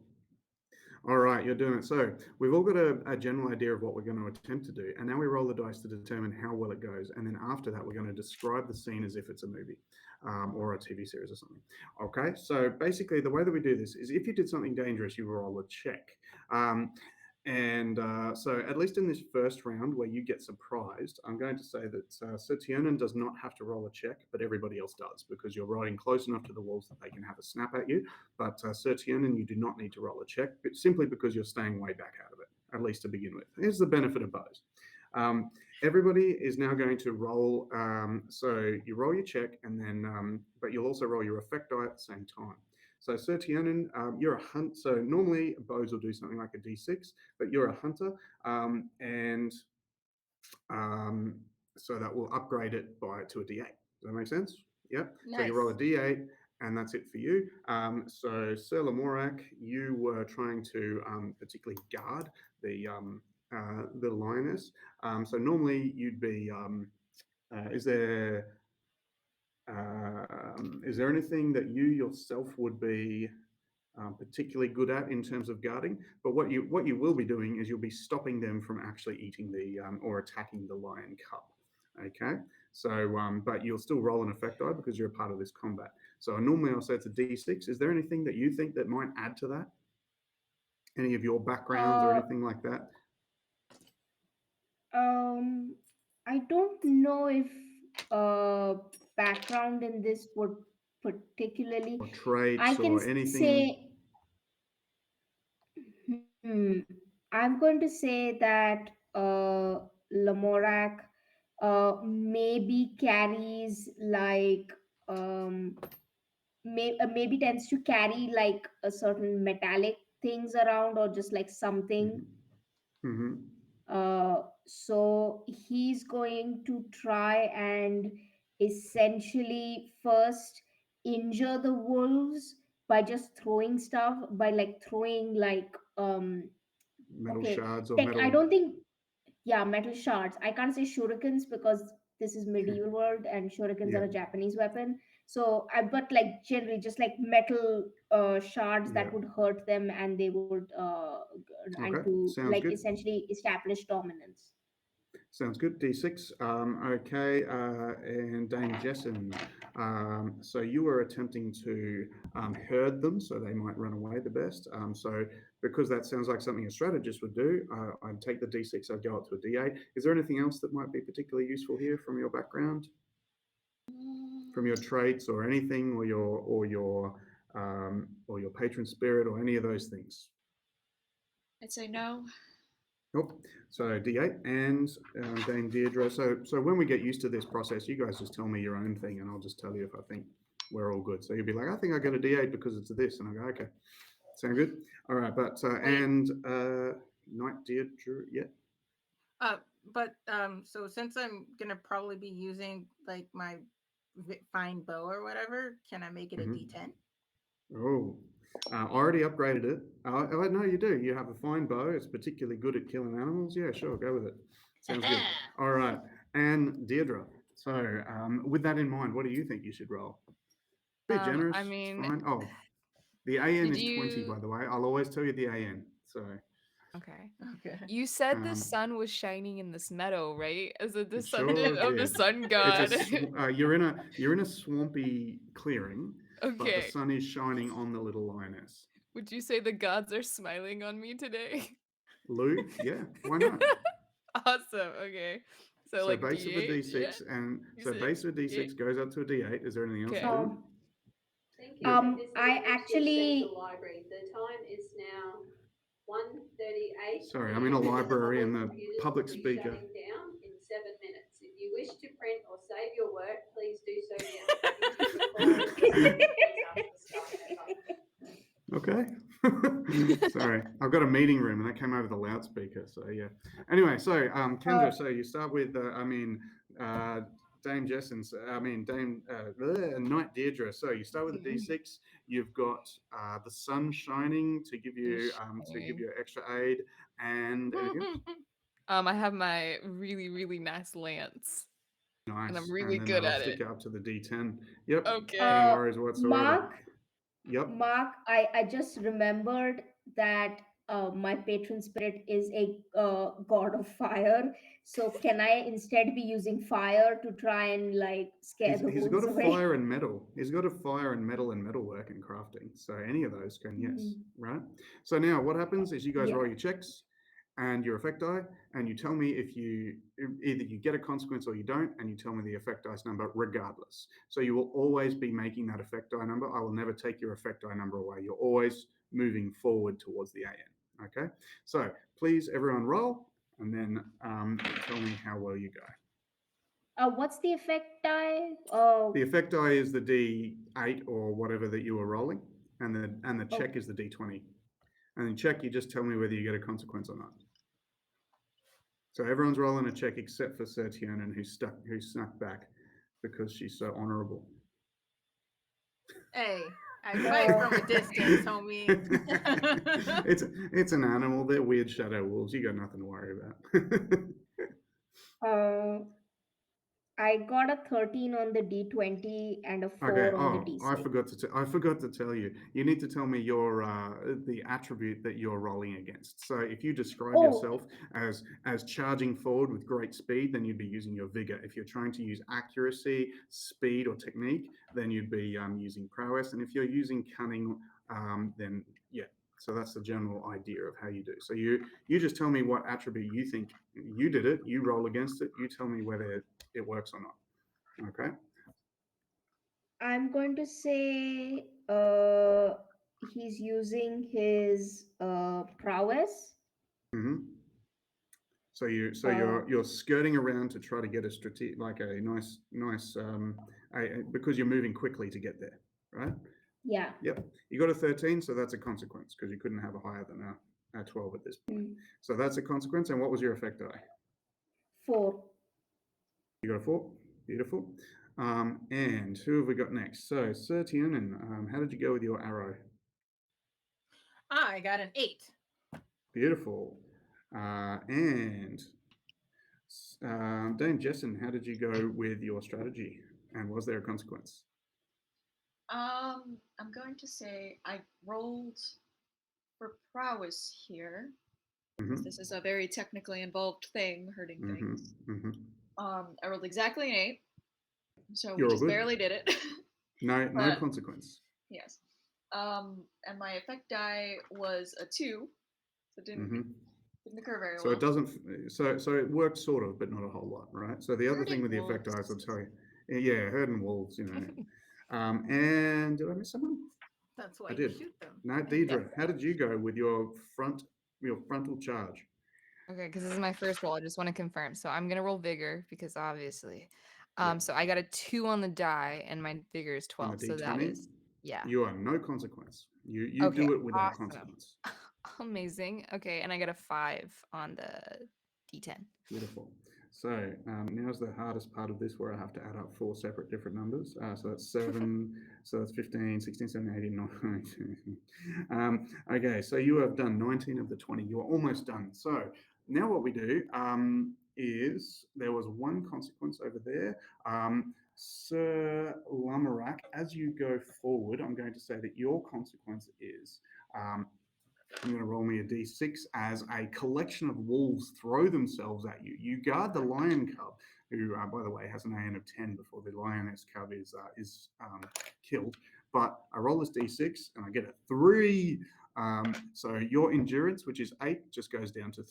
All right, you're doing it. So we've all got a general idea of what we're going to attempt to do, and now we roll the dice to determine how well it goes. And then after that, we're going to describe the scene as if it's a movie or a TV series or something. Okay, so basically the way that we do this is if you did something dangerous, you roll a check. So at least in this first round where you get surprised, I'm going to say that Sir Tionan does not have to roll a check, but everybody else does, because you're riding close enough to the walls that they can have a snap at you. But Sir Tionan, you do not need to roll a check, but simply because you're staying way back out of it, at least to begin with. Here's the benefit of bows. Everybody is now going to roll. So you roll your check, and then, but you'll also roll your effect die at the same time. So Sir Tionan, you're a hunt. So normally bows will do something like a d6, but you're a hunter, so that will upgrade it to a d8. Does that make sense? Yep. Nice. So you roll a d8, and that's it for you. So Sir Lamorak, you were trying to particularly guard the lioness. So normally you'd be. Is there anything that you yourself would be particularly good at in terms of guarding? But what you will be doing is you'll be stopping them from actually eating or attacking the lion cub. Okay, So, but you'll still roll an effect die because you're a part of this combat. So normally I'll say it's a D6. Is there anything that you think that might add to that? Any of your backgrounds or Uh, anything like that? I don't know if background in this would particularly. Or I traits can or anything? say, I'm going to say that Lamorak maybe carries like um, maybe tends to carry like a certain metallic things around or just like something. Mm-hmm. So he's going to try and essentially first injure the wolves by just throwing stuff, by like throwing like Metal okay, shards or I metal. don't think, yeah, metal shards. I can't say shurikens because this is medieval world and shurikens Yeah. are a Japanese weapon. So but like generally just like metal shards Yeah. that would hurt them and they would and Okay. to Sounds like good. essentially establish dominance. Sounds good. D6. Okay. And Dame Jessen. So you were attempting to herd them so they might run away the best. So because that sounds like something a strategist would do, I'd take the D6. I'd go up to a D8. Is there anything else that might be particularly useful here from your background, from your traits, or anything, or your patron spirit, or any of those things? I'd say no. Nope. So D8 and Dame Deirdre. So when we get used to this process, you guys just tell me your own thing, and I'll just tell you if I think we're all good. So you'll be like, I think I got a D8 because it's this, and I go, okay, sound good. All right, but and Knight Deirdre, yeah. So since I'm gonna probably be using like my fine bow or whatever, can I make it a D10? Oh, I already upgraded it. Oh, no, you do. You have a fine bow. It's particularly good at killing animals. Yeah, sure, go with it. Sounds good. All right, and Deirdre. So with that in mind, what do you think you should roll? Bit generous. I It's mean, fine. Oh, the AN did is 20, you? by the way. I'll always tell you the AN. So Okay. Okay. You said the Um, sun was shining in this meadow, right? As a it descendant sure of the did. sun god. You're in a swampy clearing, but the Okay. sun is shining on the little lioness. Would you say the gods are smiling on me today? Lou, yeah, why not? Awesome. Okay. So So like base of a D8, yeah? D6, and so D6, base of a D8. D6 goes up to a D8. Is there anything else Okay. to do? Thank you. Yep. This I is actually Central Library. The time is now 1:38. Sorry, I'm in a library and the Computers public will be speaker. shutting down in 7 minutes. If you wish to print or save your work, please do so now. If you require assistance, please ask the staff member. Okay. Sorry, I've got a meeting room and that came over the loudspeaker. So yeah. Anyway, so Kendra, so you start with Dame Jessens. Knight Deirdre. So you start with a D6. You've got the sun shining to give you extra aid, and anything else? I have my really, really nice lance. Nice. And I'm really then good that'll at stick it. up to the D10. Yep. Okay. No worries whatsoever. Mark, Yep. Mark, I just remembered that my patron spirit is a god of fire. So can I instead be using fire to try and like scare the He's wolves got a away? fire and metal. He's got a fire and metalwork and crafting. So any of those can, yes, right? So now what happens is you guys Yeah. roll your checks and your effect die, and you tell me if either you get a consequence or you don't, and you tell me the effect dice number regardless. So you will always be making that effect die number. I will never take your effect die number away. You're always moving forward towards the AN. Okay. So please, everyone, roll, and then tell me how well you go. What's the effect die? The effect die is the D8 or whatever that you were rolling, and the check is the D20. And then check, you just tell me whether you get a consequence or not. So everyone's rolling a check except for Sir Tiernan, who snuck back because she's so honourable. Hey, I fight from a distance, homie. It's an animal. They're weird shadow wolves. You got nothing to worry about. I got a 13 on the D20 and a 4 Okay. on the Oh, D6. I forgot to tell you. You need to tell me your the attribute that you're rolling against. So if you describe Oh, yourself as charging forward with great speed, then you'd be using your vigor. If you're trying to use accuracy, speed, or technique, then you'd be using prowess. And if you're using cunning, then yeah. So that's the general idea of how you do. So you just tell me what attribute you think you did it. You roll against it. You tell me whether it works or not. Okay. I'm going to say he's using his prowess. Mm-hmm. So Uh, you're skirting around to try to get a like a nice because you're moving quickly to get there, right? yeah. Yep. You got a 13, so that's a consequence because you couldn't have a higher than a 12 at this point. Mm. So that's a consequence. And what was your effect die? 4. You got a 4. Beautiful. And who have we got next? So Sir Tiernan, how did you go with your arrow? I got an 8. Beautiful. And Dame Jessen, how did you go with your strategy? And was there a consequence? I'm going to say I rolled for prowess here. Mm-hmm. This is a very technically involved thing, hurting things. Mm-hmm. I rolled exactly an 8, so You're we all just good. barely did it. No But- consequence. Yes. And my effect die was a 2, so it didn't occur very So well. it doesn't. So it worked sort of, but not a whole lot, right? So the other thing Herding with the effect dice, I'll wolves. tell you. Yeah, herding wolves, you know. And did I miss someone? That's why I you did. shoot them. No, Deidre, how did you go with your frontal charge? Okay, because this is my first roll. I just want to confirm. So I'm gonna roll vigor because obviously. Yeah. So I got a 2 on the die, and my vigor is On 12. the So that D20, is you are no consequence. You Okay, do it without awesome. consequence. Amazing. Okay, and I got a 5 on the D10. Beautiful. So now's the hardest part of this where I have to add up 4 separate different numbers. So that's 7, so that's 15, 16, 17, 18, 19. Okay, so you have done 19 of the 20. You're almost done. So now what we do is there was one consequence over there. Sir Lamarak, as you go forward, I'm going to say that your consequence is I'm going to roll me a d6 as a collection of wolves throw themselves at you. You guard the lion cub, who, by the way, has an AN of 10 before the lioness cub is killed. But I roll this d6 and I get a 3. So your endurance, which is 8, just goes down to 3.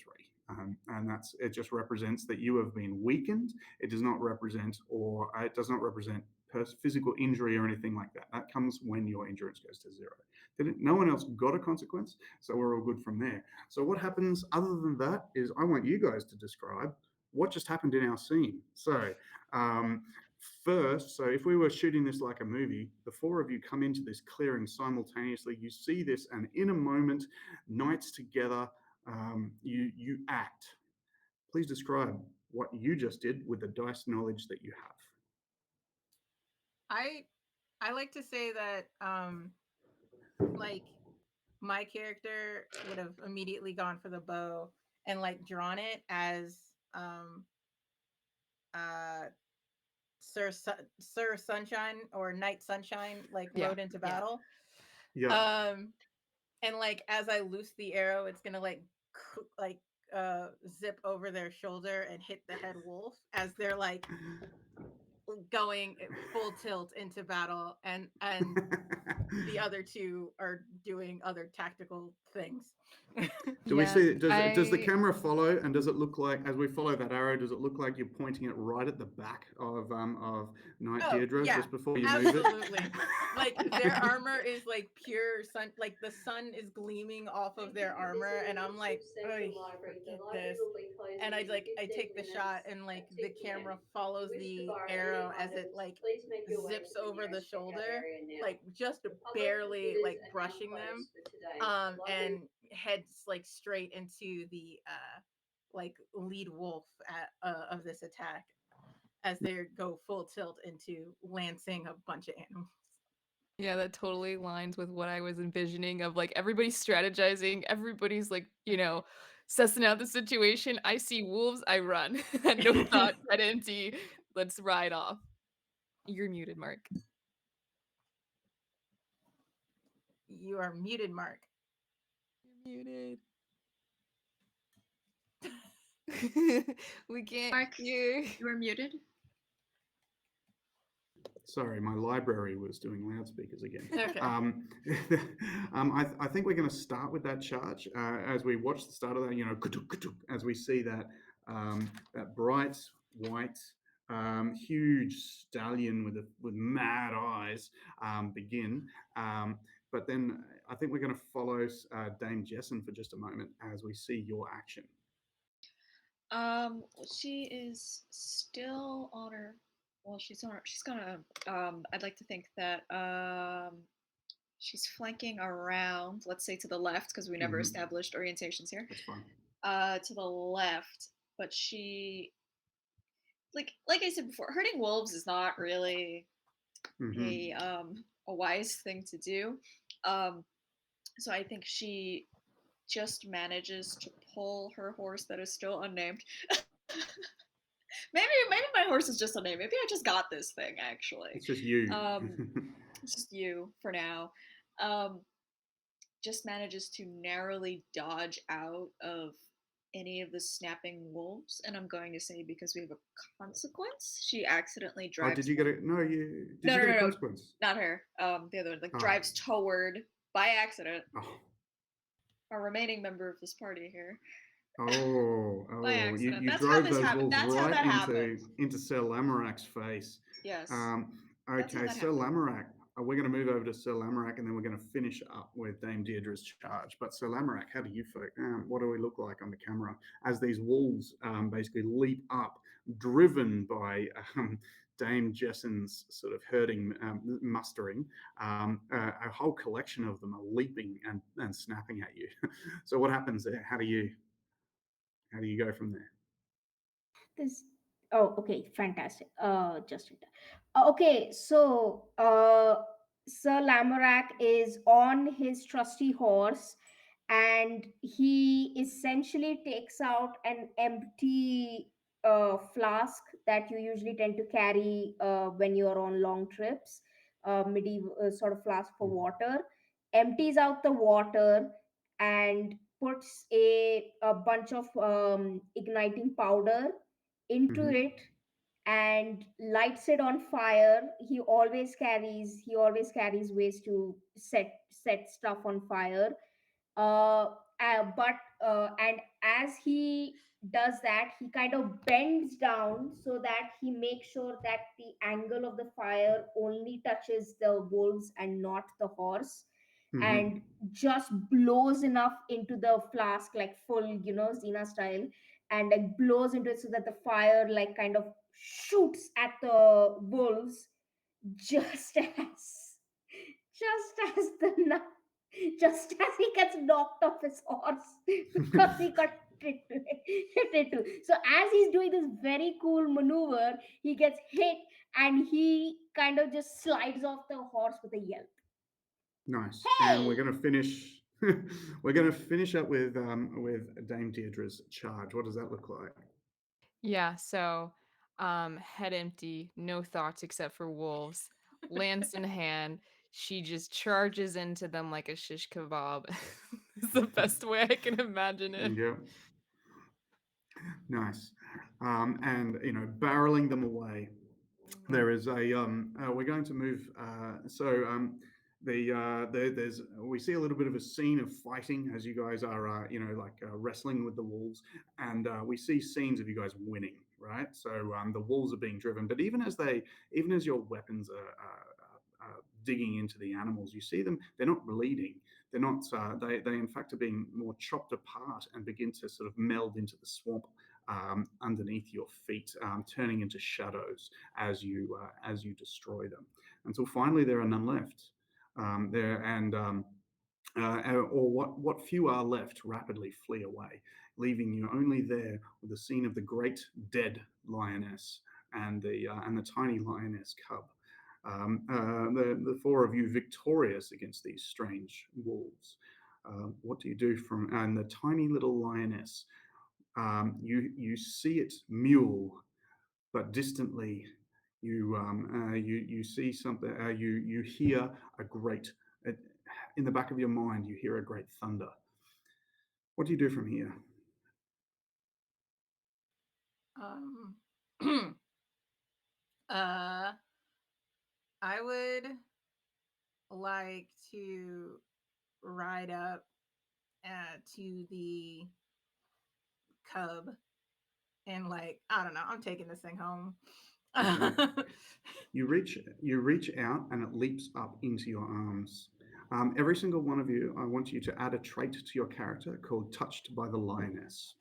And it just represents that you have been weakened. It does not represent physical injury or anything like that. That comes when your endurance goes to 0. No one else got a consequence, so we're all good from there. So what happens other than that is I want you guys to describe what just happened in our scene. So first, so if we were shooting this like a movie, the 4 of you come into this clearing simultaneously. You see this, and in a moment, knights together, you act. Please describe what you just did with the dice knowledge that you have. I like to say that like my character would have immediately gone for the bow and like drawn it as Sir Sunshine or Knight Sunshine like Yeah, rode into yeah. battle. Yeah. And like as I loose the arrow, it's gonna like zip over their shoulder and hit the head wolf as they're like going full tilt into battle, and the other 2 are doing other tactical things. Do we see? Does the I- camera follow? And does it look like, as we follow that arrow, does it look like you're pointing it right at the back of Knight Oh, Deirdre yeah, just before you move it? absolutely. Like their armor is like pure sun, like the sun is gleaming off of their armor, and I'm like, "Oy, look at this." And I take the shot, and like the camera follows the arrow as it like zips over the shoulder, like just barely like brushing them, and heads like straight into the like lead wolf of this attack as they go full tilt into lancing a bunch of animals. Yeah, that totally aligns with what I was envisioning of like everybody's strategizing, everybody's like, sussing out the situation. I see wolves, I run. No thought, head empty. Let's ride off. You're muted, Mark. You are muted, Mark. You're muted. We can't Mark, hear. you were muted. Sorry, my library was doing loudspeakers again. Okay. I think we're going to start with that charge as we watch the start of that. Kutuk, kutuk, as we see that that bright white, huge stallion with mad eyes begin. But then I think we're going to follow Dame Jessen for just a moment as we see your action. She is still on her. Well, she's gonna. I'd like to think that she's flanking around. Let's say to the left because we never Mhm. established orientations here. That's fine. To the left, but she, like I said before, herding wolves is not really Mhm. a wise thing to do. So I think she just manages to pull her horse that is still unnamed. maybe my horse is just unnamed. Maybe I just got this thing actually. It's just you. It's just you for now. Just manages to narrowly dodge out of any of the snapping wolves, and I'm going to say because we have a consequence, she accidentally Oh, drives. did you get it? No, you did. No, you no, get a no, no. consequence? Not her. The other one, Oh. drives toward by accident Oh. a remaining member of this party here. Oh, By you, accident. you That's how drove this those happened. wolves That's how right that into happened. Sir Lamorak's face. Yes. That's how Okay, that Sir happened. Lamorak. We're going to move over to Sir Lamorak, and then we're going to finish up with Dame Deirdre's charge. But Sir Lamorak, how do you folk? What do we look like on the camera as these wolves basically leap up, driven by Dame Jessen's sort of herding, mustering? A whole collection of them are leaping and snapping at you. So what happens there? How do you go from there? This Oh, okay, fantastic. Just in time. Okay, so Sir Lamorak is on his trusty horse, and he essentially takes out an empty flask that you usually tend to carry when you're on long trips, medieval sort of flask for water, empties out the water, and puts a bunch of igniting powder into Mhm. it and lights it on fire. He always carries ways to set stuff on fire. uh, and as he does that, he kind of bends down so that he makes sure that the angle of the fire only touches the wolves and not the horse, Mhm. and just blows enough into the flask, like full, Xena style, and like blows into it so that the fire like kind of shoots at the wolves, just as just as he gets knocked off his horse because he got hit into. So as he's doing this very cool maneuver, he gets hit and he kind of just slides off the horse with a yelp. Nice. And we're Hey! going to finish. We're going to finish up with Dame Deirdre's charge. What does that look like? Yeah, so head empty, no thoughts except for wolves, lance in hand. She just charges into them like a shish kebab. It's the best way I can imagine it. Yeah. Nice. And barreling them away. There is a we're going to move there's we see a little bit of a scene of fighting as you guys are wrestling with the wolves, and we see scenes of you guys winning, right? So the wolves are being driven, but even as your weapons are digging into the animals, you see them, they're not bleeding, they're not they in fact are being more chopped apart and begin to sort of meld into the swamp underneath your feet, turning into shadows as you destroy them, until finally there are none left. Or what few are left rapidly flee away, leaving you only there with the scene of the great dead lioness and the tiny lioness cub. The four of you victorious against these strange wolves. What do you do from and the tiny little lioness? You see it mule but distantly you see something. You hear a great in the back of your mind. You hear a great thunder. What do you do from here? Um, uh, I would like to ride up to the cub and like I don't know. I'm taking this thing home. You reach out and it leaps up into your arms. Every single one of you, I want you to add a trait to your character called Touched by the Lioness.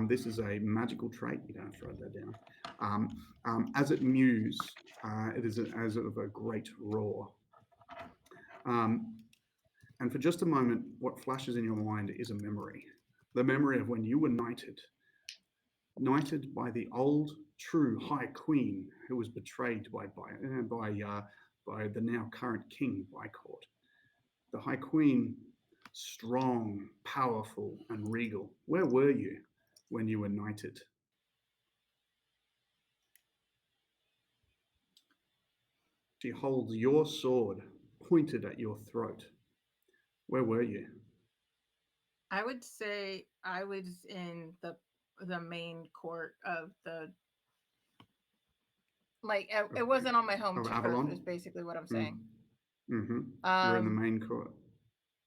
This is a magical trait. You don't have to write that down. As it mews, it is as of a great roar. And for just a moment, what flashes in your mind is a memory. The memory of when you were knighted by the old, true High Queen who was betrayed by the now current King Bycourt. The High Queen, strong, powerful, and regal. Where were you when you were knighted? She holds your sword pointed at your throat. Where were you? I would say I was in the main court of the like it wasn't on my home Of turf Avalon? is basically what I'm Mm. saying. Mm-hmm. You're in the Um main court.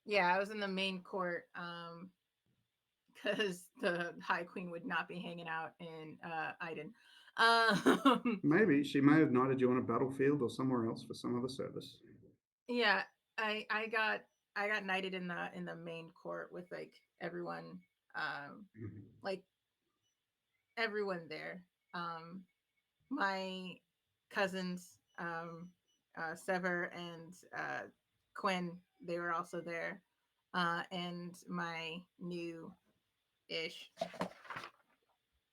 yeah, I was in the main court because the High Queen would not be hanging out in Iden. Maybe she may have knighted you on a battlefield or somewhere else for some other service. yeah, I got knighted in the main court with like everyone Mhm. like everyone there. My cousins, Sever and Quinn, they were also there. And my new ish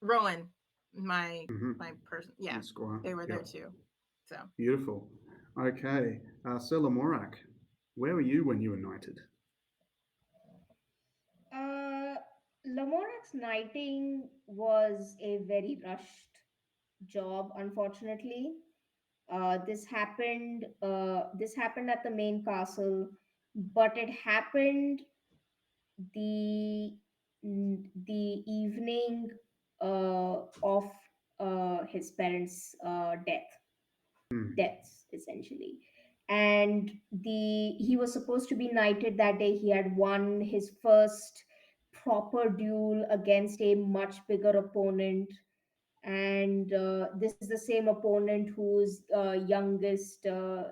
Rowan, Mhm. my person, yeah, Squire. they were there Yep. too. So Beautiful. Okay. Sir Lamorak, where were you when you were knighted? Uh, Lamorak's knighting was a very rushed job, unfortunately. This happened at the main castle, but it happened the the evening of his parents' Hmm. deaths, essentially. And he was supposed to be knighted that day. He had won his first proper duel against a much bigger opponent, and this is the same opponent whose youngest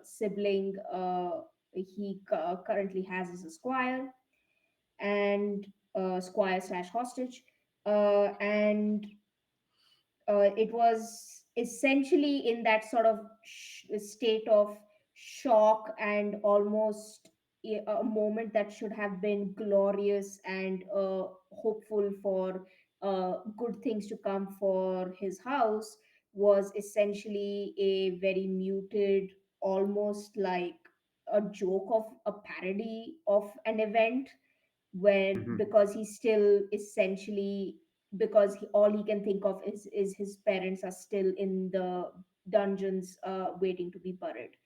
sibling he currently has as a squire, and squire slash hostage, and it was essentially in that sort of state of shock and almost a moment that should have been glorious and hopeful for good things to come for his house was essentially a very muted, almost like a joke of a parody of an event, when Mhm. because he's still essentially, because all he can think of is his parents are still in the dungeons waiting to be buried,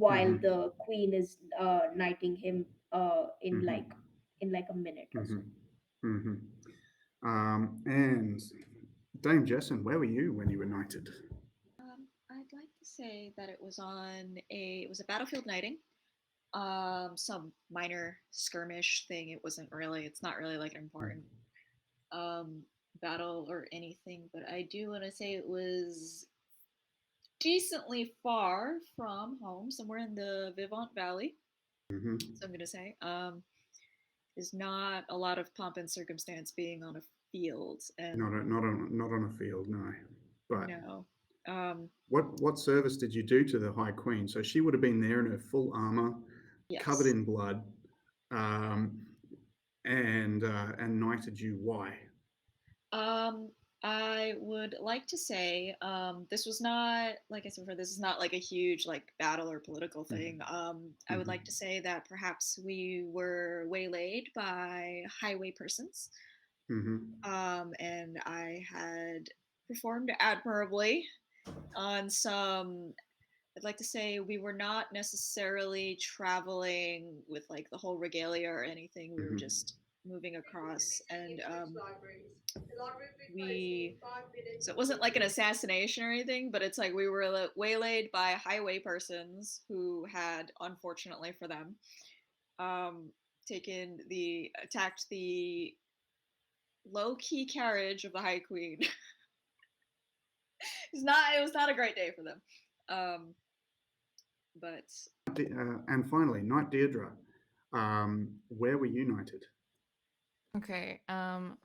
while Mhm. the queen is knighting him Mhm. in like a minute or so. Mhm. Mhm. And Dame Jessen, where were you when you were knighted? I'd like to say that it was a battlefield knighting. Some minor skirmish thing. It's not really like an important um battle or anything, but I do want to say it was decently far from home, somewhere in the Vivant Valley. Mhm. So I'm gonna say is not a lot of pomp and circumstance being on a field, and Not on a field, no. But no. Um, what service did you do to the High Queen? So she would have been there in her full armor, covered yes. in blood, um, and knighted you. Why? Um, I would like to say this was not, like I said before, this is not like a huge like battle or political thing. I would like to say that perhaps we were waylaid by highway persons, Mm-hmm. and I had performed admirably on some. I'd like to say we were not necessarily traveling with like the whole regalia or anything. We were Mhm. just moving across, and Libraries. The library will be we. closing in 5 minutes. So it wasn't like an assassination or anything, but it's like we were waylaid by highway persons who had, unfortunately for them, um, attacked the low key carriage of the High Queen. It was not a great day for them. But And finally, Knight Deirdre. Where were you knighted? Okay. I'll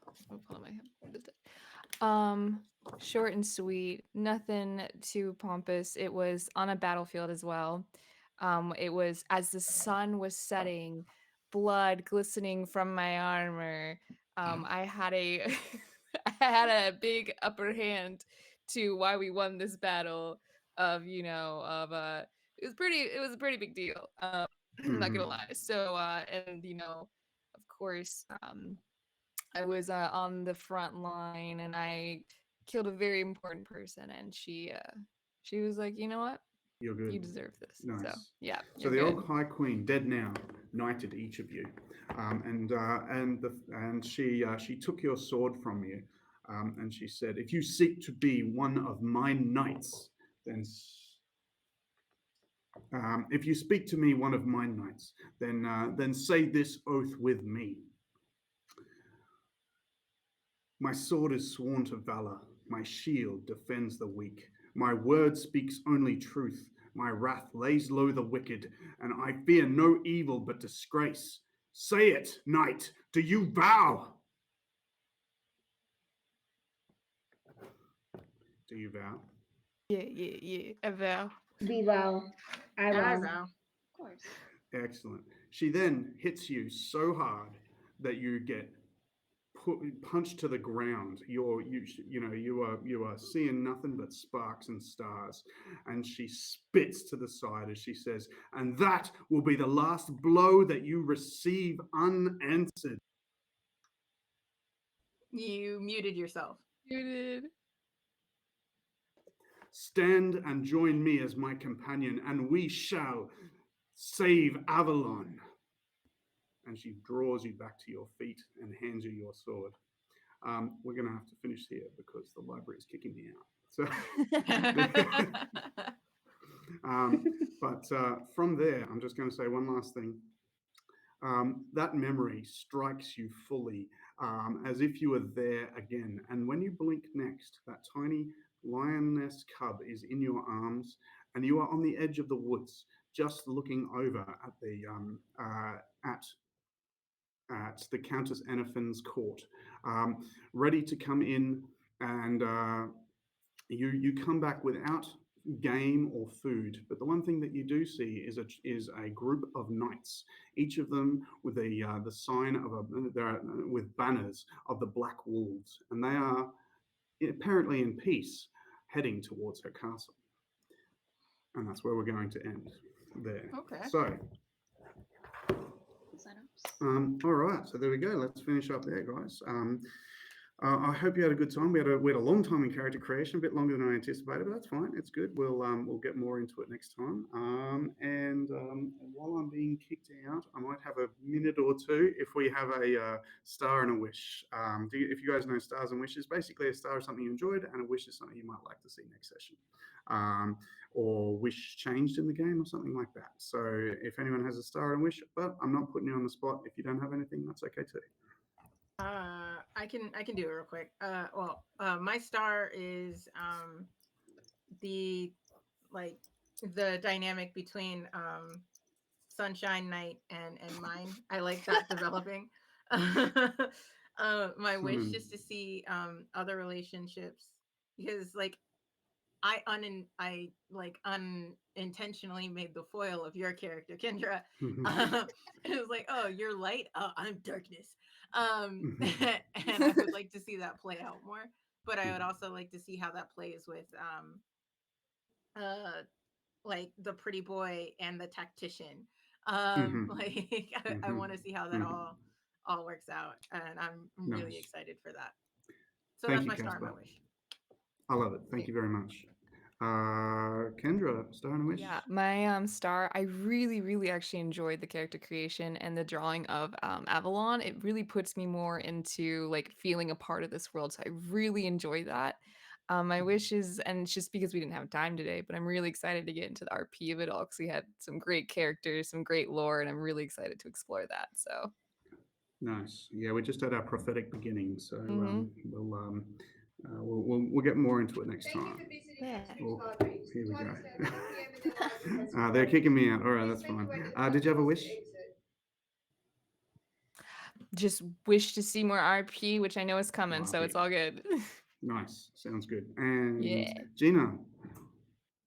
pull up my what is it? Short and sweet, nothing too pompous. It was on a battlefield as well. It was as the sun was setting, blood glistening from my armor. I had a I had a big upper hand to why we won this battle of, it was a pretty big deal. I'm not gonna Mhm. lie. So and of course, I was on the front line and I killed a very important person, and she was like, you know what, You're you good. deserve this. So Nice. yeah, So you're the good. old High Queen, dead now, knighted each of you, and she took your sword from you, and she said, "If you seek to be one of my knights, then if you speak to me, one of my knights, then say this oath with me. My sword is sworn to valor. My shield defends the weak. My word speaks only truth. My wrath lays low the wicked, and I fear no evil but disgrace. Say it, knight. Do you vow? Do you vow? Yeah. I vow. We vow. I I vow. vow. of course. Excellent. She then hits you so hard that you get punched to the ground. You are seeing nothing but sparks and stars, and she spits to the side as she says, "And that will be the last blow that you receive unanswered." You muted yourself. You did. Stand and join me as my companion, and we shall save Avalon. And she draws you back to your feet and hands you your sword. We're going to have to finish here because the library is kicking me out. So, but from there, I'm just going to say one last thing. That memory strikes you fully, as if you were there again. And when you blink next, that tiny lioness cub is in your arms, and you are on the edge of the woods, just looking over at the Countess Ennophen's court, ready to come in, and you come back without game or food. But the one thing that you do see is a group of knights, each of them with the sign of with banners of the Black Wolves, and they are apparently in peace, heading towards her castle. And that's where we're going to end there. Okay. So, Sign-ups. all right. So there we go. Let's finish up there, guys. I hope you had a good time. We had a long time in character creation, a bit longer than I anticipated, but that's fine. It's good. We'll get more into it next time. And while I'm being kicked out, I might have a minute or two if we have a star and a wish. If you guys know stars and wishes, basically a star is something you enjoyed, and a wish is something you might like to see next session, or wish changed in the game or something like that. So if anyone has a star and wish, but I'm not putting you on the spot. If you don't have anything, that's okay too. I can do it real quick. My star is the the dynamic between Sunshine Knight and mine. I like that developing. My wish is to see other relationships, because I unintentionally made the foil of your character, Kendra. It was like, oh, you're light. Oh, I'm darkness. And I would like to see that play out more. But I would also like to see how that plays with the pretty boy and the tactician. I want to see how that all works out, and I'm really Nice. excited for that. So Thank that's you, my star and my Casper. wish. I love it. Thank you very much. Kendra, star and a wish. Yeah, my star, I really actually enjoyed the character creation and the drawing of Avalon. It really puts me more into like feeling a part of this world. So I really enjoyed that. My wish is, and it's just because we didn't have time today, but I'm really excited to get into the RP of it all because we had some great characters, some great lore, and I'm really excited to explore that. So Nice. Yeah, we just had our prophetic beginning, so Mhm. we'll get more into it next Thank you time. for visiting Yeah. Casper's Oh, Libraries. here we Time go. is now 10 p.m. and the library has They're closed. kicking me out. All right, Please that's make your fine. way to the Did you have a front wish? doors to exit. Just wish to see more RP, which I know is coming, so it's RP. all good. Nice. Sounds good. And Yeah. Gina.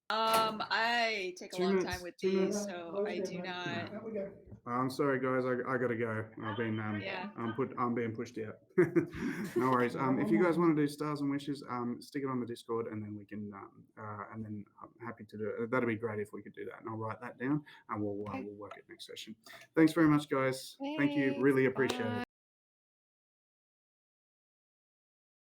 I take a 2 long minutes. time with 2 these, minutes. so I do not. I'm sorry, guys. I gotta go. I've been Yeah. I'm being pushed out. No worries. If you guys want to do stars and wishes, stick it on the Discord, and then we can. And then I'm happy to do it. That'd be great if we could do that, and I'll write that down, and we'll work it next session. Thanks very much, guys. Thank you. Thanks. Really appreciate it. Bye.